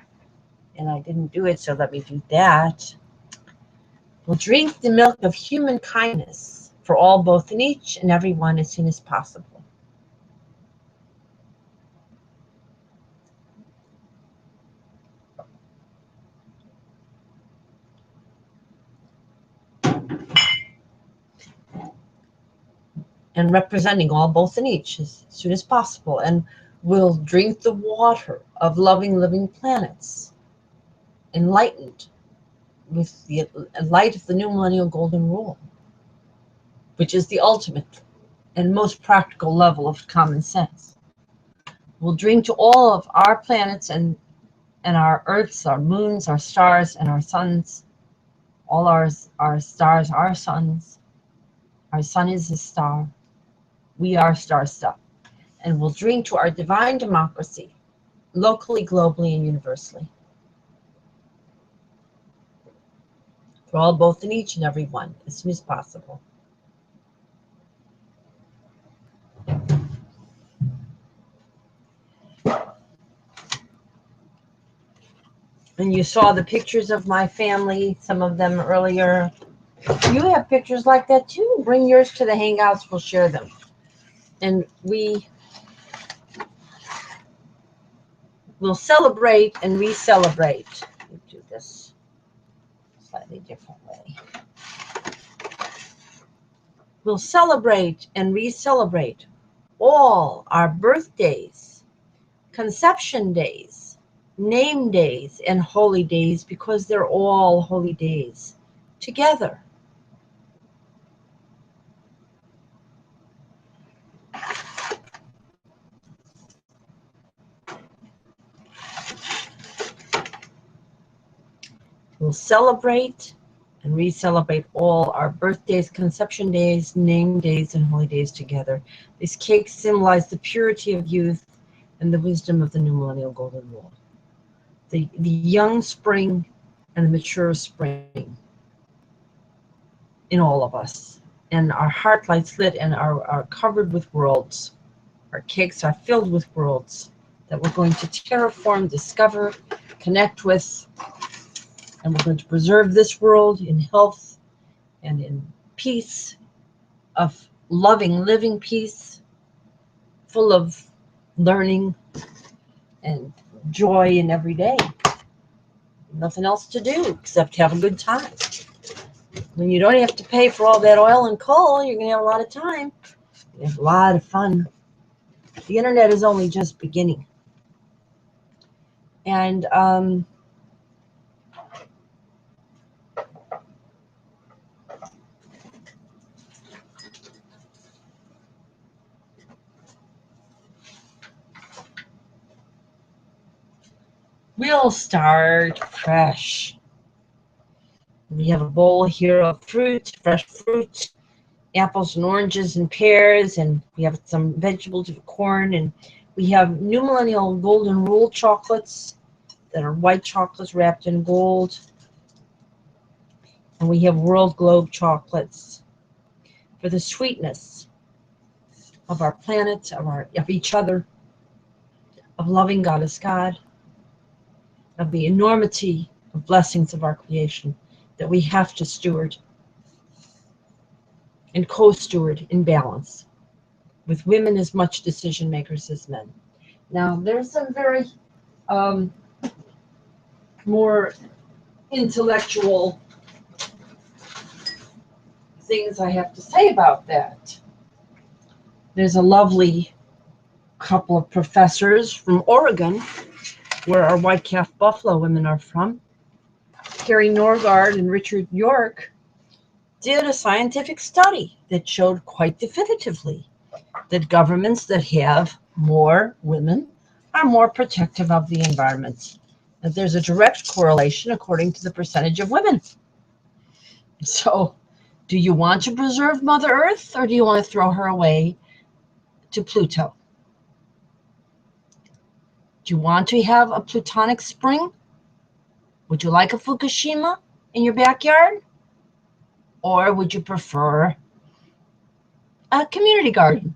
and I didn't do it, so let me do that. We'll drink the milk of human kindness for all, both, and each and every one as soon as possible. And representing all, both, and each as soon as possible. And we'll drink the water of loving, living planets, enlightened with the light of the new millennial golden rule, which is the ultimate and most practical level of common sense. We'll drink to all of our planets and our Earths, our moons, our stars, and our suns. All our stars are suns. Our sun is a star. We are star stuff. And we'll drink to our divine democracy, locally, globally, and universally. For all, both, and each and every one, as soon as possible. And you saw the pictures of my family, some of them earlier. You have pictures like that too. Bring yours to the Hangouts, we'll share them. And we will celebrate and re-celebrate. Let me do this a slightly different way. We'll celebrate and re-celebrate all our birthdays, conception days, name days, and holy days, because they're all holy days together. We'll celebrate and re-celebrate all our birthdays, conception days, name days, and holy days together. These cakes symbolize the purity of youth and the wisdom of the new millennial golden rule. The young spring and the mature spring. in all of us. And our heart lights lit and are covered with worlds. Our cakes are filled with worlds that we're going to terraform, discover, connect with, and we're going to preserve this world in health and in peace, of loving, living peace, full of learning and joy in every day. Nothing else to do except have a good time. When you don't have to pay for all that oil and coal, you're going to have a lot of time. You have a lot of fun. The internet is only just beginning. And we'll start fresh. We have a bowl here of fruit, fresh fruit, apples and oranges and pears, and we have some vegetables of corn, and we have New Millennial golden rule chocolates that are white chocolates wrapped in gold, and we have world globe chocolates for the sweetness of our planet, of each other, of loving Goddess God, of the enormity of blessings of our creation that we have to steward and co-steward in balance, with women as much decision makers as men. Now, there's some very more intellectual things I have to say about that. There's a lovely couple of professors from Oregon, where our white calf buffalo women are from. Carrie Norgard and Richard York did a scientific study that showed quite definitively that governments that have more women are more protective of the environment. That there's a direct correlation according to the percentage of women. So, do you want to preserve Mother Earth, or do you want to throw her away to Pluto? Do you want to have a plutonic spring? Would you like a Fukushima in your backyard? Or would you prefer a community garden?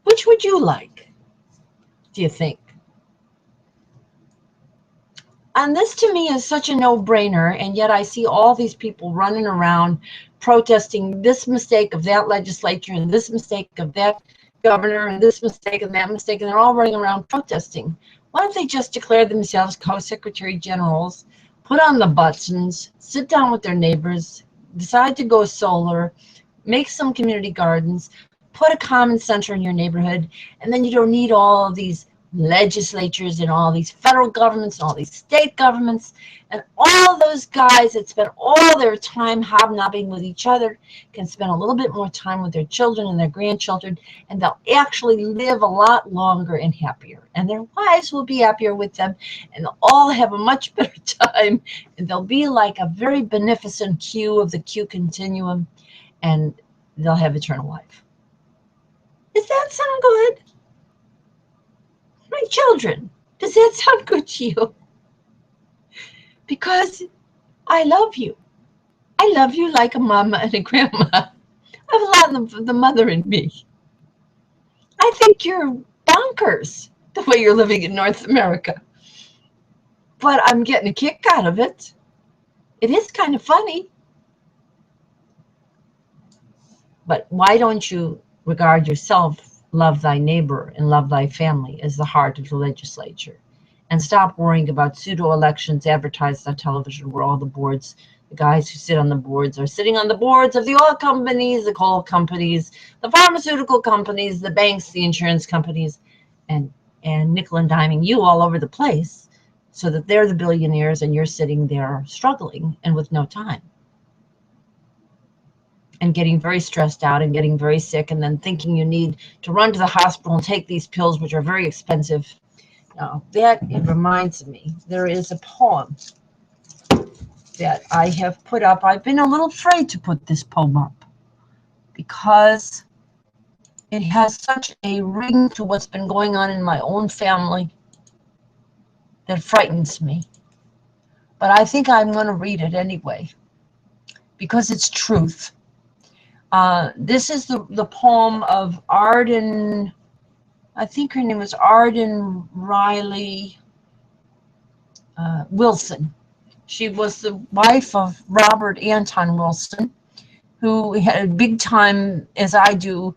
Which would you like, do you think? And this to me is such a no-brainer, and yet I see all these people running around protesting this mistake of that legislature and this mistake of that governor and this mistake and that mistake, and they're all running around protesting. Why don't they just declare themselves co-secretary generals, put on the buttons, sit down with their neighbors, decide to go solar, make some community gardens, put a common center in your neighborhood, and then you don't need all of these legislatures and all these federal governments and all these state governments and all those guys that spend all their time hobnobbing with each other can spend a little bit more time with their children and their grandchildren, and they'll actually live a lot longer and happier, and their wives will be happier with them, and they'll all have a much better time, and they'll be like a very beneficent Q of the Q continuum, and they'll have eternal life. Does that sound good? My children, does that sound good to you? Because I love you. I love you like a mama and a grandma. I have a lot of the mother in me. I think you're bonkers the way you're living in North America. But I'm getting a kick out of it. It is kind of funny. But why don't you regard yourself, love thy neighbor, and love thy family as the heart of the legislature? And stop worrying about pseudo-elections advertised on television where all the boards, the guys who sit on the boards are sitting on the boards of the oil companies, the coal companies, the pharmaceutical companies, the banks, the insurance companies, and nickel and diming you all over the place so that they're the billionaires and you're sitting there struggling and with no time. And getting very stressed out and getting very sick and then thinking you need to run to the hospital and take these pills, which are very expensive. Now, it reminds me, there is a poem that I have put up. I've been a little afraid to put this poem up because it has such a ring to what's been going on in my own family that frightens me. But I think I'm going to read it anyway, because it's truth. This is the poem of Arden, I think her name was Arden Riley Wilson. She was the wife of Robert Anton Wilson, who had a big time, as I do.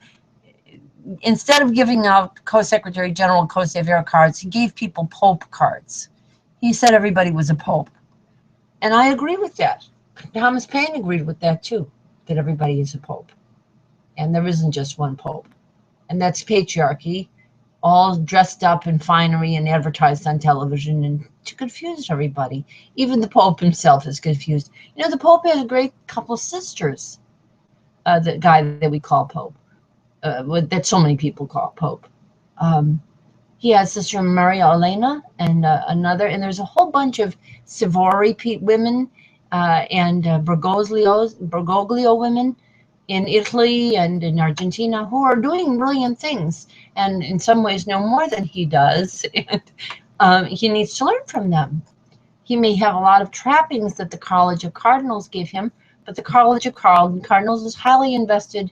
Instead of giving out Co-Secretary General Co-Savior cards, he gave people Pope cards. He said everybody was a Pope. And I agree with that. Thomas Paine agreed with that too, that everybody is a Pope. And there isn't just one Pope. And that's patriarchy, all dressed up in finery and advertised on television and to confuse everybody. Even the Pope himself is confused. You know, the Pope had a great couple of sisters, the guy that we call Pope, that so many people call Pope. He has Sister Maria Elena and another, and there's a whole bunch of Savory women and Bergoglio women in Italy and in Argentina who are doing brilliant things, and in some ways know more than he does. And he needs to learn from them. He may have a lot of trappings that the College of Cardinals gave him, but the College of Cardinals is highly invested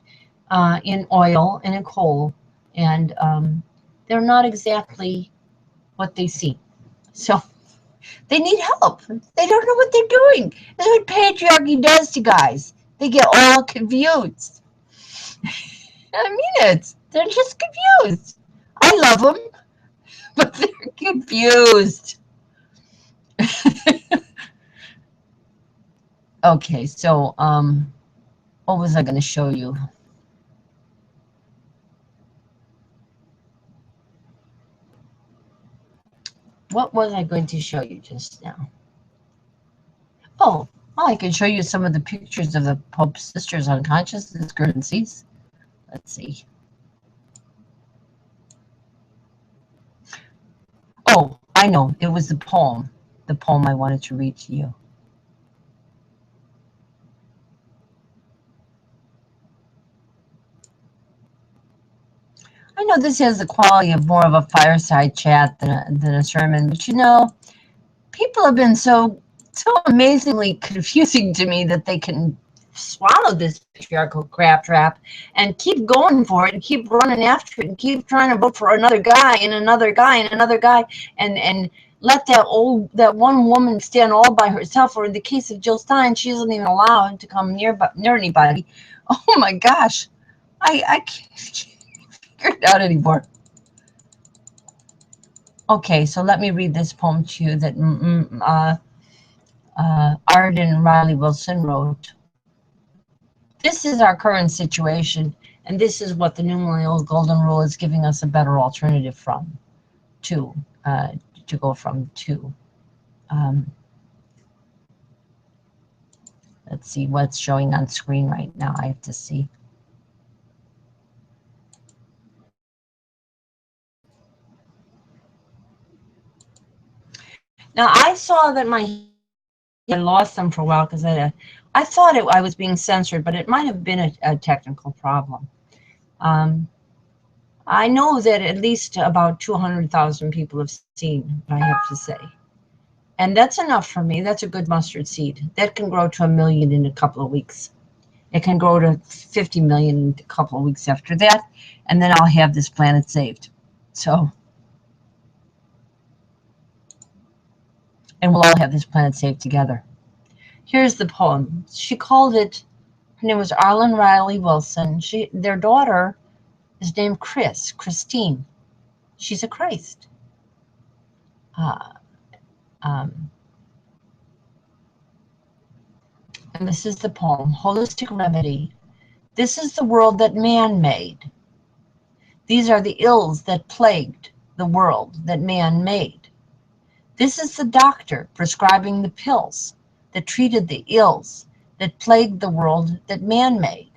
in oil and in coal, and they're not exactly what they seem. So they need help. They don't know what they're doing. That's what patriarchy does to guys. They get all confused. I mean it. They're just confused. I love them, but they're confused. Okay, so what was I going to show you? What was I going to show you just now? Oh, well, I can show you some of the pictures of the Pope's sisters on consciousness currencies. Let's see. Oh, I know. It was the poem I wanted to read to you. I know this has the quality of more of a fireside chat than a sermon, but you know, people have been so amazingly confusing to me that they can swallow this patriarchal crap trap and keep going for it and keep running after it and keep trying to vote for another guy and another guy and another guy and let that one woman stand all by herself. Or in the case of Jill Stein, she isn't even allowed to come near anybody. Oh my gosh, I can't figure it out anymore. Okay, so let me read this poem to you that Arden Riley Wilson wrote. This is our current situation, and this is what the New Millennial Golden Rule is giving us a better alternative to go from to. Let's see what's showing on screen right now. I have to see. Now, I saw that I lost them for a while because I thought I was being censored, but it might have been a technical problem. I know that at least about 200,000 people have seen what I have to say. And that's enough for me. That's a good mustard seed. That can grow to 1 million in a couple of weeks. It can grow to 50 million in a couple of weeks after that. And then I'll have this planet saved. So, and we'll all have this planet saved together. Here's the poem. She called it, her name was Arlen Riley Wilson. Their daughter is named Christine. She's a Christ. And this is the poem, Holistic Remedy. This is the world that man made. These are the ills that plagued the world that man made. This is the doctor prescribing the pills that treated the ills that plagued the world that man made.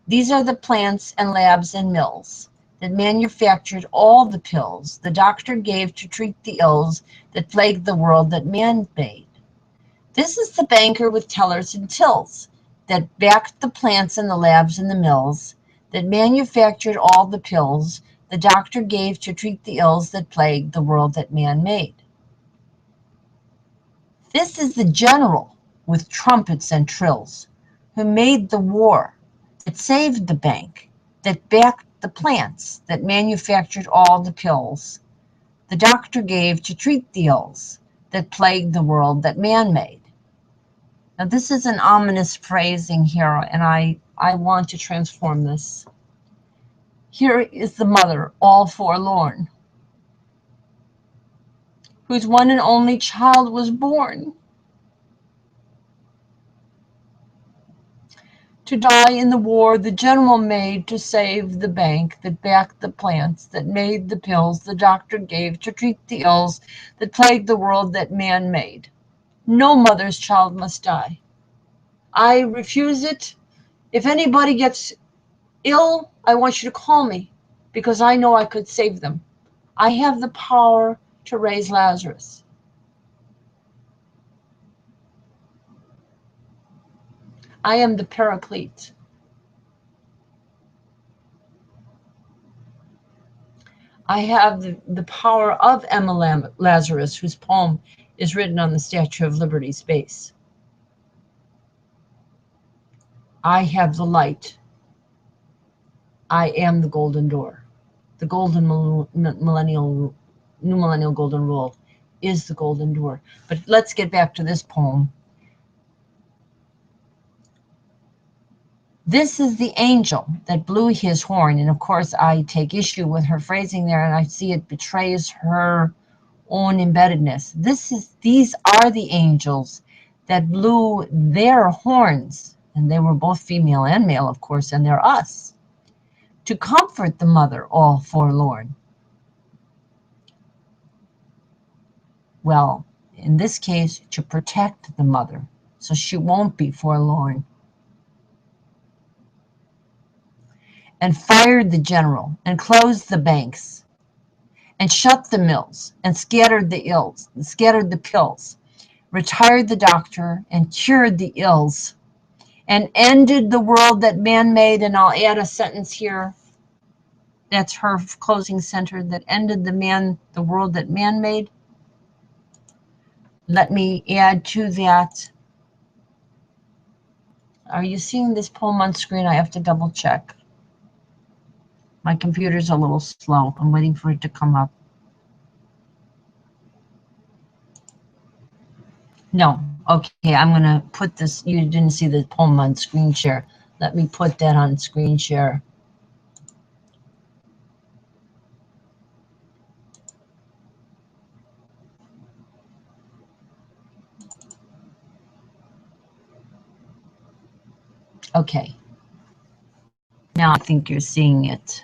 These are the plants and labs and mills that manufactured all the pills the doctor gave to treat the ills that plagued the world that man made. This is the banker with tellers and tills that backed the plants and the labs and the mills that manufactured all the pills the doctor gave to treat the ills that plagued the world that man made. This is the general with trumpets and trills who made the war that saved the bank, that backed the plants, that manufactured all the pills the doctor gave to treat the ills that plagued the world that man made. Now, this is an ominous phrasing here, and I want to transform this. Here is the mother, all forlorn, whose one and only child was born to die in the war the general made to save the bank, that backed the plants, that made the pills the doctor gave to treat the ills that plagued the world that man made. No mother's child must die. I refuse it. If anybody gets ill, I want you to call me, because I know I could save them. I have the power to raise Lazarus. I am the Paraclete. I have the power of Emma Lazarus, whose poem is written on the Statue of Liberty's base. I have the light. I am the golden door. The golden millennial, new millennial golden rule is the golden door. But let's get back to this poem. This is the angel that blew his horn. And of course, I take issue with her phrasing there, and I see it betrays her own embeddedness. These are the angels that blew their horns, and they were both female and male, of course, and they're us, to comfort the mother all forlorn. Well, in this case, to protect the mother, so she won't be forlorn. And fired the general, and closed the banks, and shut the mills, and scattered the pills, retired the doctor, and cured the ills, and ended the world that man made. And I'll add a sentence here. That's her closing sentence, that ended the world that man made. Let me add to that. Are you seeing this poem on screen? I have to double check. My computer's a little slow. I'm waiting for it to come up. No. Okay, I'm going to put this. You didn't see the poem on screen share. Let me put that on screen share. Okay. Now I think you're seeing it.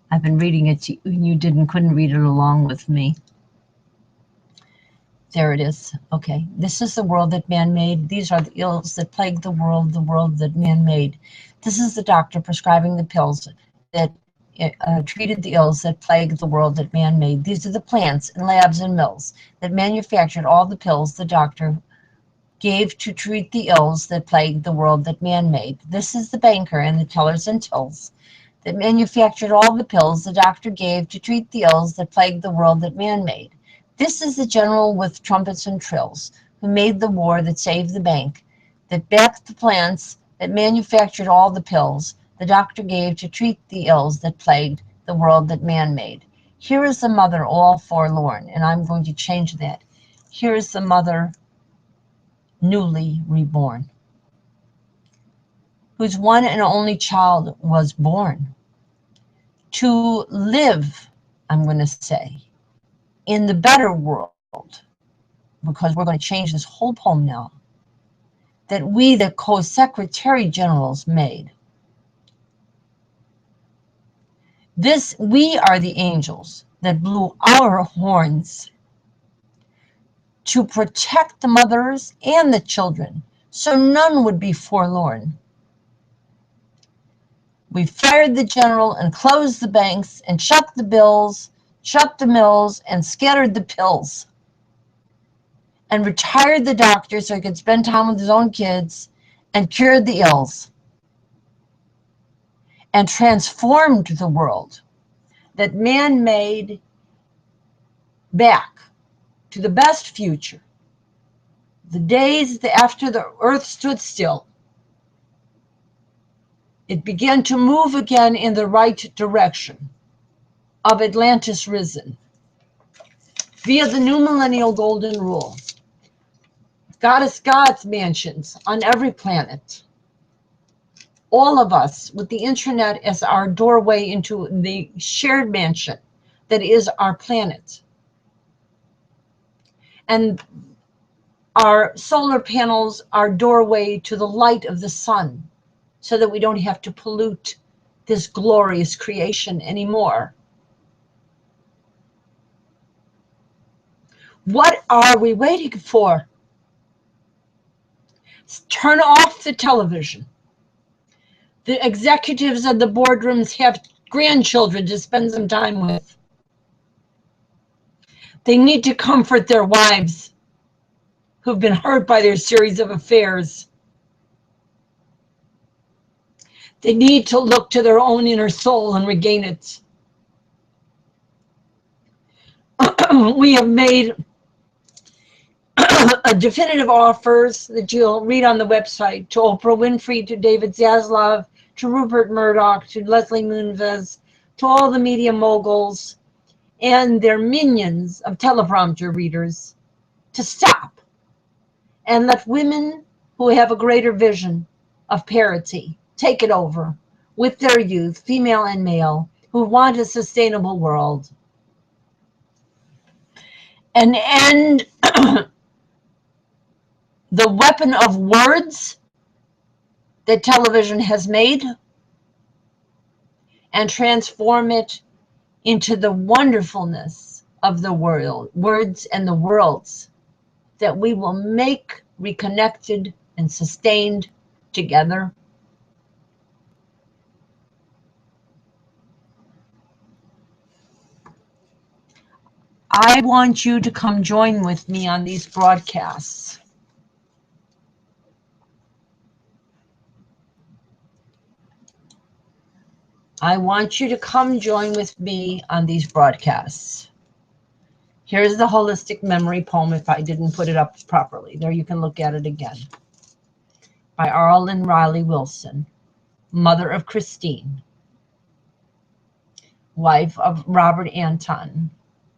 I've been reading it to you, and you couldn't read it along with me. There it is. Okay. This is the world that man made. These are the ills that plague the world that man made. This is the doctor prescribing the pills that treated the ills that plague the world that man made. These are the plants and labs and mills that manufactured all the pills the doctor gave to treat the ills that plagued the world that man made. This is the banker and the tellers and tills that manufactured all the pills the doctor gave to treat the ills that plagued the world that man made. This is the general with trumpets and trills, who made the war that saved the bank, that backed the plants, that manufactured all the pills the doctor gave to treat the ills that plagued the world that man made. Here is the mother all forlorn, and I'm going to change that. Here is the mother newly reborn, whose one and only child was born to live, I'm going to say, in the better world, because we're going to change this whole poem now, that we, the co-secretary generals, made. We are the angels that blew our horns to protect the mothers and the children, so none would be forlorn. We fired the general and closed the banks and shut the mills and scattered the pills, and retired the doctor so he could spend time with his own kids, and cured the ills, and transformed the world that man made back to the best future, the days after the earth stood still, it began to move again in the right direction of Atlantis risen via the new millennial golden rule. Goddess God's mansions on every planet. All of us with the internet as our doorway into the shared mansion that is our planet. And our solar panels, our doorway to the light of the sun, so that we don't have to pollute this glorious creation anymore. What are we waiting for? Turn off the television. The executives of the boardrooms have grandchildren to spend some time with. They need to comfort their wives who've been hurt by their series of affairs. They need to look to their own inner soul and regain it. We have made a definitive offers that you'll read on the website to Oprah Winfrey, to David Zaslav, to Rupert Murdoch, to Leslie Moonves, to all the media moguls and their minions of teleprompter readers to stop and let women who have a greater vision of parity take it over with their youth, female and male, who want a sustainable world. And end the weapon of words that television has made and transform it into the wonderfulness of the world, words and the worlds that we will make reconnected and sustained together. I want you to come join with me on these broadcasts. I want you to come join with me on these broadcasts. Here's the holistic memory poem if I didn't put it up properly. There you can look at it again. By Arlen Riley Wilson, mother of Christine, wife of Robert Anton,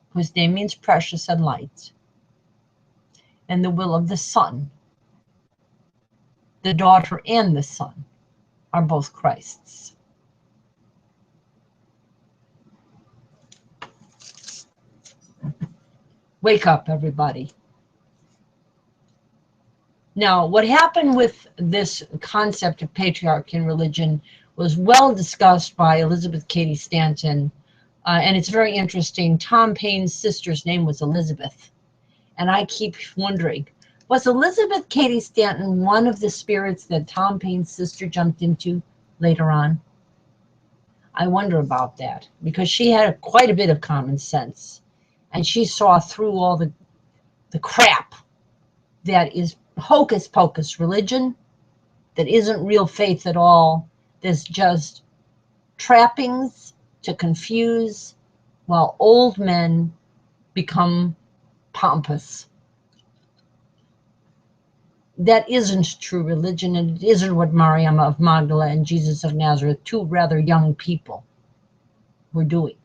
whose name means precious and light, and the will of the son. The daughter and the son are both Christ's. Wake up, everybody. Now, what happened with this concept of patriarchy in religion was well discussed by Elizabeth Cady Stanton, and it's very interesting. Tom Paine's sister's name was Elizabeth, and I keep wondering, was Elizabeth Cady Stanton one of the spirits that Tom Paine's sister jumped into later on? I wonder about that, because she had quite a bit of common sense, and she saw through all the crap that is hocus pocus religion, that isn't real faith at all, that's just trappings to confuse, while old men become pompous. That isn't true religion, and it isn't what Mariam of Magdala and Jesus of Nazareth, two rather young people, were doing.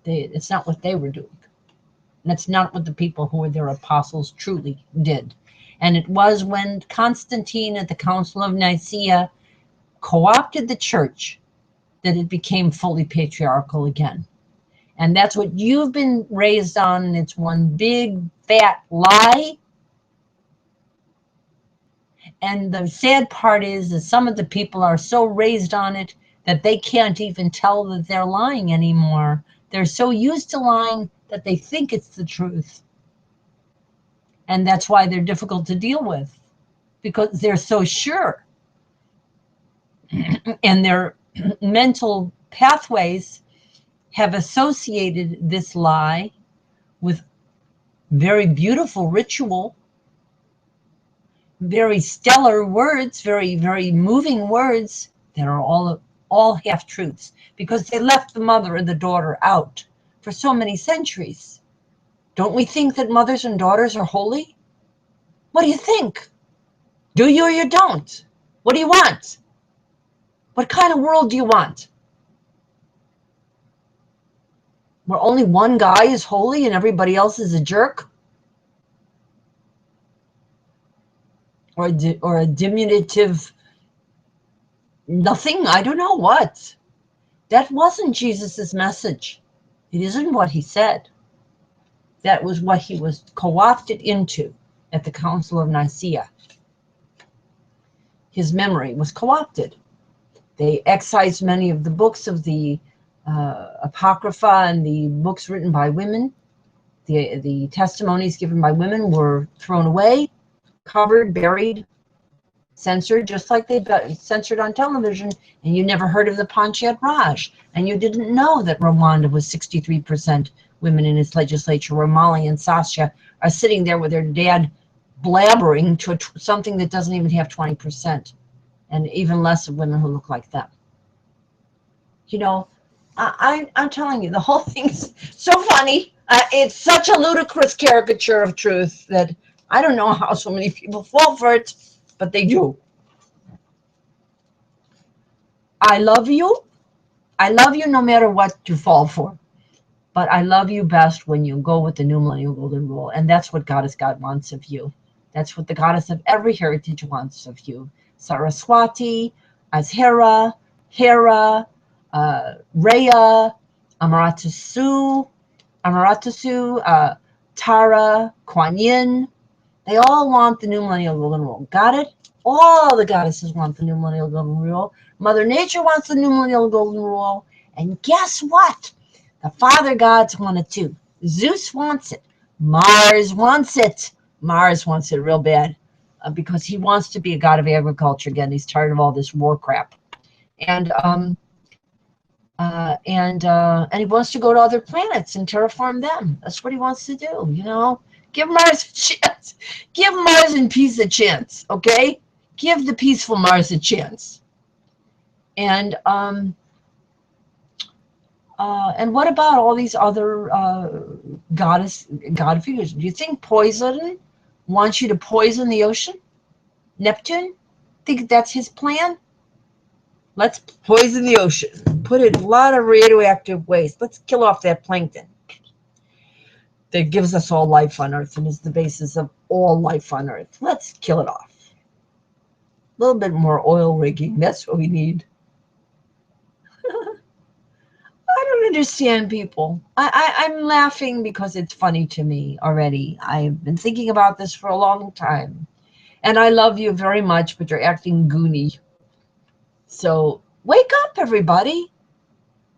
It's not what they were doing. That's not what the people who were their apostles truly did. And it was when Constantine at the Council of Nicaea co-opted the church that it became fully patriarchal again. And that's what you've been raised on, and it's one big fat lie. And the sad part is that some of the people are so raised on it that they can't even tell that they're lying anymore. They're so used to lying that they think it's the truth. And that's why they're difficult to deal with, because they're so sure. And their mental pathways have associated this lie with very beautiful ritual, very stellar words, very, very moving words that are all half-truths, because they left the mother and the daughter out for so many centuries. Don't we think that mothers and daughters are holy? What do you think? Do you or you don't? What do you want? What kind of world do you want? Where only one guy is holy and everybody else is a jerk? Or a diminutive nothing? I don't know what. That wasn't Jesus's message. It isn't what he said. That was what he was co-opted into at the Council of Nicaea. His memory was co-opted. They excised many of the books of the Apocrypha and the books written by women. The testimonies given by women were thrown away, covered, buried, censored, just like they censored on television, and you never heard of the Panchayat Raj, and you didn't know that Rwanda was 63% women in its legislature, where Molly and Sasha are sitting there with their dad blabbering to something that doesn't even have 20%, and even less of women who look like them. You know, I'm telling you, the whole thing's so funny. It's such a ludicrous caricature of truth that I don't know how so many people fall for it, but they do. I love you. I love you no matter what you fall for. But I love you best when you go with the new millennial golden rule. And that's what Goddess God wants of you. That's what the goddess of every heritage wants of you. Saraswati, Azhera, Hera, Rhea, Amaratasu, Tara, Kuan Yin. They all want the new millennial golden rule. Got it? All the goddesses want the new millennial golden rule. Mother Nature wants the new millennial golden rule. And guess what? The father gods want it too. Zeus wants it. Mars wants it. Mars wants it real bad because he wants to be a god of agriculture again. He's tired of all this war crap. And he wants to go to other planets and terraform them. That's what he wants to do, you know. Give Mars a chance. Give Mars and peace a chance, okay? Give the peaceful Mars a chance. And what about all these other god figures? Do you think Poison wants you to poison the ocean? Neptune? Think that's his plan? Let's poison the ocean. Put in a lot of radioactive waste. Let's kill off that plankton that gives us all life on Earth and is the basis of all life on Earth. Let's kill it off. A little bit more oil rigging. That's what we need. I don't understand people. I'm laughing because it's funny to me already. I've been thinking about this for a long time. And I love you very much, but you're acting goony. So wake up, everybody.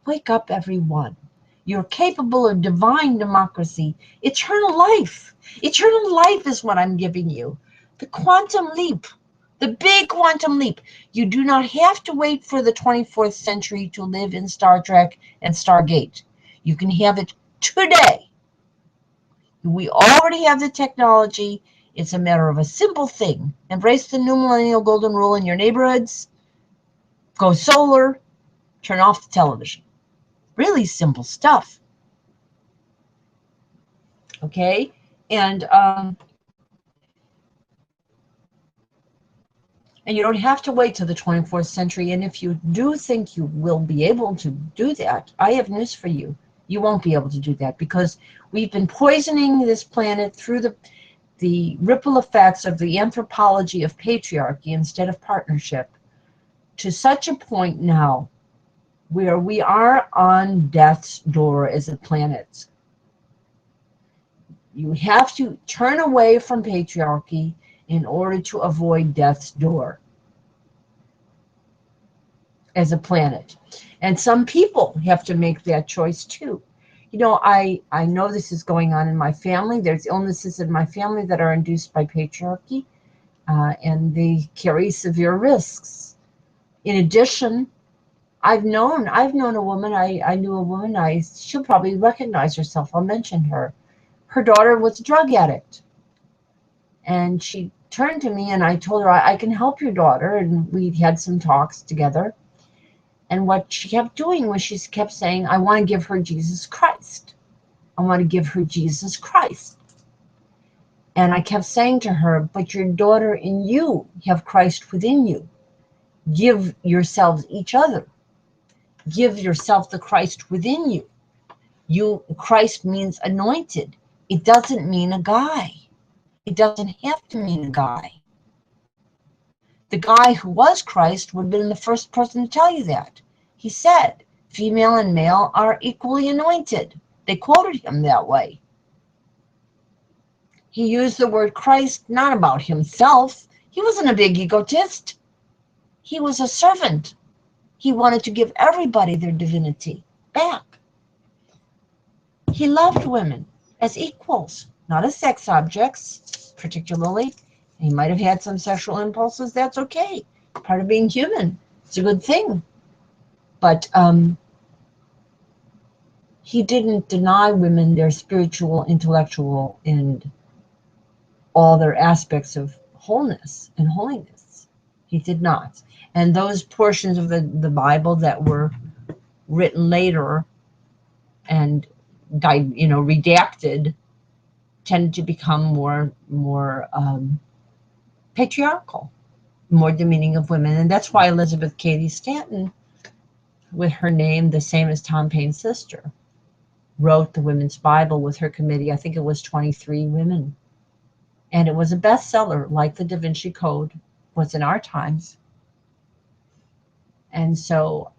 Wake up, everyone. You're capable of divine democracy. Eternal life. Eternal life is what I'm giving you. The quantum leap. The big quantum leap. You do not have to wait for the 24th century to live in Star Trek and Stargate. You can have it today. We already have the technology. It's a matter of a simple thing. Embrace the new millennial golden rule in your neighborhoods. Go solar. Turn off the television. Really simple stuff. Okay? And you don't have to wait till the 24th century. And if you do think you will be able to do that, I have news for you. You won't be able to do that because we've been poisoning this planet through the ripple effects of the anthropology of patriarchy instead of partnership to such a point now where we are on death's door as a planet. You have to turn away from patriarchy in order to avoid death's door as a planet. And some people have to make that choice too. You know, I know this is going on in my family. There's illnesses in my family that are induced by patriarchy, and they carry severe risks. In addition, I've known a woman, I knew a woman, she'll probably recognize herself, I'll mention her. Her daughter was a drug addict. And she turned to me and I told her, I can help your daughter. And we had some talks together. And what she kept doing was she kept saying, I want to give her Jesus Christ. I want to give her Jesus Christ. And I kept saying to her, but your daughter and you have Christ within you. Give yourselves each other. Give yourself the Christ within you. Christ means anointed. It doesn't mean a guy. It doesn't have to mean a guy. The guy who was Christ would have been the first person to tell you that. He said, female and male are equally anointed. They quoted him that way. He used the word Christ not about himself. He wasn't a big egotist. He was a servant. He wanted to give everybody their divinity back. He loved women as equals, not as sex objects, particularly. He might have had some sexual impulses. That's okay. Part of being human. It's a good thing. But he didn't deny women their spiritual, intellectual, and all their aspects of wholeness and holiness. He did not. And those portions of the Bible that were written later and redacted tended to become more patriarchal, more demeaning of women. And that's why Elizabeth Cady Stanton, with her name the same as Tom Paine's sister, wrote the Women's Bible with her committee. I think it was 23 women. And it was a bestseller, like the Da Vinci Code was in our times. And so,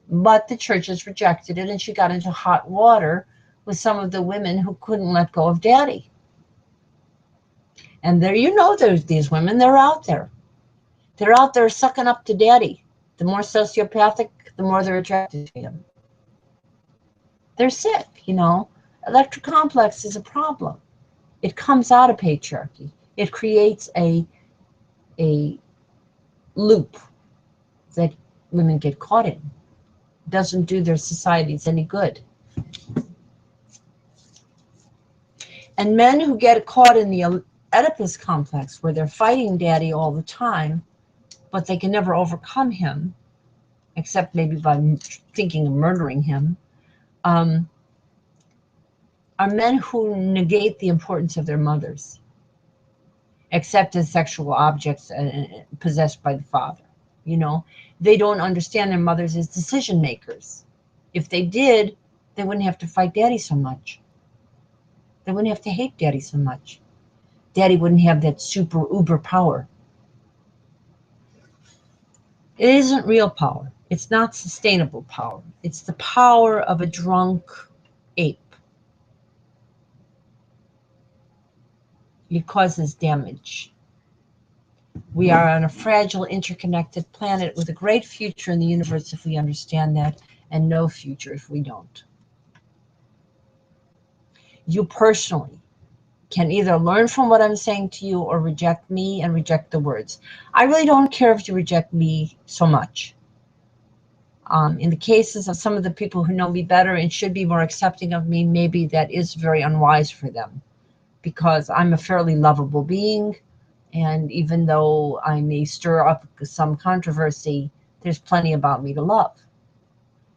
but the churches rejected it, and she got into hot water with some of the women who couldn't let go of daddy. And there, there's these women, they're out there. They're out there sucking up to daddy. The more sociopathic, the more they're attracted to him. They're sick, Electric complex is a problem. It comes out of patriarchy. It creates a loop that women get caught in. It doesn't do their societies any good. And men who get caught in the Oedipus complex, where they're fighting daddy all the time, but they can never overcome him, except maybe by thinking of murdering him, are men who negate the importance of their mothers, except as sexual objects possessed by the father. They don't understand their mothers as decision makers. If they did, they wouldn't have to fight daddy so much. They wouldn't have to hate daddy so much. Daddy wouldn't have that super uber power. It isn't real power. It's not sustainable power. It's the power of a drunk ape. It causes damage. We are on a fragile, interconnected planet with a great future in the universe if we understand that, and no future if we don't. You personally can either learn from what I'm saying to you or reject me and reject the words. I really don't care if you reject me so much. In the cases of some of the people who know me better and should be more accepting of me, maybe that is very unwise for them, because I'm a fairly lovable being, and even though I may stir up some controversy, there's plenty about me to love.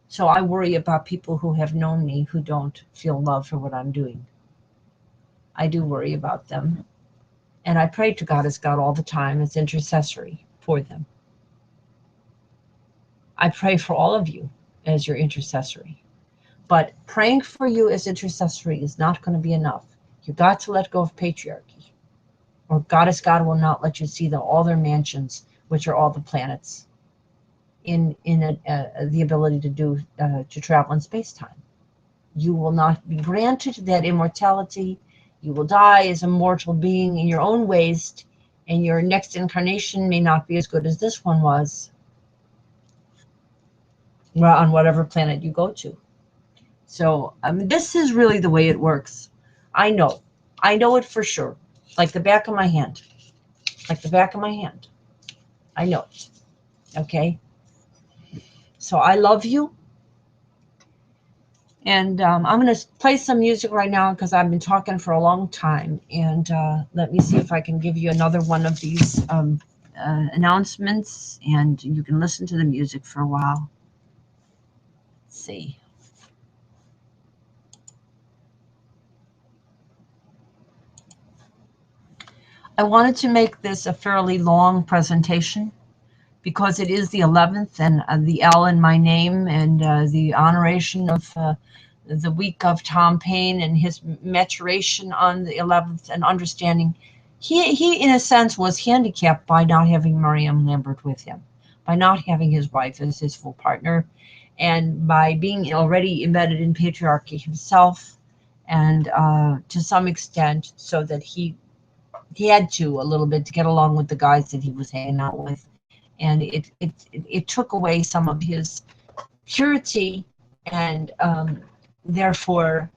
So I worry about people who have known me who don't feel love for what I'm doing. I do worry about them. And I pray to God as God all the time as intercessory for them. I pray for all of you as your intercessory. But praying for you as intercessory is not going to be enough. You got to let go of patriarchy, or Goddess God will not let you see all their mansions, which are all the planets, in the ability to travel in space-time. You will not be granted that immortality. You will die as a mortal being in your own waste, and your next incarnation may not be as good as this one was, well, on whatever planet you go to. So this is really the way it works. I know it for sure, like the back of my hand, I know it. Okay, so I love you, and I'm going to play some music right now because I've been talking for a long time, and let me see if I can give you another one of these announcements, and you can listen to the music for a while. Let's see. I wanted to make this a fairly long presentation because it is the 11th, and the L in my name, and the honoration of the week of Tom Paine and his maturation on the 11th, and understanding he in a sense was handicapped by not having Miriam Lambert with him, by not having his wife as his full partner, and by being already embedded in patriarchy himself, and to some extent, so that he had to a little bit to get along with the guys that he was hanging out with, and it took away some of his purity, and therefore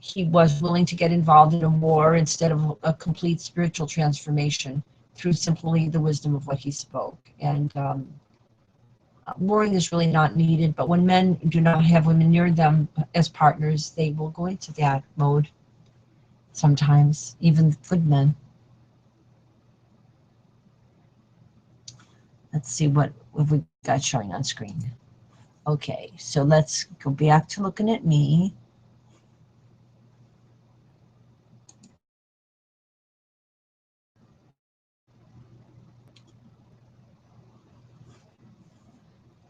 he was willing to get involved in a war instead of a complete spiritual transformation through simply the wisdom of what he spoke. And warring is really not needed, but when men do not have women near them as partners, they will go into that mode sometimes, even good men. Let's see what we got showing on screen. Okay, so let's go back to looking at me.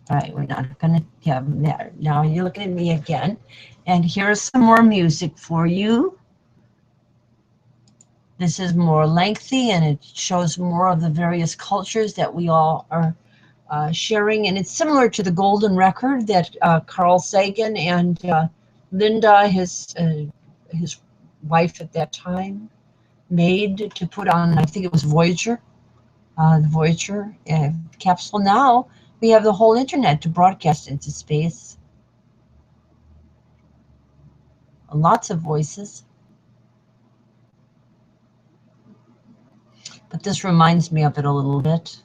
All right, we're not going to have them there. Now you're looking at me again, and here's some more music for you. This is more lengthy, and it shows more of the various cultures that we all are sharing, and it's similar to the golden record that Carl Sagan and Linda, his wife at that time, made to put on, I think it was Voyager, the Voyager capsule. Now we have the whole internet to broadcast into space. Lots of voices. But this reminds me of it a little bit.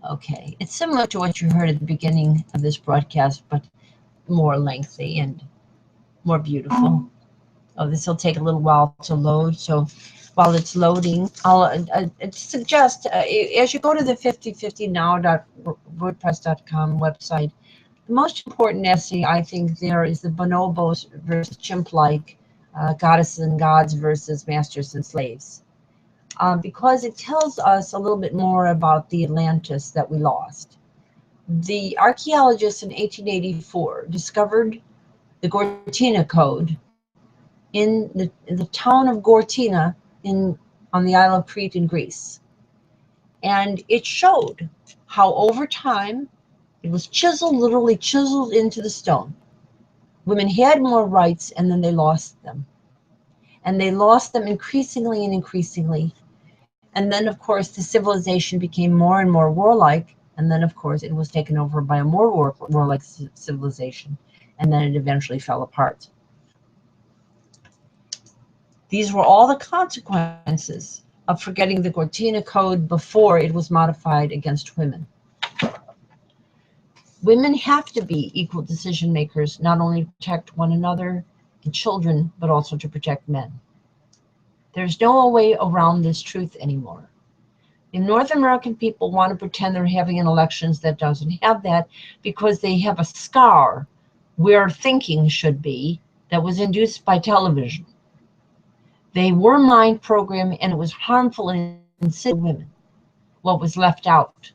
Okay, it's similar to what you heard at the beginning of this broadcast, but more lengthy and more beautiful. Oh, this will take a little while to load, so while it's loading, I'll suggest, as you go to the 5050now.wordpress.com website, the most important essay, I think, there is the bonobos versus chimp-like, goddesses and gods versus masters and slaves. Because it tells us a little bit more about the Atlantis that we lost. The archaeologists in 1884 discovered the Gortina Code in the town of Gortina on the Isle of Crete in Greece. And it showed how over time it was chiseled, literally chiseled into the stone. Women had more rights, and then they lost them. And they lost them increasingly and increasingly. And then, of course, the civilization became more and more warlike. And then, of course, it was taken over by a more warlike civilization. And then it eventually fell apart. These were all the consequences of forgetting the Gortina Code before it was modified against women. Women have to be equal decision makers, not only to protect one another and children, but also to protect men. There's no way around this truth anymore. The North American people want to pretend they're having an elections that doesn't have that, because they have a scar where thinking should be that was induced by television. They were mind programmed, and it was harmful and insidious to women. What was left out?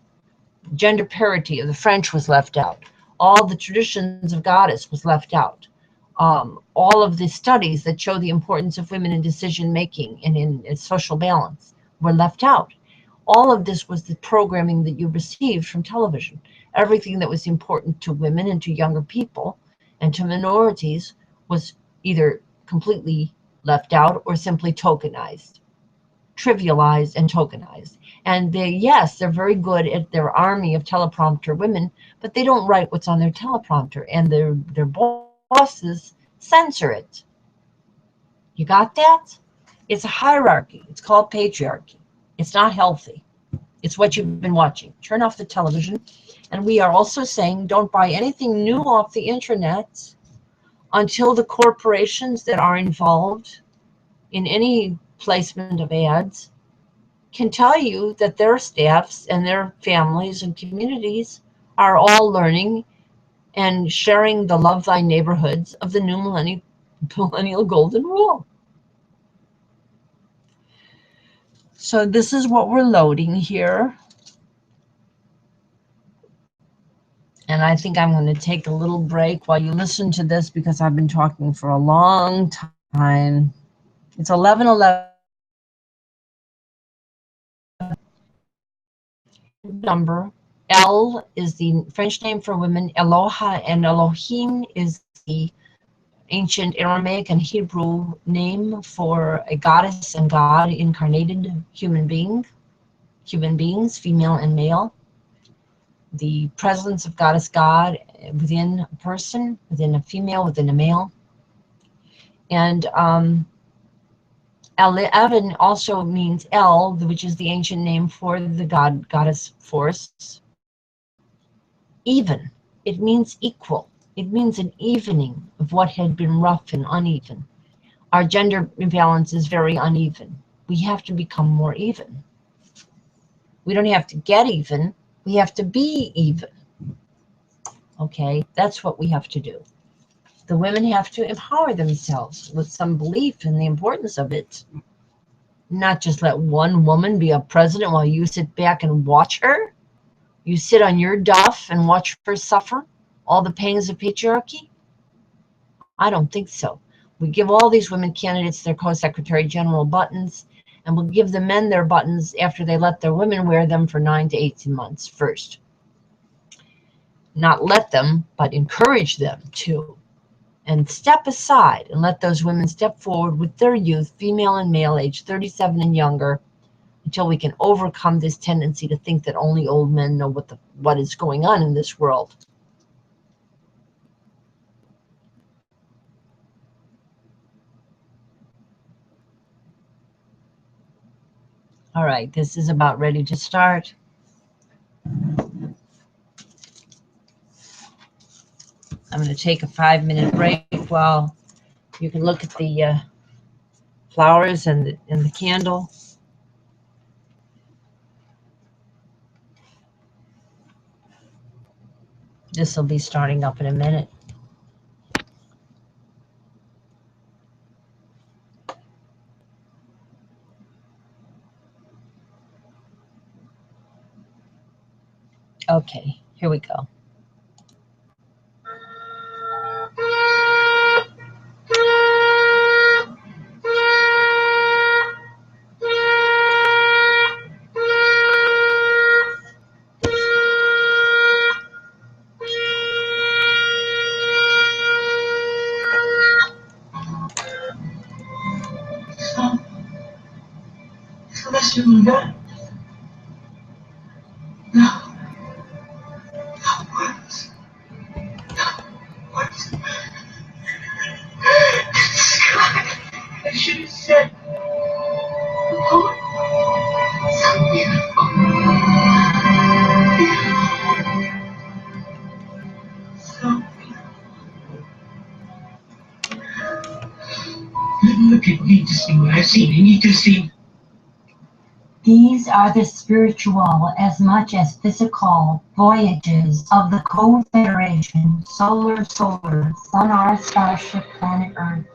Gender parity of the French was left out. All the traditions of goddess was left out. All of the studies that show the importance of women in decision making and in social balance were left out. All of this was the programming that you received from television. Everything that was important to women and to younger people and to minorities was either completely left out or simply tokenized, trivialized and tokenized. And they're very good at their army of teleprompter women, but they don't write what's on their teleprompter, and their bosses censor it. You got that? It's a hierarchy. It's called patriarchy. It's not healthy. It's what you've been watching. Turn off the television. And we are also saying don't buy anything new off the internet until the corporations that are involved in any placement of ads can tell you that their staffs and their families and communities are all learning and sharing the love thy neighborhoods of the new millennial golden rule. So this is what we're loading here. And I think I'm going to take a little break while you listen to this because I've been talking for a long time. It's 11:11. Number. El is the French name for women. Eloha and Elohim is the ancient Aramaic and Hebrew name for a goddess and God incarnated human beings, female and male. The presence of goddess God within a person, within a female, within a male. And Evan also means El, which is the ancient name for the goddess force. Even. It means equal. It means an evening of what had been rough and uneven. Our gender imbalance is very uneven. We have to become more even. We don't have to get even. We have to be even. Okay, that's what we have to do. The women have to empower themselves with some belief in the importance of it. Not just let one woman be a president while you sit back and watch her. You sit on your duff and watch her suffer all the pangs of patriarchy? I don't think so. We give all these women candidates their co-secretary general buttons, and we'll give the men their buttons after they let their women wear them for 9 to 18 months first. Not let them, but encourage them to. And step aside and let those women step forward with their youth, female and male, age 37 and younger, until we can overcome this tendency to think that only old men know what is going on in this world. All right, this is about ready to start. I'm going to take a 5-minute break while you can look at the flowers and the candle. This will be starting up in a minute. Okay, here we go. So let's do that. No. What? What? I should have said. Oh, so beautiful. So beautiful. Look at me to see what I've seen. You need to see. These are the spiritual as much as physical voyages of the Cofederation, solar, sun-our starship planet Earth,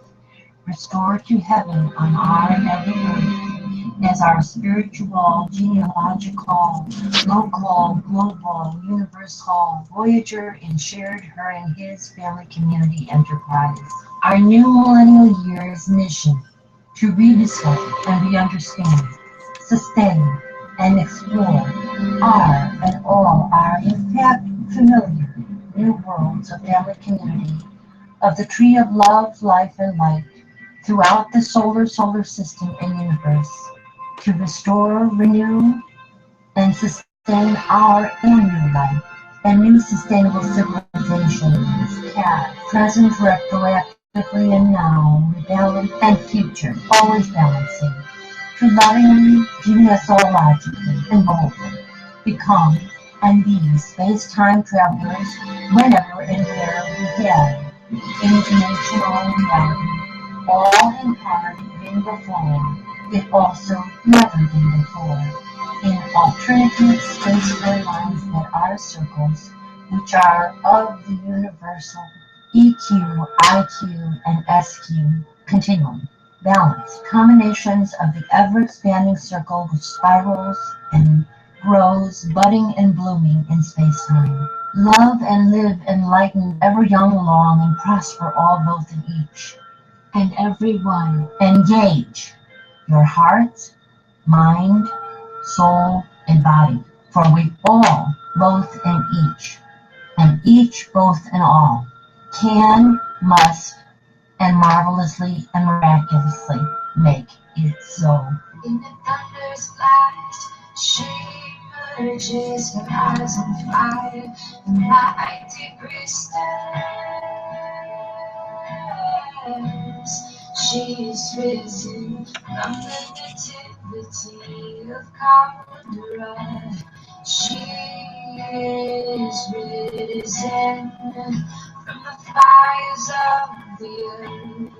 restored to heaven on our heaven Earth, as our spiritual, genealogical, local, global, universal voyager and shared her and his family community enterprise. Our new millennial year's mission to rediscover and re-understand, sustain, and explore are and all are in fact familiar new worlds of family community, of the tree of love, life, and light throughout the solar system and universe, to restore, renew, and sustain our own new life and new sustainable civilizations, past, present, retroactively, and now, rebellion, and future, always balancing, to lovingly, genealogically, and boldly become and be space-time travelers whenever and where we get interdimensional reality, all in part been before, if also never been before, in alternative space lines that are circles, which are of the universal EQ, IQ, and SQ continuum. balance, combinations of the ever-expanding circle which spirals and grows, budding and blooming in space-time. Love and live enlightened, ever young, long, and prosper all both in each and every one. Engage your heart, mind, soul, and body, for we all, both and each both and all, can, must, and marvelously and miraculously make it so. In the thunder's blast, she emerges, her eyes on fire, the mighty priestess. She is risen from the nativity of Cofederation. She is risen from the fires of the earth.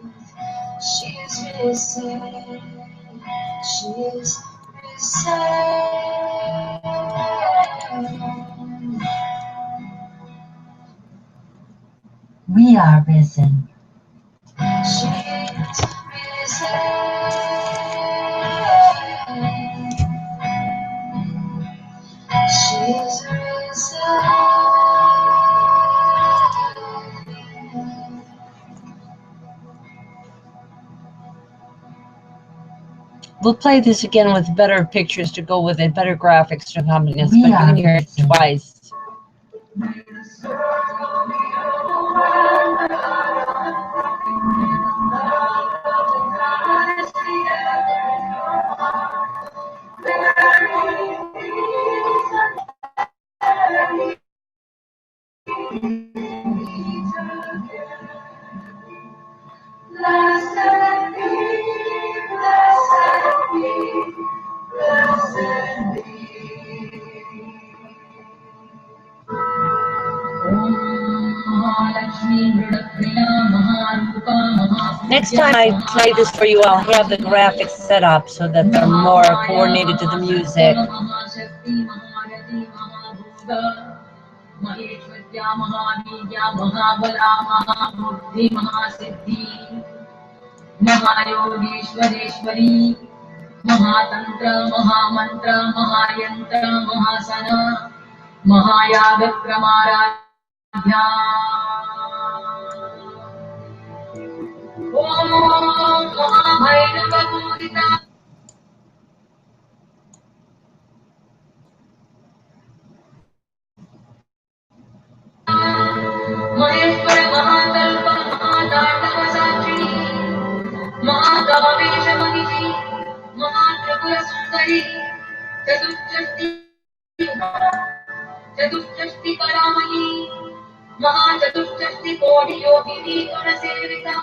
She is risen. She is risen. We are risen. She is risen. She is risen. We'll play this again with better pictures to go with it, better graphics to accompany us, but you can hear it twice. Next time I play this for you, I'll have the graphics set up so that they're more coordinated to the music. Mahayogeshwareshwari, Mahatantra, Mahamantra, Mahayantra, Mahasana, Mahayagakramaradhya. Om Mahabhairava-purita. Maheshwara Mahakalpa Mahatartava Sakshi Mahakavesha Manishi Mahatripura Sundari Chatushashti Karamayi Mahachatushashti Kodi Yogini Gunasevita.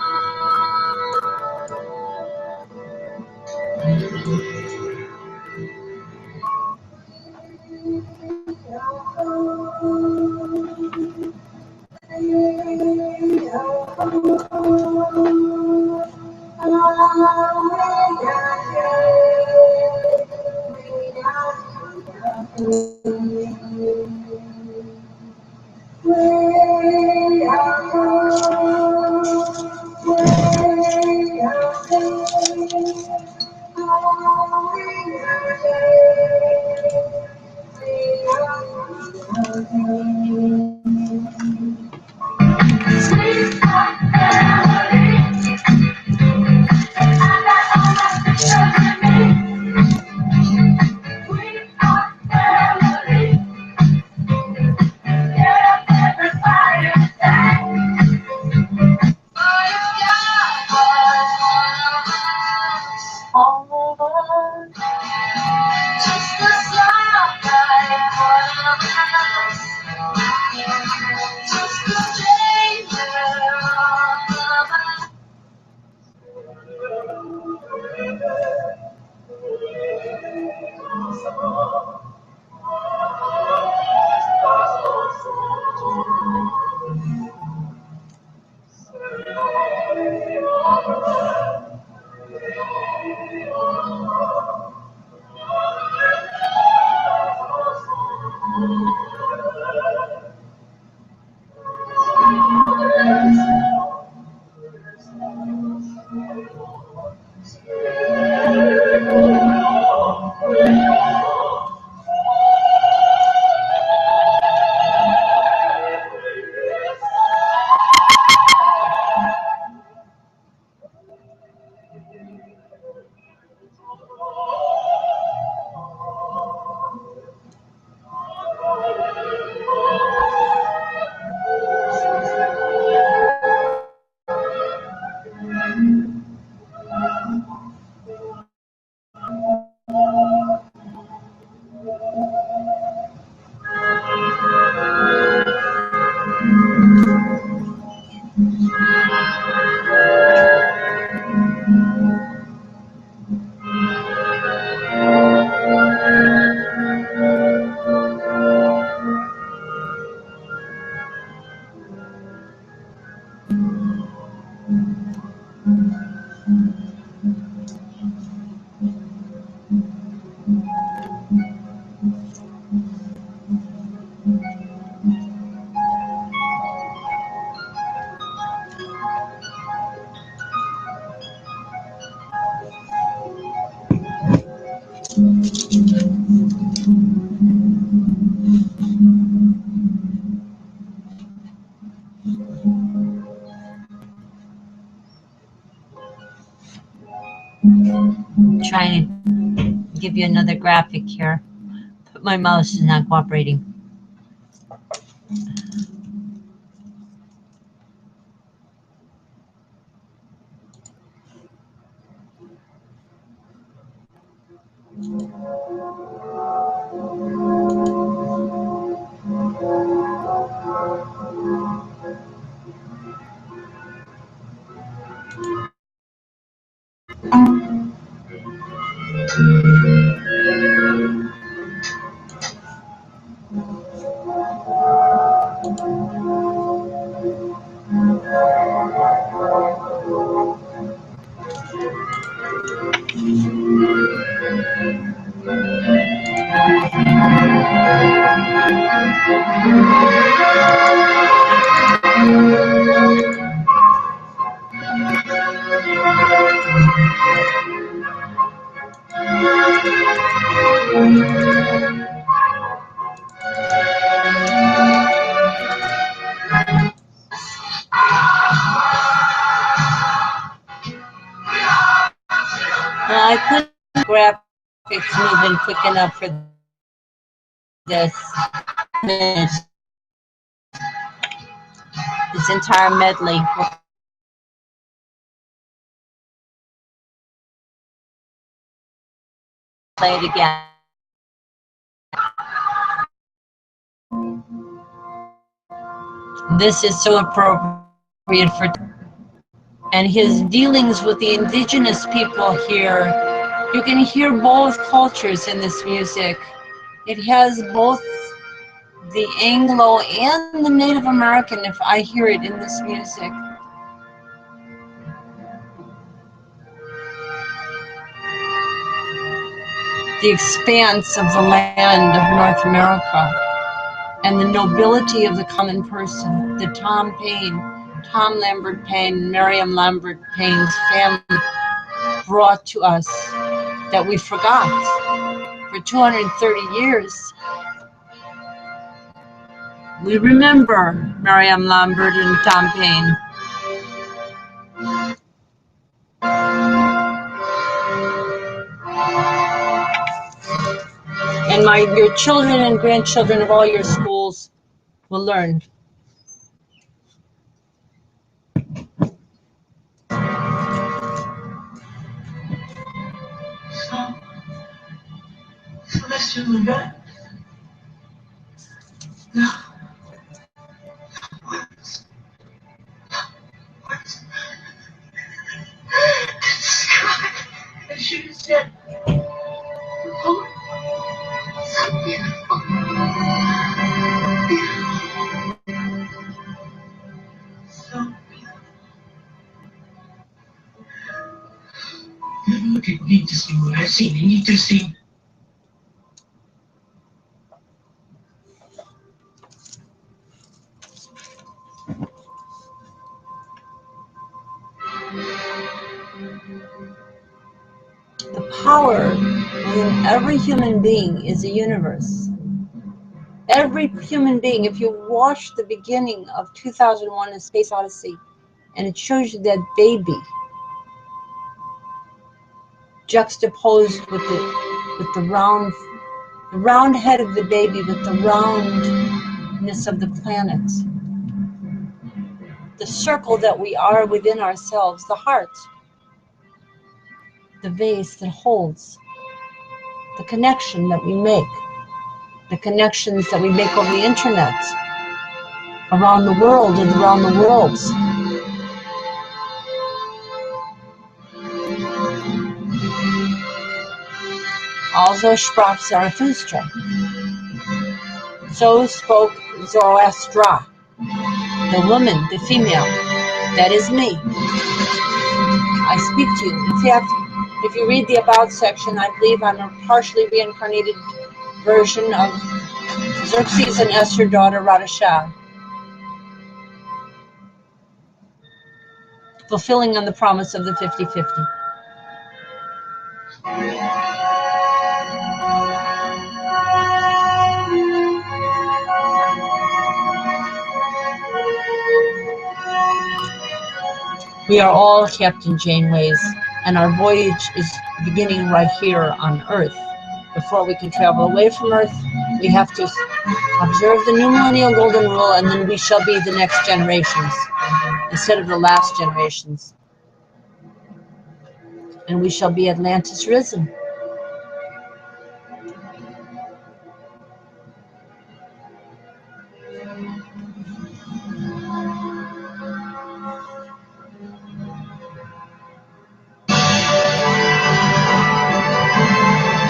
trying to give you another graphic here, but my mouse is not cooperating. I couldn't graphics moving quick enough for this entire medley. Play it again. This is so appropriate for, and his dealings with the indigenous people here. You can hear both cultures in this music. It has both the Anglo and the Native American, if I hear it in this music. The expanse of the land of North America and the nobility of the common person, the Tom Lambert Payne, Miriam Lambert Payne's family brought to us that we forgot for 230 years. We remember Miriam Lambert and Tom Payne. And your children and grandchildren of all your schools will learn. Celestial Linda? No. What? And she said, oh, so beautiful. So beautiful. Look, I need to see what I've seen. I need to see. The power within every human being is a universe. Every human being, if you watch the beginning of 2001: A Space Odyssey, and it shows you that baby juxtaposed with the round head of the baby with the roundness of the planet, the circle that we are within ourselves, the heart, the vase that holds, the connection that we make, the connections that we make over the internet, around the world and around the worlds. Also sprach Zarathustra. So spoke Zoroastra, the woman, the female. That is me. I speak to you. In fact, if you read the About section, I believe I'm a partially reincarnated version of Xerxes and Esther's daughter, Radha, fulfilling on the promise of the 50-50. We are all Captain Janeways. And our voyage is beginning right here on Earth. Before we can travel away from Earth, we have to observe the new millennial golden rule, and then we shall be the next generations instead of the last generations. And we shall be Atlantis risen.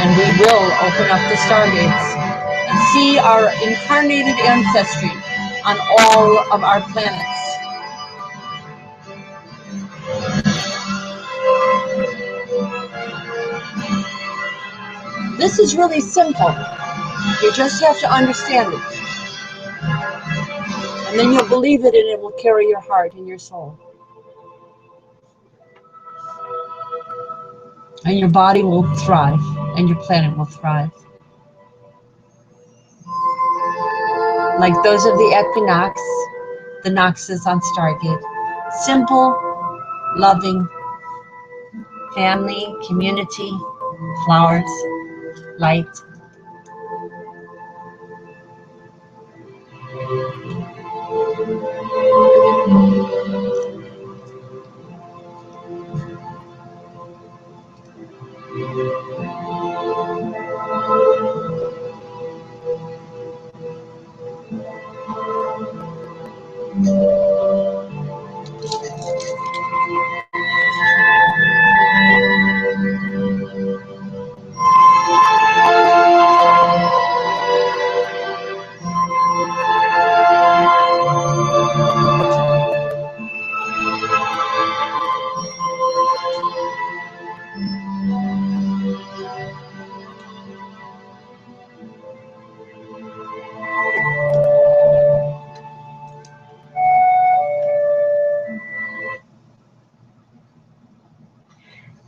And we will open up the stargates and see our incarnated ancestry on all of our planets. This is really simple. You just have to understand it. And then you'll believe it, and it will carry your heart and your soul. And your body will thrive, and your planet will thrive. Like those of the equinox, the noxes on Stargate. Simple, loving, family, community, flowers, light.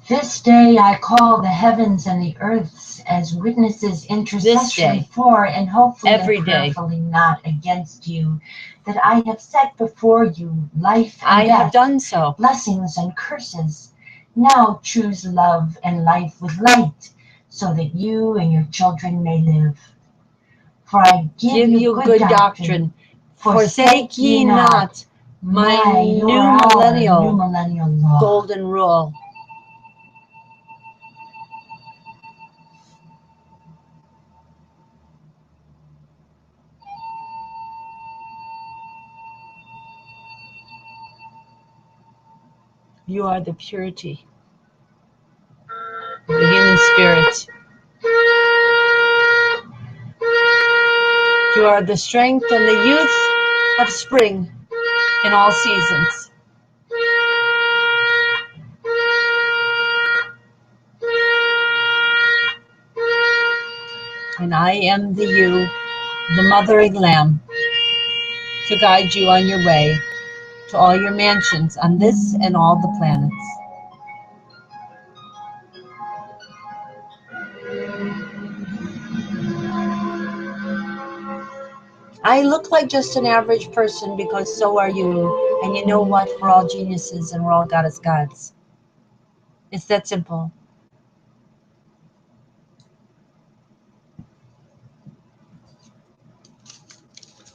This day I call the heavens and the earths as witnesses intercession for, and hopefully every and day, prayerfully not against you, that I have set before you life and I death, have done so. blessings and curses. Now choose love and life with light, so that you and your children may live. For I give you good doctrine. Forsake ye not my new millennial law. golden rule. You are the purity of the human spirit. You are the strength and the youth of spring in all seasons. And I am the you, the mothering lamb, to guide you on your way to all your mansions on this and all the planets. I look like just an average person because so are you. And you know what? We're all geniuses and we're all goddess gods. It's that simple.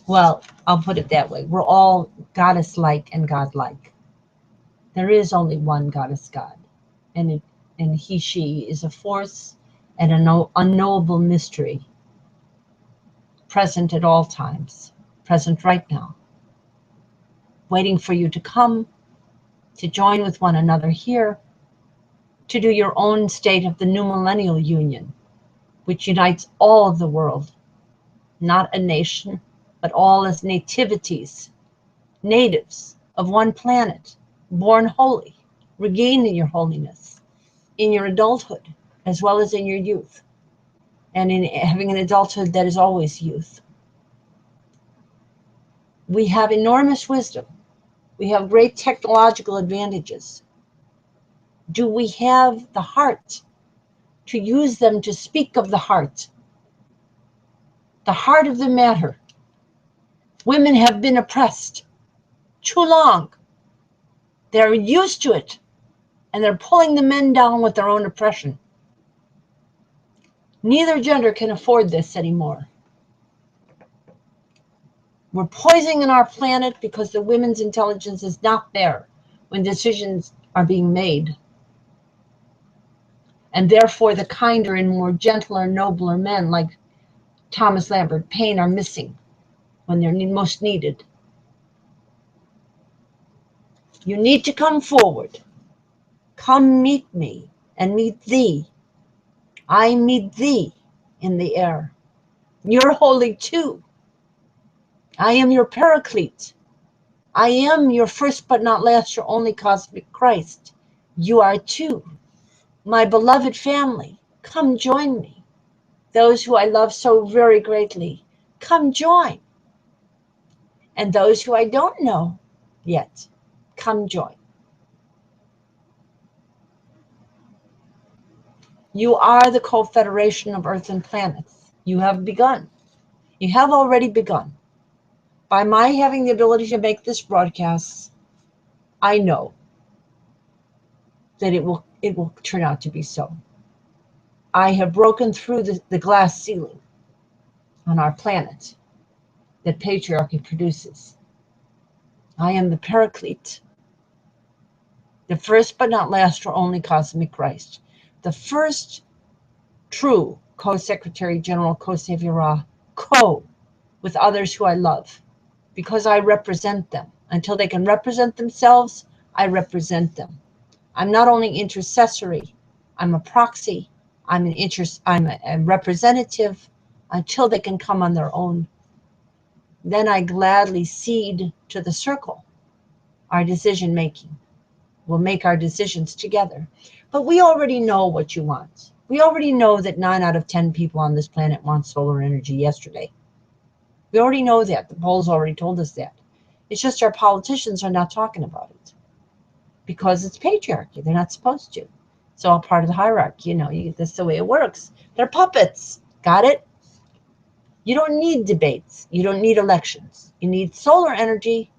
Well, I'll put it that way. We're all goddess-like and godlike. There is only one goddess God. And he, she is a force and an unknowable mystery. Present at all times. Present right now. Waiting for you to come, to join with one another here, to do your own state of the new millennial union, which unites all of the world, not a nation, but all as nativities, natives of one planet, born holy, regaining your holiness in your adulthood as well as in your youth, and in having an adulthood that is always youth. We have enormous wisdom. We have great technological advantages. Do we have the heart to use them to speak of the heart of the matter? Women have been oppressed too long. They're used to it. And they're pulling the men down with their own oppression. Neither gender can afford this anymore. We're poisoning our planet because the women's intelligence is not there when decisions are being made. And therefore the kinder and more gentler, nobler men like Thomas Lambert Paine are missing when they're most needed. You need to come forward. Come meet me and meet thee. I meet thee in the air. You're holy too. I am your paraclete. I am your first but not last, your only cosmic Christ. You are too. My beloved family, come join me. Those who I love so very greatly, come join. And those who I don't know yet, come join. You are the Cofederation of Earth and planets. You have begun. You have already begun. By my having the ability to make this broadcast, I know that it will turn out to be so. I have broken through the glass ceiling on our planet that patriarchy produces. I am the paraclete, the first but not last or only cosmic Christ, the first true co-secretary general, co-savior, with others who I love, because I represent them. Until they can represent themselves, I represent them. I'm not only intercessory, I'm a proxy, I'm a representative until they can come on their own. Then I gladly cede to the circle our decision making. We'll make our decisions together. But we already know what you want. We already know that 9 out of 10 people on this planet want solar energy yesterday. We already know that. The polls already told us that. It's just our politicians are not talking about it because it's patriarchy. They're not supposed to. It's all part of the hierarchy. That's the way it works. They're puppets. Got it? You don't need debates. You don't need elections. You need solar energy,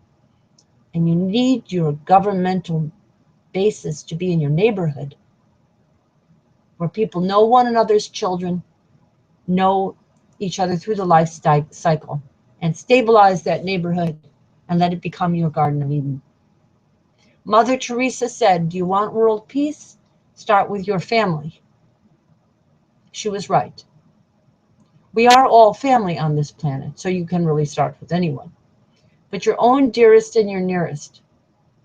and you need your governmental basis to be in your neighborhood where people know one another's children, know each other through the life cycle, and stabilize that neighborhood and let it become your Garden of Eden. Mother Teresa said, do you want world peace? Start with your family. She was right. We are all family on this planet, so you can really start with anyone. But your own dearest and your nearest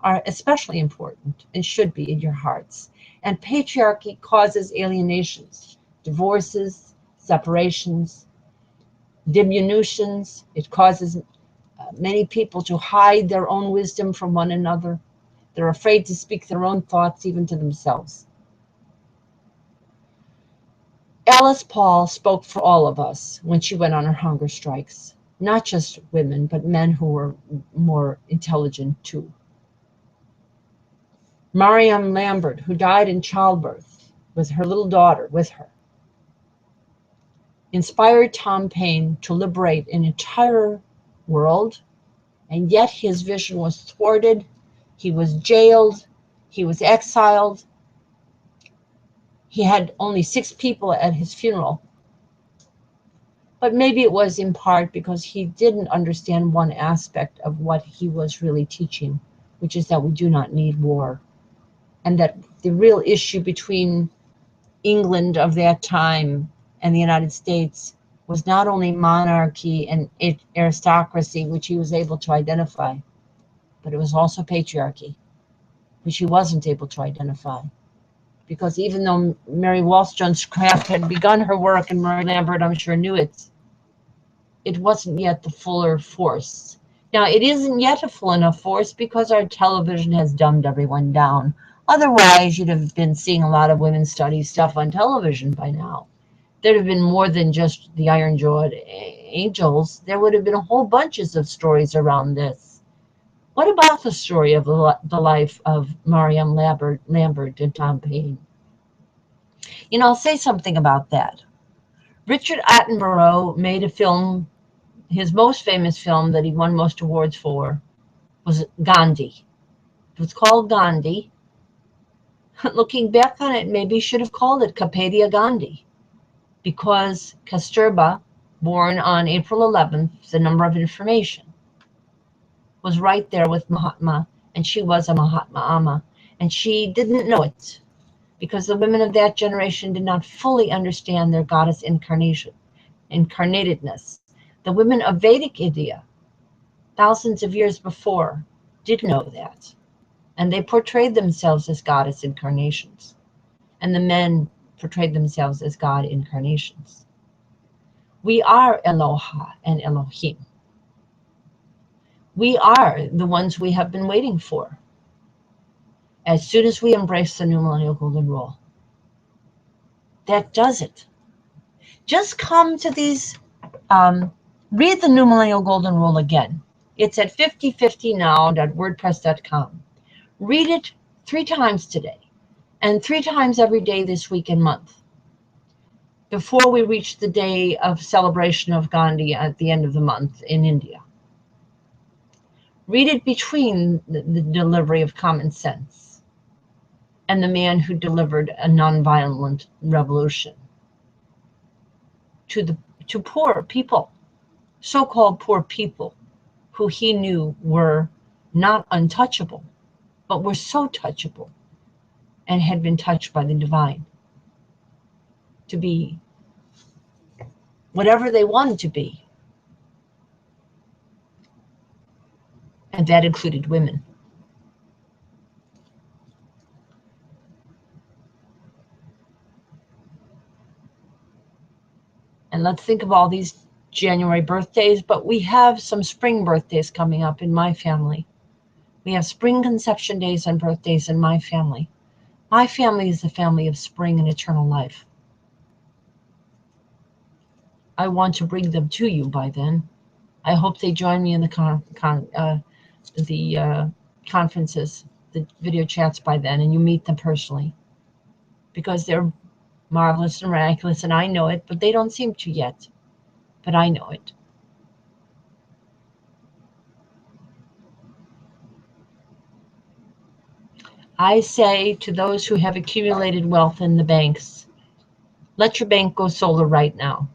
are especially important and should be in your hearts. And patriarchy causes alienations, divorces, separations, diminutions. It causes many people to hide their own wisdom from one another. They're afraid to speak their own thoughts even to themselves. Alice Paul spoke for all of us when she went on her hunger strikes, not just women, but men who were more intelligent too. Mariam Lambert, who died in childbirth with her little daughter with her, inspired Tom Paine to liberate an entire world, and yet his vision was thwarted. He was jailed. He was exiled. He had only 6 people at his funeral. But maybe it was in part because he didn't understand one aspect of what he was really teaching, which is that we do not need war. And that the real issue between England of that time and the United States was not only monarchy and aristocracy, which he was able to identify, but it was also patriarchy, which he wasn't able to identify. Because even though Mary Wollstonecraft had begun her work, and Mary Lambert, I'm sure, knew it, it wasn't yet the fuller force. Now, it isn't yet a full enough force because our television has dumbed everyone down. Otherwise, you'd have been seeing a lot of women's studies stuff on television by now. There'd have been more than just the iron-jawed angels. There would have been a whole bunches of stories around this. What about the story of the life of Mariam Lambert and Tom Paine? I'll say something about that. Richard Attenborough made a film. His most famous film that he won most awards for was Gandhi. It was called Gandhi. Looking back on it, maybe should have called it Kapadia Gandhi, because Kasturba, born on April 11th, the number of information, was right there with Mahatma, and she was a Mahatma Amma, and she didn't know it, because the women of that generation did not fully understand their goddess incarnatedness. The women of Vedic India, thousands of years before, did know that, and they portrayed themselves as goddess incarnations, and the men portrayed themselves as God incarnations. We are Eloha and Elohim. We are the ones we have been waiting for. As soon as we embrace the new millennial golden rule, that does it. Just come to these, read the new millennial golden rule again. It's at 5050now.wordpress.com. Read it 3 times today and 3 times every day this week and month, before we reach the day of celebration of Gandhi at the end of the month in India. Read it between the delivery of common sense and the man who delivered a nonviolent revolution to poor people, so-called poor people, who he knew were not untouchable, but were so touchable and had been touched by the divine to be whatever they wanted to be. And that included women. And let's think of all these January birthdays, but we have some spring birthdays coming up in my family. We have spring conception days and birthdays in my family. My family is the family of spring and eternal life. I want to bring them to you by then. I hope they join me in the conferences, the video chats by then, and you meet them personally, because they're marvelous and miraculous, and I know it, but they don't seem to yet, but I know it. I say to those who have accumulated wealth in the banks, let your bank go solar right now.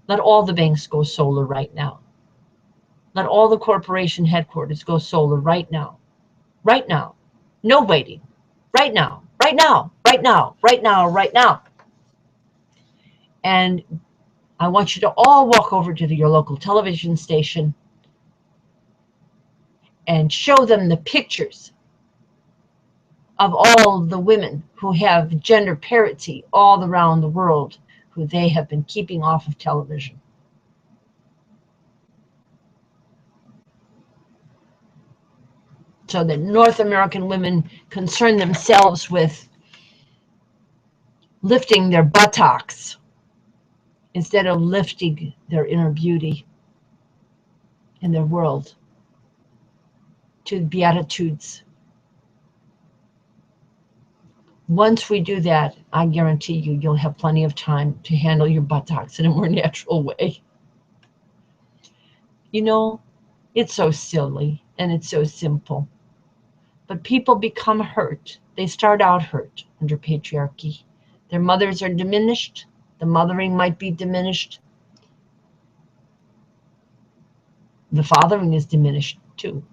Let all the banks go solar right now. Let all the corporation headquarters go solar right now. Right now. No waiting. Right now. Right now. Right now. Right now. Right now. And I want you to all walk over to your local television station and show them the pictures of all the women who have gender parity all around the world, who they have been keeping off of television. So that North American women concern themselves with lifting their buttocks instead of lifting their inner beauty in their world to beatitudes. Once we do that, I guarantee you, you'll have plenty of time to handle your buttocks in a more natural way. You know, it's so silly and it's so simple. But people become hurt. They start out hurt under patriarchy. Their mothers are diminished. The mothering might be diminished. The fathering is diminished too.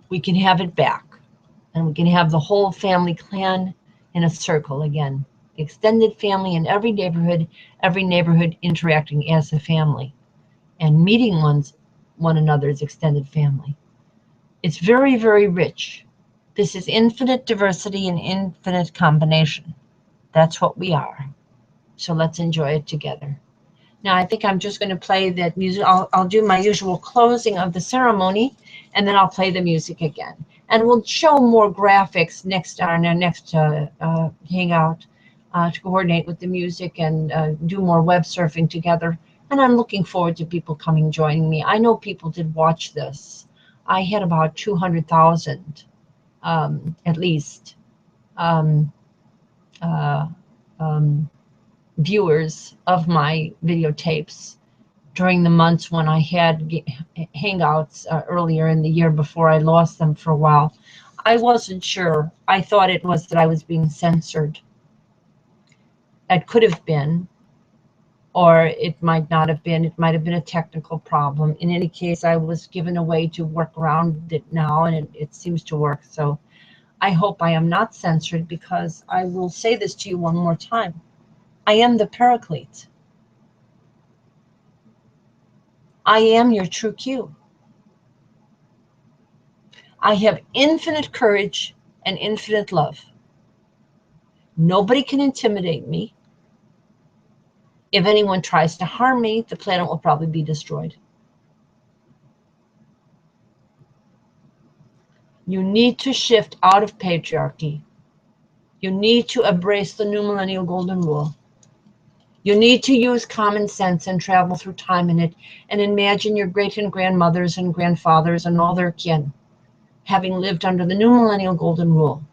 We can have it back. And we can have the whole family clan in a circle again. Extended family in every neighborhood interacting as a family and meeting one another's extended family. It's very, very rich. This is infinite diversity and infinite combination. That's what we are. So let's enjoy it together. Now, I think I'm just going to play that music. I'll do my usual closing of the ceremony, and then I'll play the music again. And we'll show more graphics on our next hangout to coordinate with the music and do more web surfing together. And I'm looking forward to people coming, joining me. I know people did watch this. I had about 200,000 at least viewers of my videotapes during the months when I had hangouts earlier in the year before I lost them for a while. I wasn't sure. I thought it was that I was being censored. It could have been, or it might not have been. It might have been a technical problem. In any case, I was given a way to work around it now, and it seems to work. So I hope I am not censored, because I will say this to you one more time. I am the Paraclete. I am your true Q. I have infinite courage and infinite love. Nobody can intimidate me. If anyone tries to harm me, the planet will probably be destroyed. You need to shift out of patriarchy. You need to embrace the new millennial golden rule. You need to use common sense and travel through time in it, and imagine your great and grandmothers and grandfathers and all their kin having lived under the new millennial golden rule.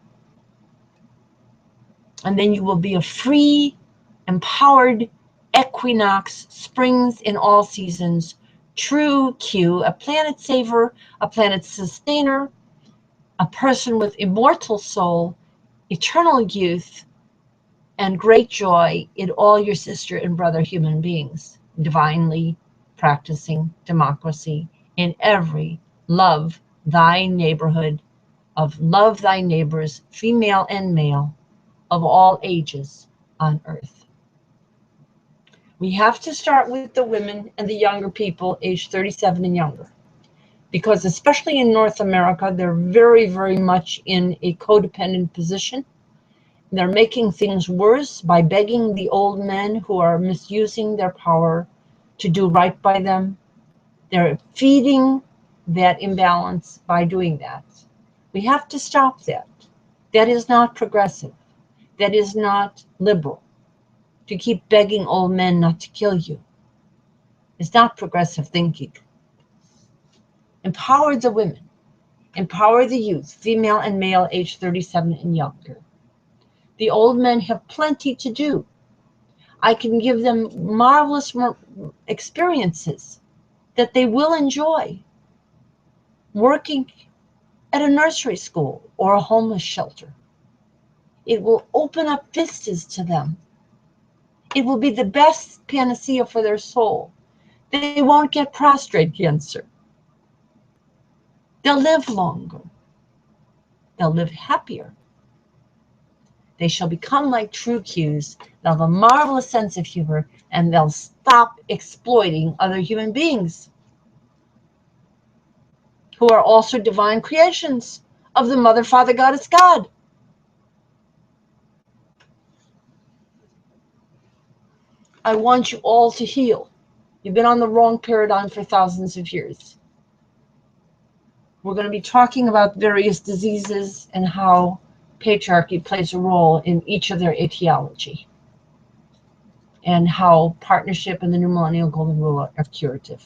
And then you will be a free, empowered equinox, springs in all seasons, true Q, a planet saver, a planet sustainer, a person with immortal soul, eternal youth, and great joy in all your sister and brother human beings, divinely practicing democracy in every love thy neighborhood, of love thy neighbors, female and male, of all ages on earth. We have to start with the women and the younger people aged 37 and younger, because especially in North America, they're very, very much in a codependent position. They're making things worse by begging the old men who are misusing their power to do right by them. They're feeding that imbalance by doing that. We have to stop that. That is not progressive. That is not liberal. To keep begging old men not to kill you is not progressive thinking. Empower the women. Empower the youth, female and male, aged 37 and younger. The old men have plenty to do. I can give them marvelous experiences that they will enjoy, working at a nursery school or a homeless shelter. It will open up vistas to them. It will be the best panacea for their soul. They won't get prostate cancer. They'll live longer. They'll live happier. They shall become like true Qs. They'll have a marvelous sense of humor, and they'll stop exploiting other human beings who are also divine creations of the Mother, Father, Goddess, God. I want you all to heal. You've been on the wrong paradigm for thousands of years. We're going to be talking about various diseases and how patriarchy plays a role in each of their etiology, and how partnership and the new millennial golden rule are curative.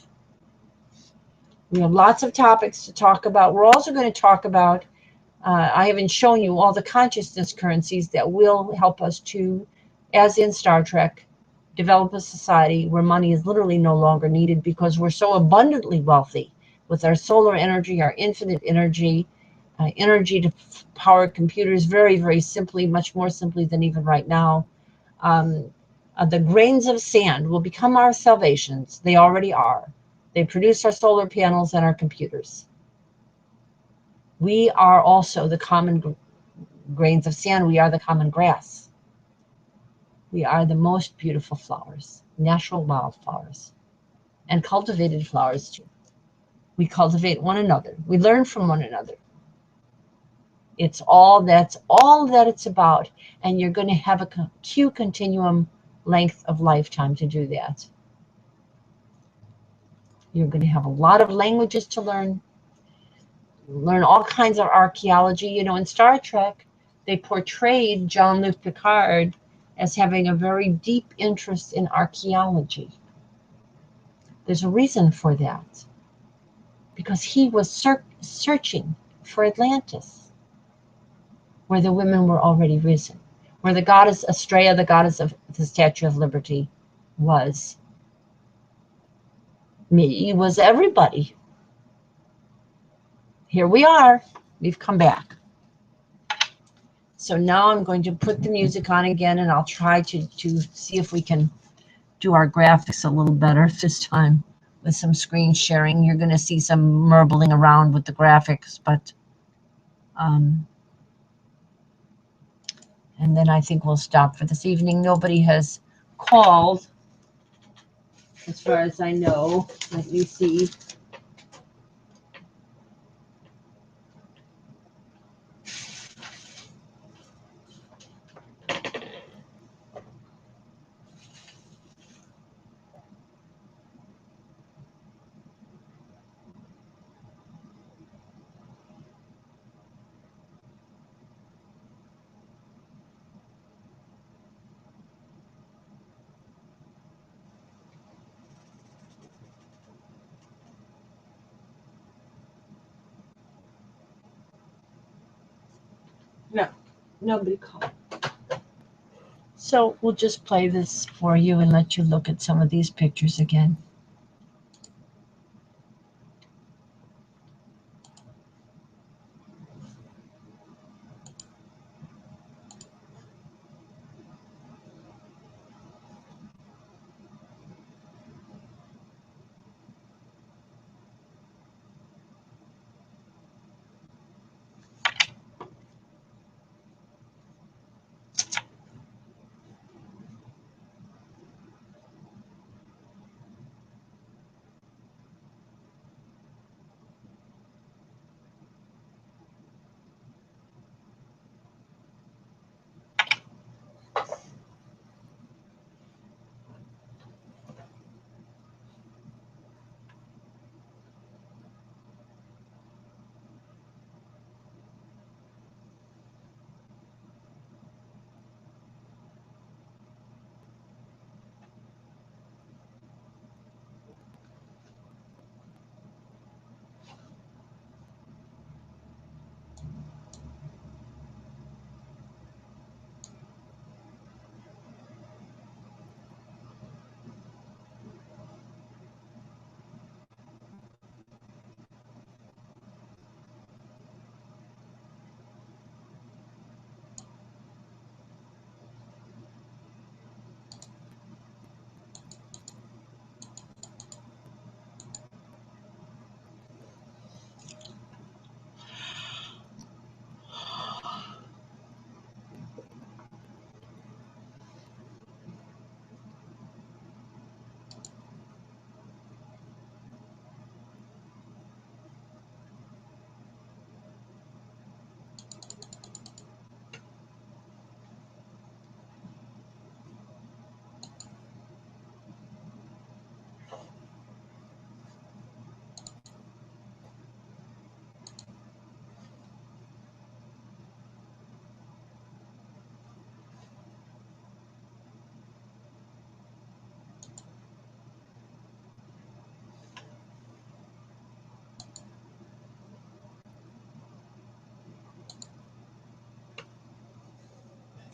We have lots of topics to talk about. We're also going to talk about, I haven't shown you all the consciousness currencies that will help us to, as in Star Trek, develop a society where money is literally no longer needed, because we're so abundantly wealthy with our solar energy, our infinite energy, energy to power computers very, very simply, much more simply than even right now. The grains of sand will become our salvations. They already are. They produce our solar panels and our computers. We are also the common grains of sand. We are the common grass. We are the most beautiful flowers, natural wildflowers, and cultivated flowers too. We cultivate one another. We learn from one another. It's all that it's about, and you're going to have a Q continuum length of lifetime to do that. You're going to have a lot of languages to learn all kinds of archaeology. You know, in Star Trek, they portrayed Jean-Luc Picard as having a very deep interest in archaeology. There's a reason for that, because he was searching for Atlantis, where the women were already risen, where the goddess Estrella, the goddess of the Statue of Liberty, was. Me was everybody. Here we are. We've come back. So now I'm going to put the music on again, and I'll try to see if we can do our graphics a little better this time with some screen sharing. You're going to see some murbling around with the graphics, but and then I think we'll stop for this evening. Nobody has called, as far as I know. Let me see. No, nobody called. So we'll just play this for you and let you look at some of these pictures again.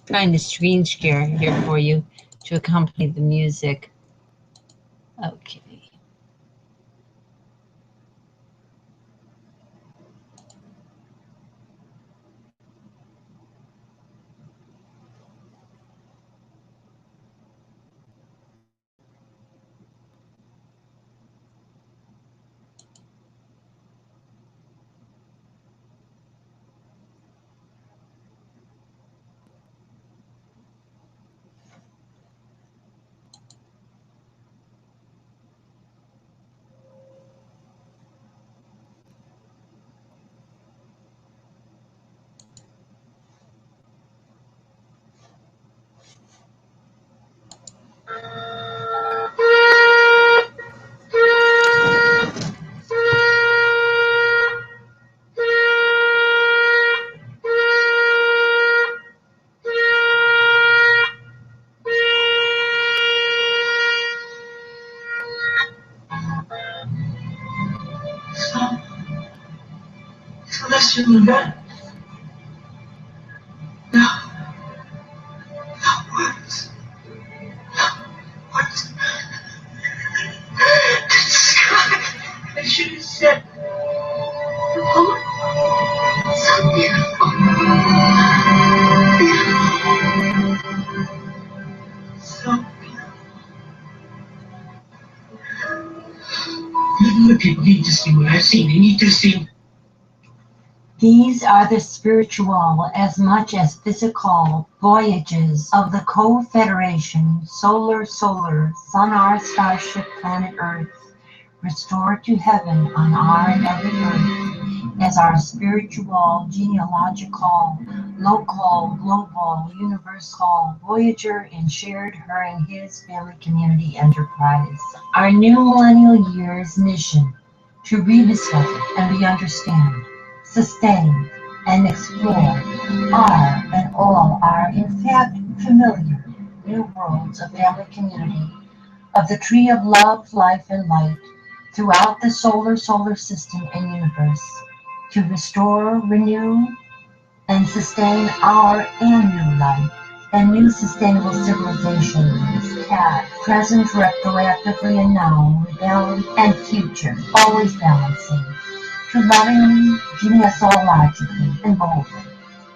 Trying to screen share here for you to accompany the music. Okay. Celestial event. No. No words. Words. The sky. I should have said. Oh, so beautiful. Other people need to see what I've seen. They need to see. These are the spiritual as much as physical voyages of the Cofederation, solar, sun, our starship, planet Earth, restored to heaven on our and every earth, as our spiritual, genealogical, local, global, universal, voyager, and shared her and his family community enterprise. Our new millennial year's mission to rediscover and re-understand, sustain, and explore our and all are in fact familiar new worlds of family community, of the tree of love, life, and light throughout the solar system and universe, to restore, renew, and sustain our and new life and new sustainable civilizations, past, present, retroactively, and now, reality, and future, always balancing, to lovingly, genealogically, and boldly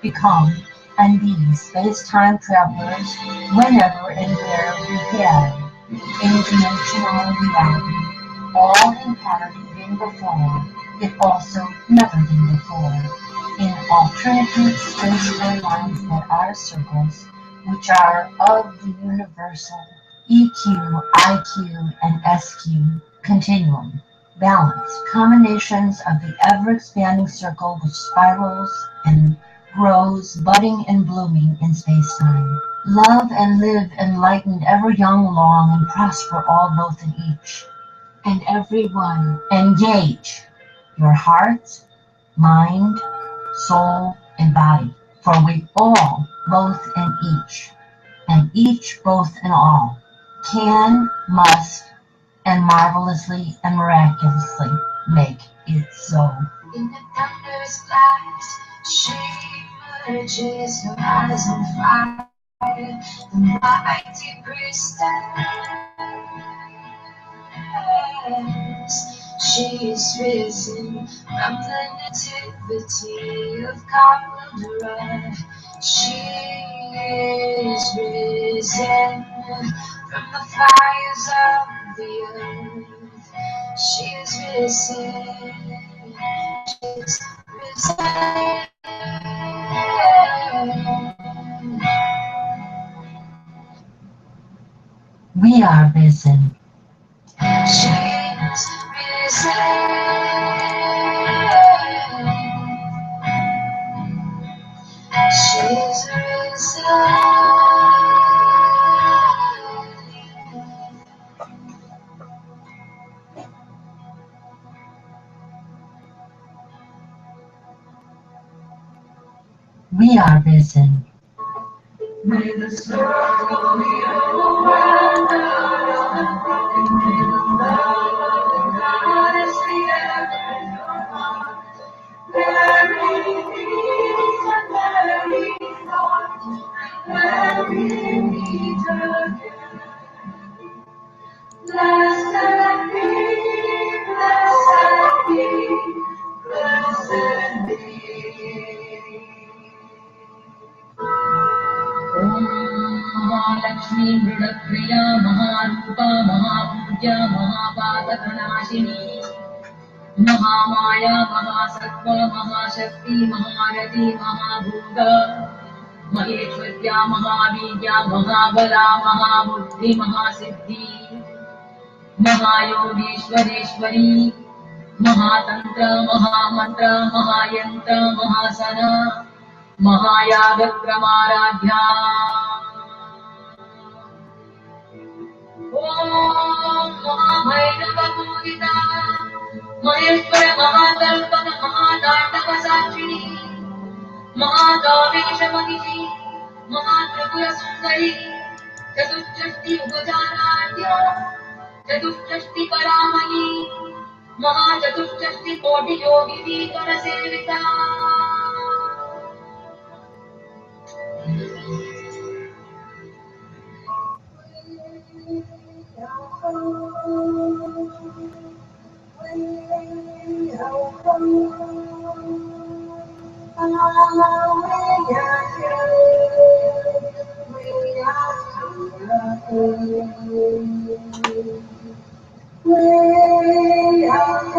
become and be space-time travelers whenever and where we have any dimensional reality. All in part been before, it also never been before, in alternative space-time lines that are circles, which are of the universal EQ, IQ, and SQ continuum, balance, combinations of the ever-expanding circle which spirals and grows, budding and blooming in space-time. Love and live enlightened, ever young, long, and prosper all both in each and every one. Engage your heart, mind, soul, and body, for we all, both and each both and all, can, must, and marvelously and miraculously make it so. In the thunderous skies, she emerges, her eyes on fire, the mighty priestess. She is risen from the nativity of Cofederation. She is risen from the fires of the earth. She is risen. She is risen. We are risen. She is risen. She's risen. We are risen. May the circle be overwhelmed and may the love of the goddess be ever in your heart. Very peace and very thought, and when we meet again. Blessed be, blessed be, blessed be. Mahalakshmi मृडप्रिया महारूपा महापूज्या महापातकनाशिनी Mahamaya महासत्त्वा महाशक्ति महारथी महाभूता महेश्वर्या महावीर्या महाबला महाबुद्धि महासिद्धि महायोगेश्वरेश्वरी महातंत्र महामंत्र महायंत्र महासना महायागक्रमाराध्या ओम महाभैरवपूजिता महेश्वर महाकल्पक महातांडव साक्षिणी महाकामेशमहिषी महात्रिपुरसुन्दरी चतुष्षष्टि उपजानाढ्या चतुष्षष्टि परामयी महाचतुष्षष्टि कोटि योगिनी करसेविता We are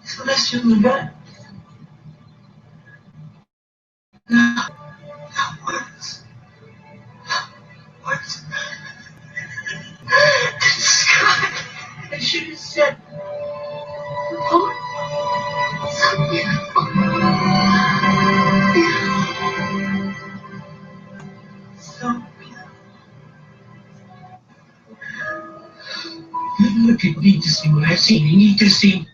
Celestial event. Words. Words. Scott, I should have said, oh, so beautiful. So beautiful. Look, you need to see what I've seen. You need to see.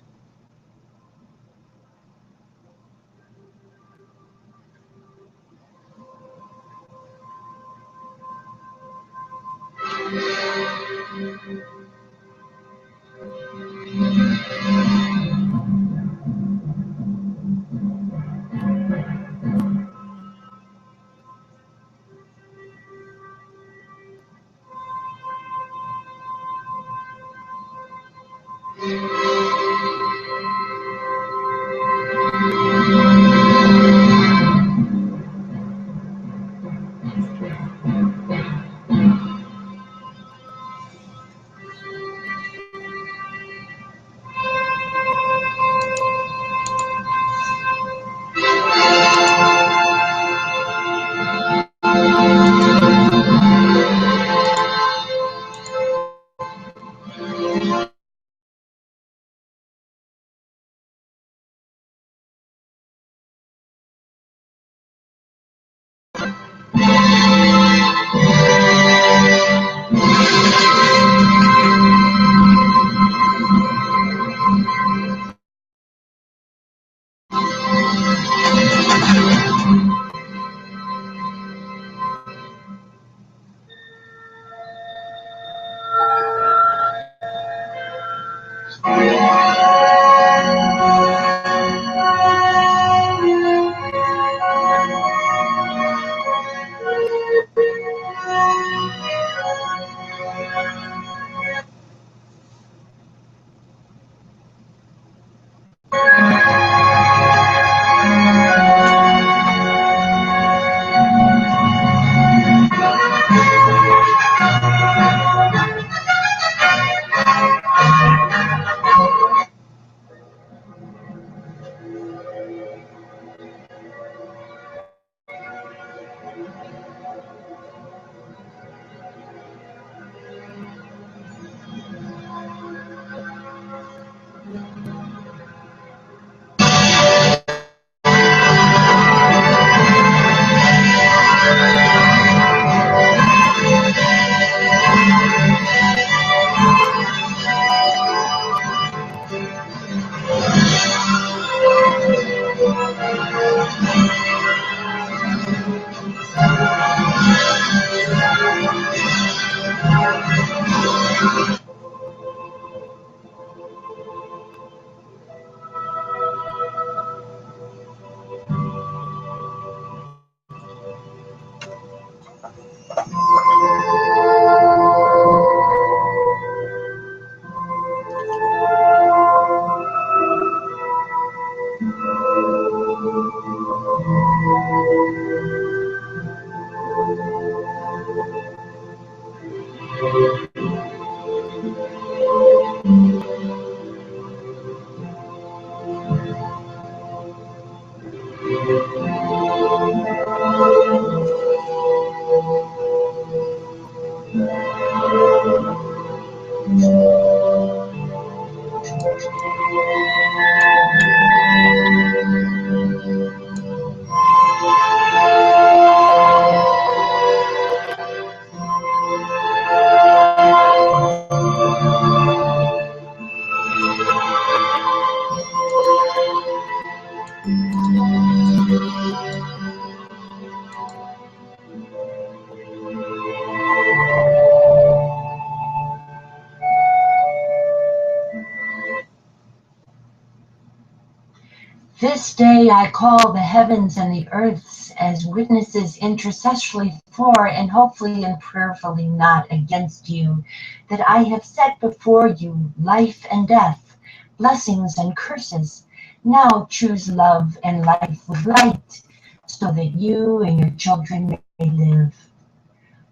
This day I call the heavens and the earths as witnesses intercessorily for and hopefully and prayerfully not against you, that I have set before you life and death, blessings and curses. Now choose love and life with light, so that you and your children may live.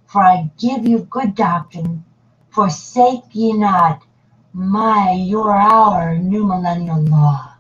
For I give you good doctrine, forsake ye not our new millennial law.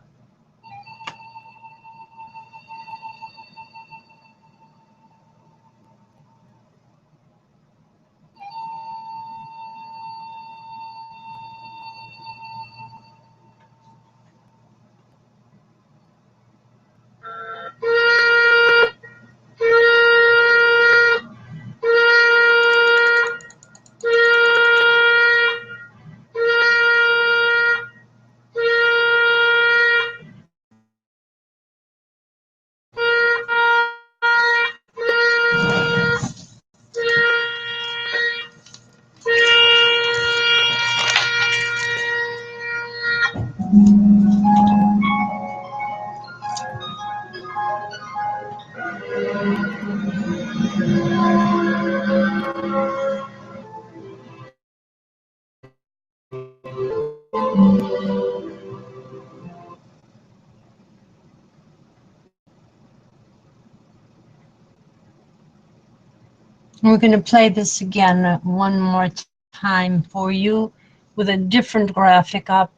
We're going to play this again one more time for you with a different graphic up,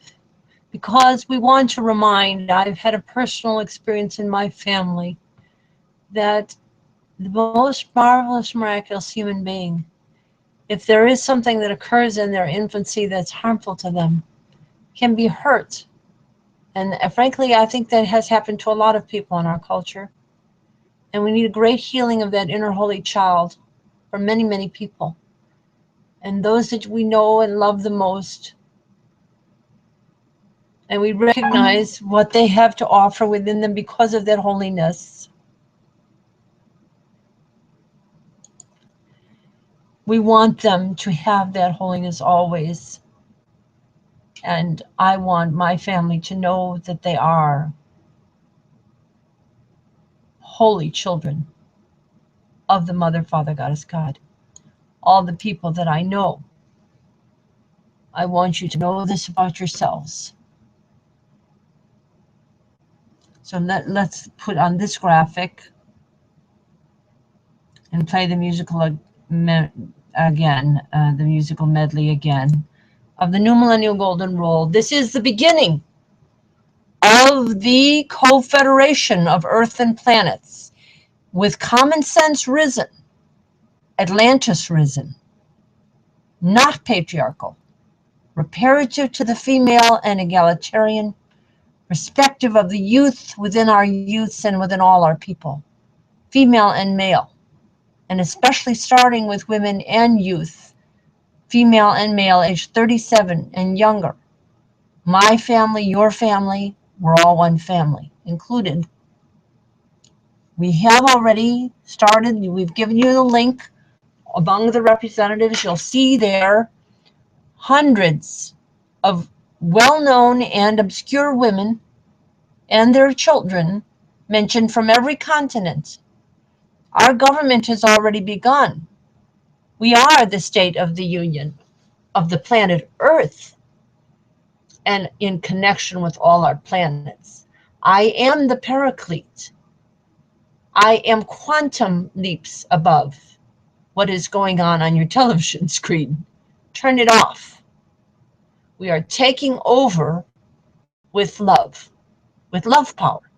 because we want to remind, I've had a personal experience in my family, that the most marvelous, miraculous human being, if there is something that occurs in their infancy that's harmful to them, can be hurt. And frankly, I think that has happened to a lot of people in our culture. And we need a great healing of that inner holy child for many, many people. And those that we know and love the most. And we recognize what they have to offer within them because of that holiness. We want them to have that holiness always. And I want my family to know that they are holy children of the Mother, Father, Goddess, God. All the people that I know, I want you to know this about yourselves. So let's put on this graphic and play the musical again, the musical medley again of the New Millennial Golden Rule. This is the beginning of the Cofederation of Earth and planets, with common sense risen, Atlantis risen, not patriarchal, reparative to the female and egalitarian, respective of the youth within our youths and within all our people, female and male, and especially starting with women and youth, female and male, aged 37 and younger. My family, your family, we're all one family, included. We have already started, we've given you the link among the representatives. You'll see there hundreds of well-known and obscure women and their children mentioned from every continent. Our government has already begun. We are the state of the union of the planet Earth and in connection with all our planets. I am the paraclete. I am quantum leaps above what is going on your television screen. Turn it off. We are taking over with love power.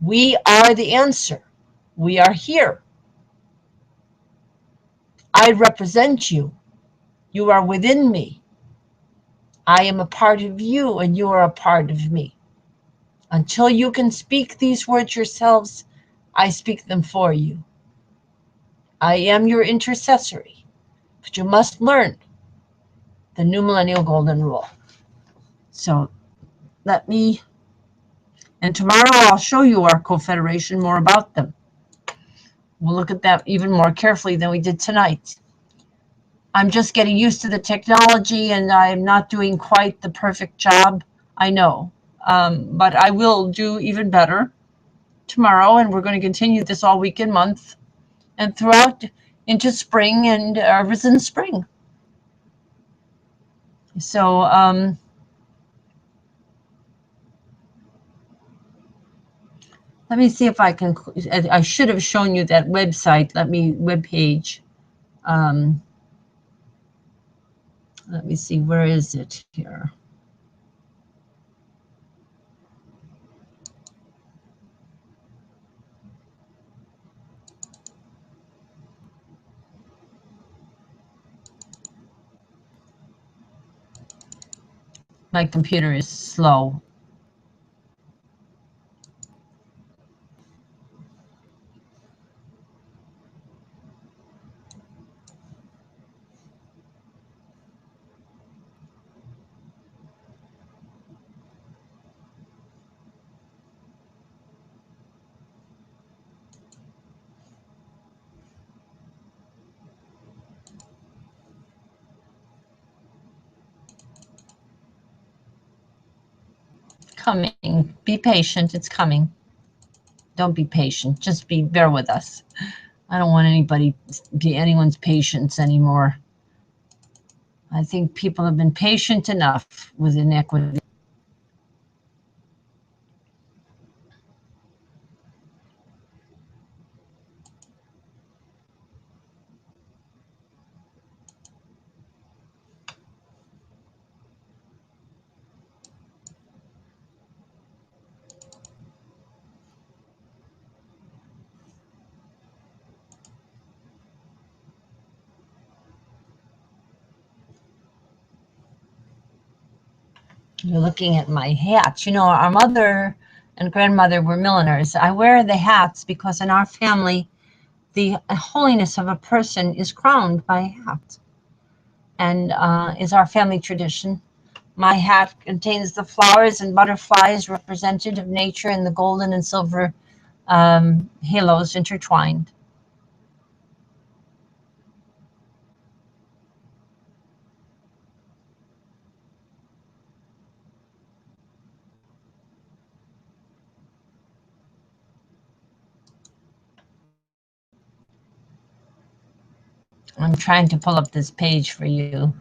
We are the answer. We are here. I represent you. You are within me. I am a part of you and you are a part of me. Until you can speak these words yourselves, I speak them for you. I am your intercessory, but you must learn the New Millennial Golden Rule. So and tomorrow I'll show you our Cofederation, more about them. We'll look at that even more carefully than we did tonight. I'm just getting used to the technology and I'm not doing quite the perfect job, I know. But I will do even better tomorrow, and we're going to continue this all week and month and throughout into spring and risen spring. So let me see if I can. I should have shown you that website. Webpage. Let me see, where is it here? My computer is slow. Coming. Be patient. It's coming. Don't be patient. Just bear with us. I don't want anyone's patience anymore. I think people have been patient enough with inequity. You're looking at my hats. You know, our mother and grandmother were milliners. I wear the hats because in our family, the holiness of a person is crowned by a hat, and is our family tradition. My hat contains the flowers and butterflies representative of nature and the golden and silver halos intertwined. I'm trying to pull up this page for you.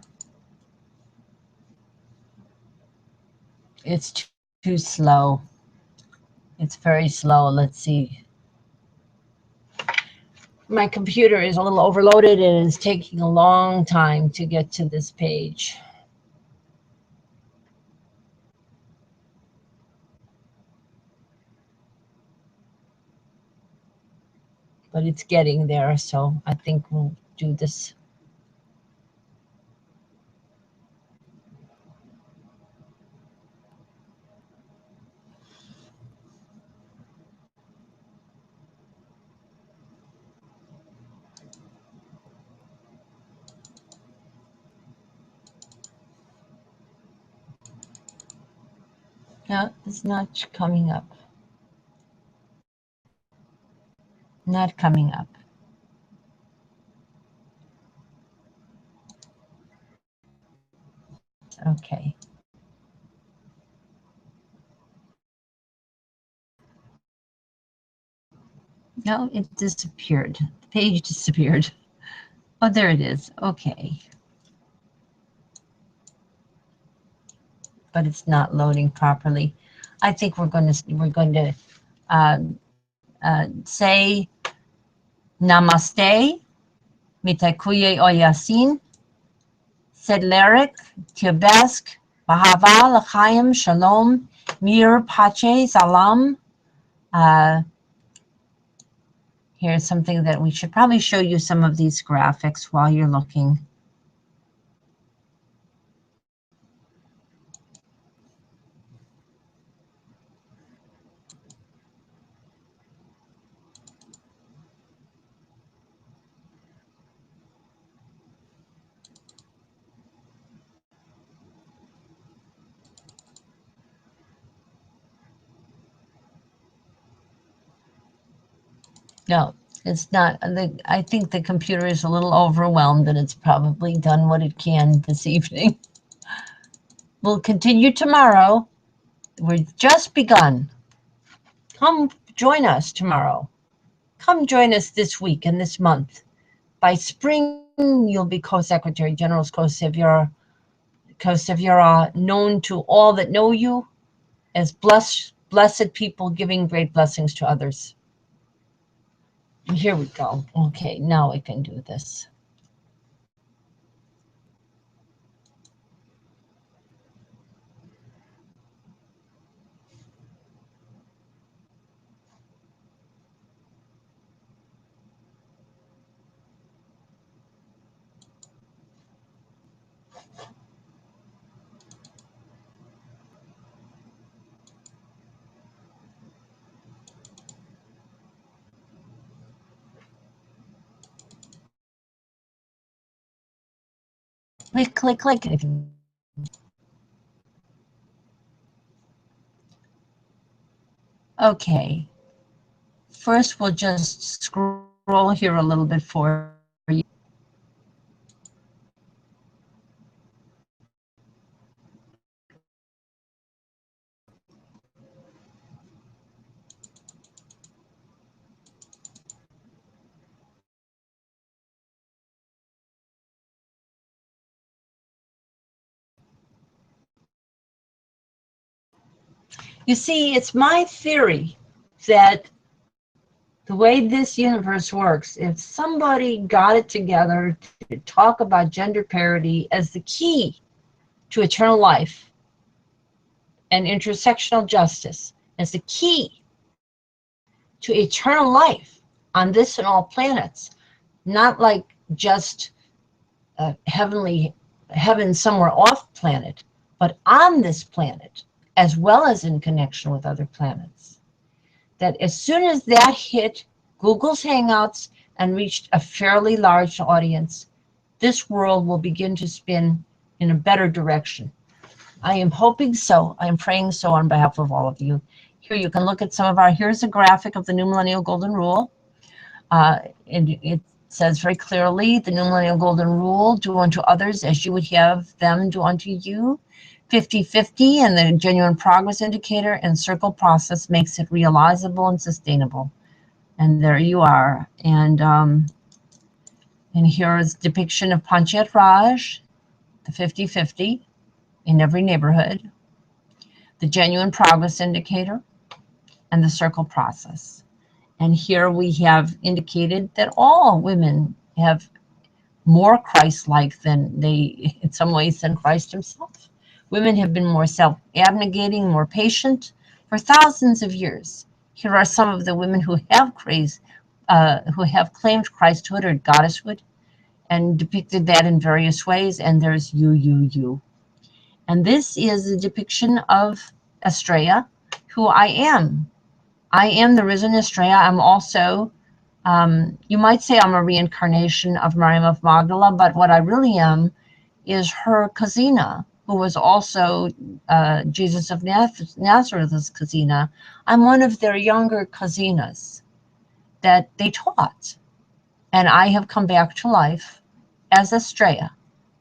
It's too slow. It's very slow. Let's see. My computer is a little overloaded and it's taking a long time to get to this page. But it's getting there, so I think we'll do this. No, it's not coming up. Not coming up. Okay. No, it disappeared. The page disappeared. Oh, there it is. Okay. But it's not loading properly. I think we're going to say Namaste, Mitakuye Oyasin, Sedlerik, Tibetsk, Bahava, L'chaim, Shalom, Mir, Pache, Salam. Here's something that we should probably show you some of these graphics while you're looking. No, it's not. I think the computer is a little overwhelmed and it's probably done what it can this evening. We'll continue tomorrow. We've just begun. Come join us tomorrow. Come join us this week and this month. By spring, you'll be Co-Secretary General's Co-Savior, known to all that know you as blessed people giving great blessings to others. Here we go. Okay, now I can do this. Click, click, click. Okay. First, we'll just scroll here a little bit for you. You see, it's my theory that the way this universe works, if somebody got it together to talk about gender parity as the key to eternal life and intersectional justice as the key to eternal life on this and all planets, not like just heaven somewhere off planet, but on this planet, as well as in connection with other planets. That as soon as that hit Google's Hangouts and reached a fairly large audience, this world will begin to spin in a better direction. I am hoping so. I am praying so on behalf of all of you. Here you can look at some of here's a graphic of the New Millennial Golden Rule. And it says very clearly, the New Millennial Golden Rule, do unto others as you would have them do unto you. 50-50 and the genuine progress indicator and circle process makes it realizable and sustainable. And there you are. And And here is a depiction of Panchat Raj, the 50-50 in every neighborhood, the genuine progress indicator, and the circle process. And here we have indicated that all women have more Christ-like than they, in some ways, than Christ himself. Women have been more self-abnegating, more patient for thousands of years. Here are some of the women who have claimed Christhood or goddesshood and depicted that in various ways. And there's you. And this is a depiction of Estrella, who I am. I am the risen Estrella. I'm also, you might say I'm a reincarnation of Miriam of Magdala, but what I really am is her cousina, who was also Jesus of Nazareth's cousina. I'm one of their younger cousinas that they taught. And I have come back to life as Estrella,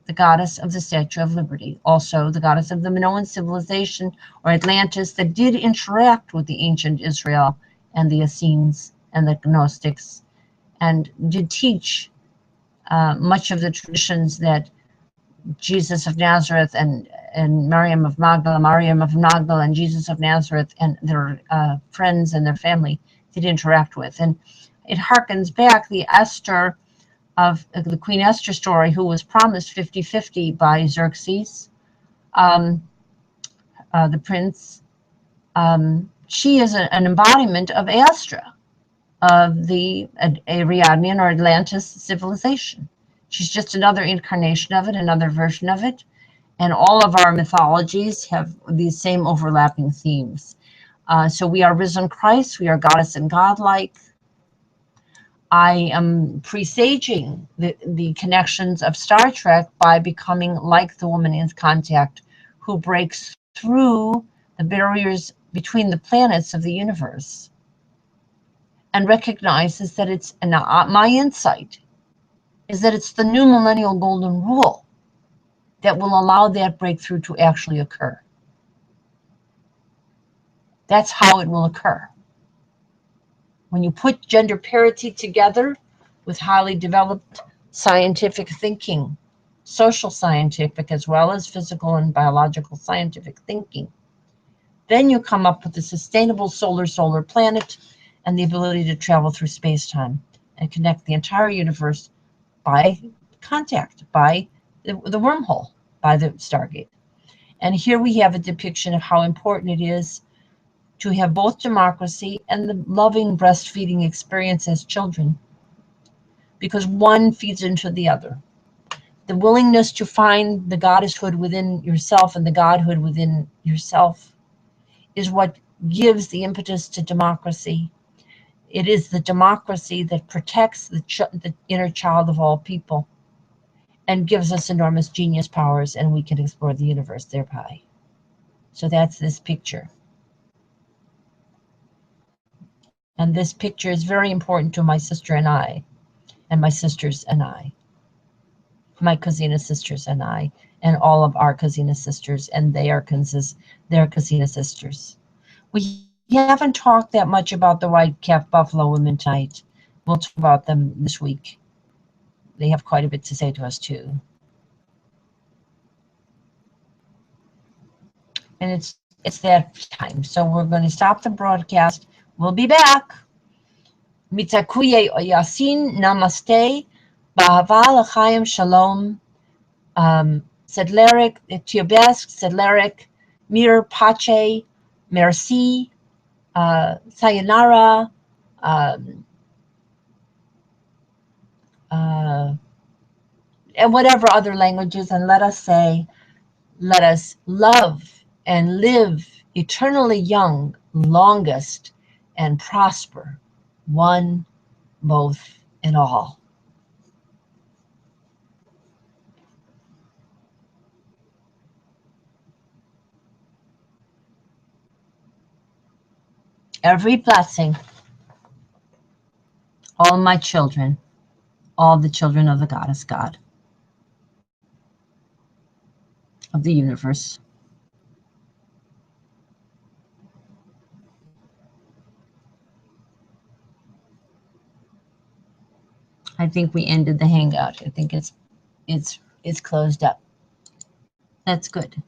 the goddess of the Statue of Liberty, also the goddess of the Minoan civilization or Atlantis that did interact with the ancient Israel and the Essenes and the Gnostics, and did teach much of the traditions that Jesus of Nazareth and Miriam of Magdala and Jesus of Nazareth and their friends and their family did interact with. And it harkens back the Esther of the Queen Esther story, who was promised 50-50 by Xerxes, the prince. She is an embodiment of Astra, of the Ariadnean or Atlantis civilization. She's just another incarnation of it, another version of it. And all of our mythologies have these same overlapping themes. So we are risen Christ, we are goddess and godlike. I am presaging the connections of Star Trek by becoming like the woman in Contact, who breaks through the barriers between the planets of the universe and recognizes that it's, and my insight is that it's the new millennial golden rule that will allow that breakthrough to actually occur. That's how it will occur. When you put gender parity together with highly developed scientific thinking, social scientific as well as physical and biological scientific thinking, then you come up with a sustainable solar planet and the ability to travel through space-time and connect the entire universe by contact, by the wormhole, by the Stargate. And here we have a depiction of how important it is to have both democracy and the loving breastfeeding experience as children, because one feeds into the other. The willingness to find the goddesshood within yourself and the godhood within yourself is what gives the impetus to democracy. It is the democracy that protects the inner child of all people and gives us enormous genius powers, and we can explore the universe thereby. So that's this picture. And this picture is very important to my sister and I, and my sisters and I, my Cousina sisters and I, and all of our Cousina sisters, and their Cousina sisters. We haven't talked that much about the white-capped buffalo women tonight. We'll talk about them this week. They have quite a bit to say to us too. And it's that time. So we're going to stop the broadcast. We'll be back. Mitakuye Yasin, Namaste, Bahava L'chaim Shalom, Sedlerik, Tiobesk, Sedlerik, Mir Pache, Merci, Sayonara, and whatever other languages, and let us say, let us love and live eternally young, longest, and prosper, one, both, and all. Every blessing, all my children, all the children of the Goddess God, of the universe. I think we ended the hangout. I think it's closed up. That's good.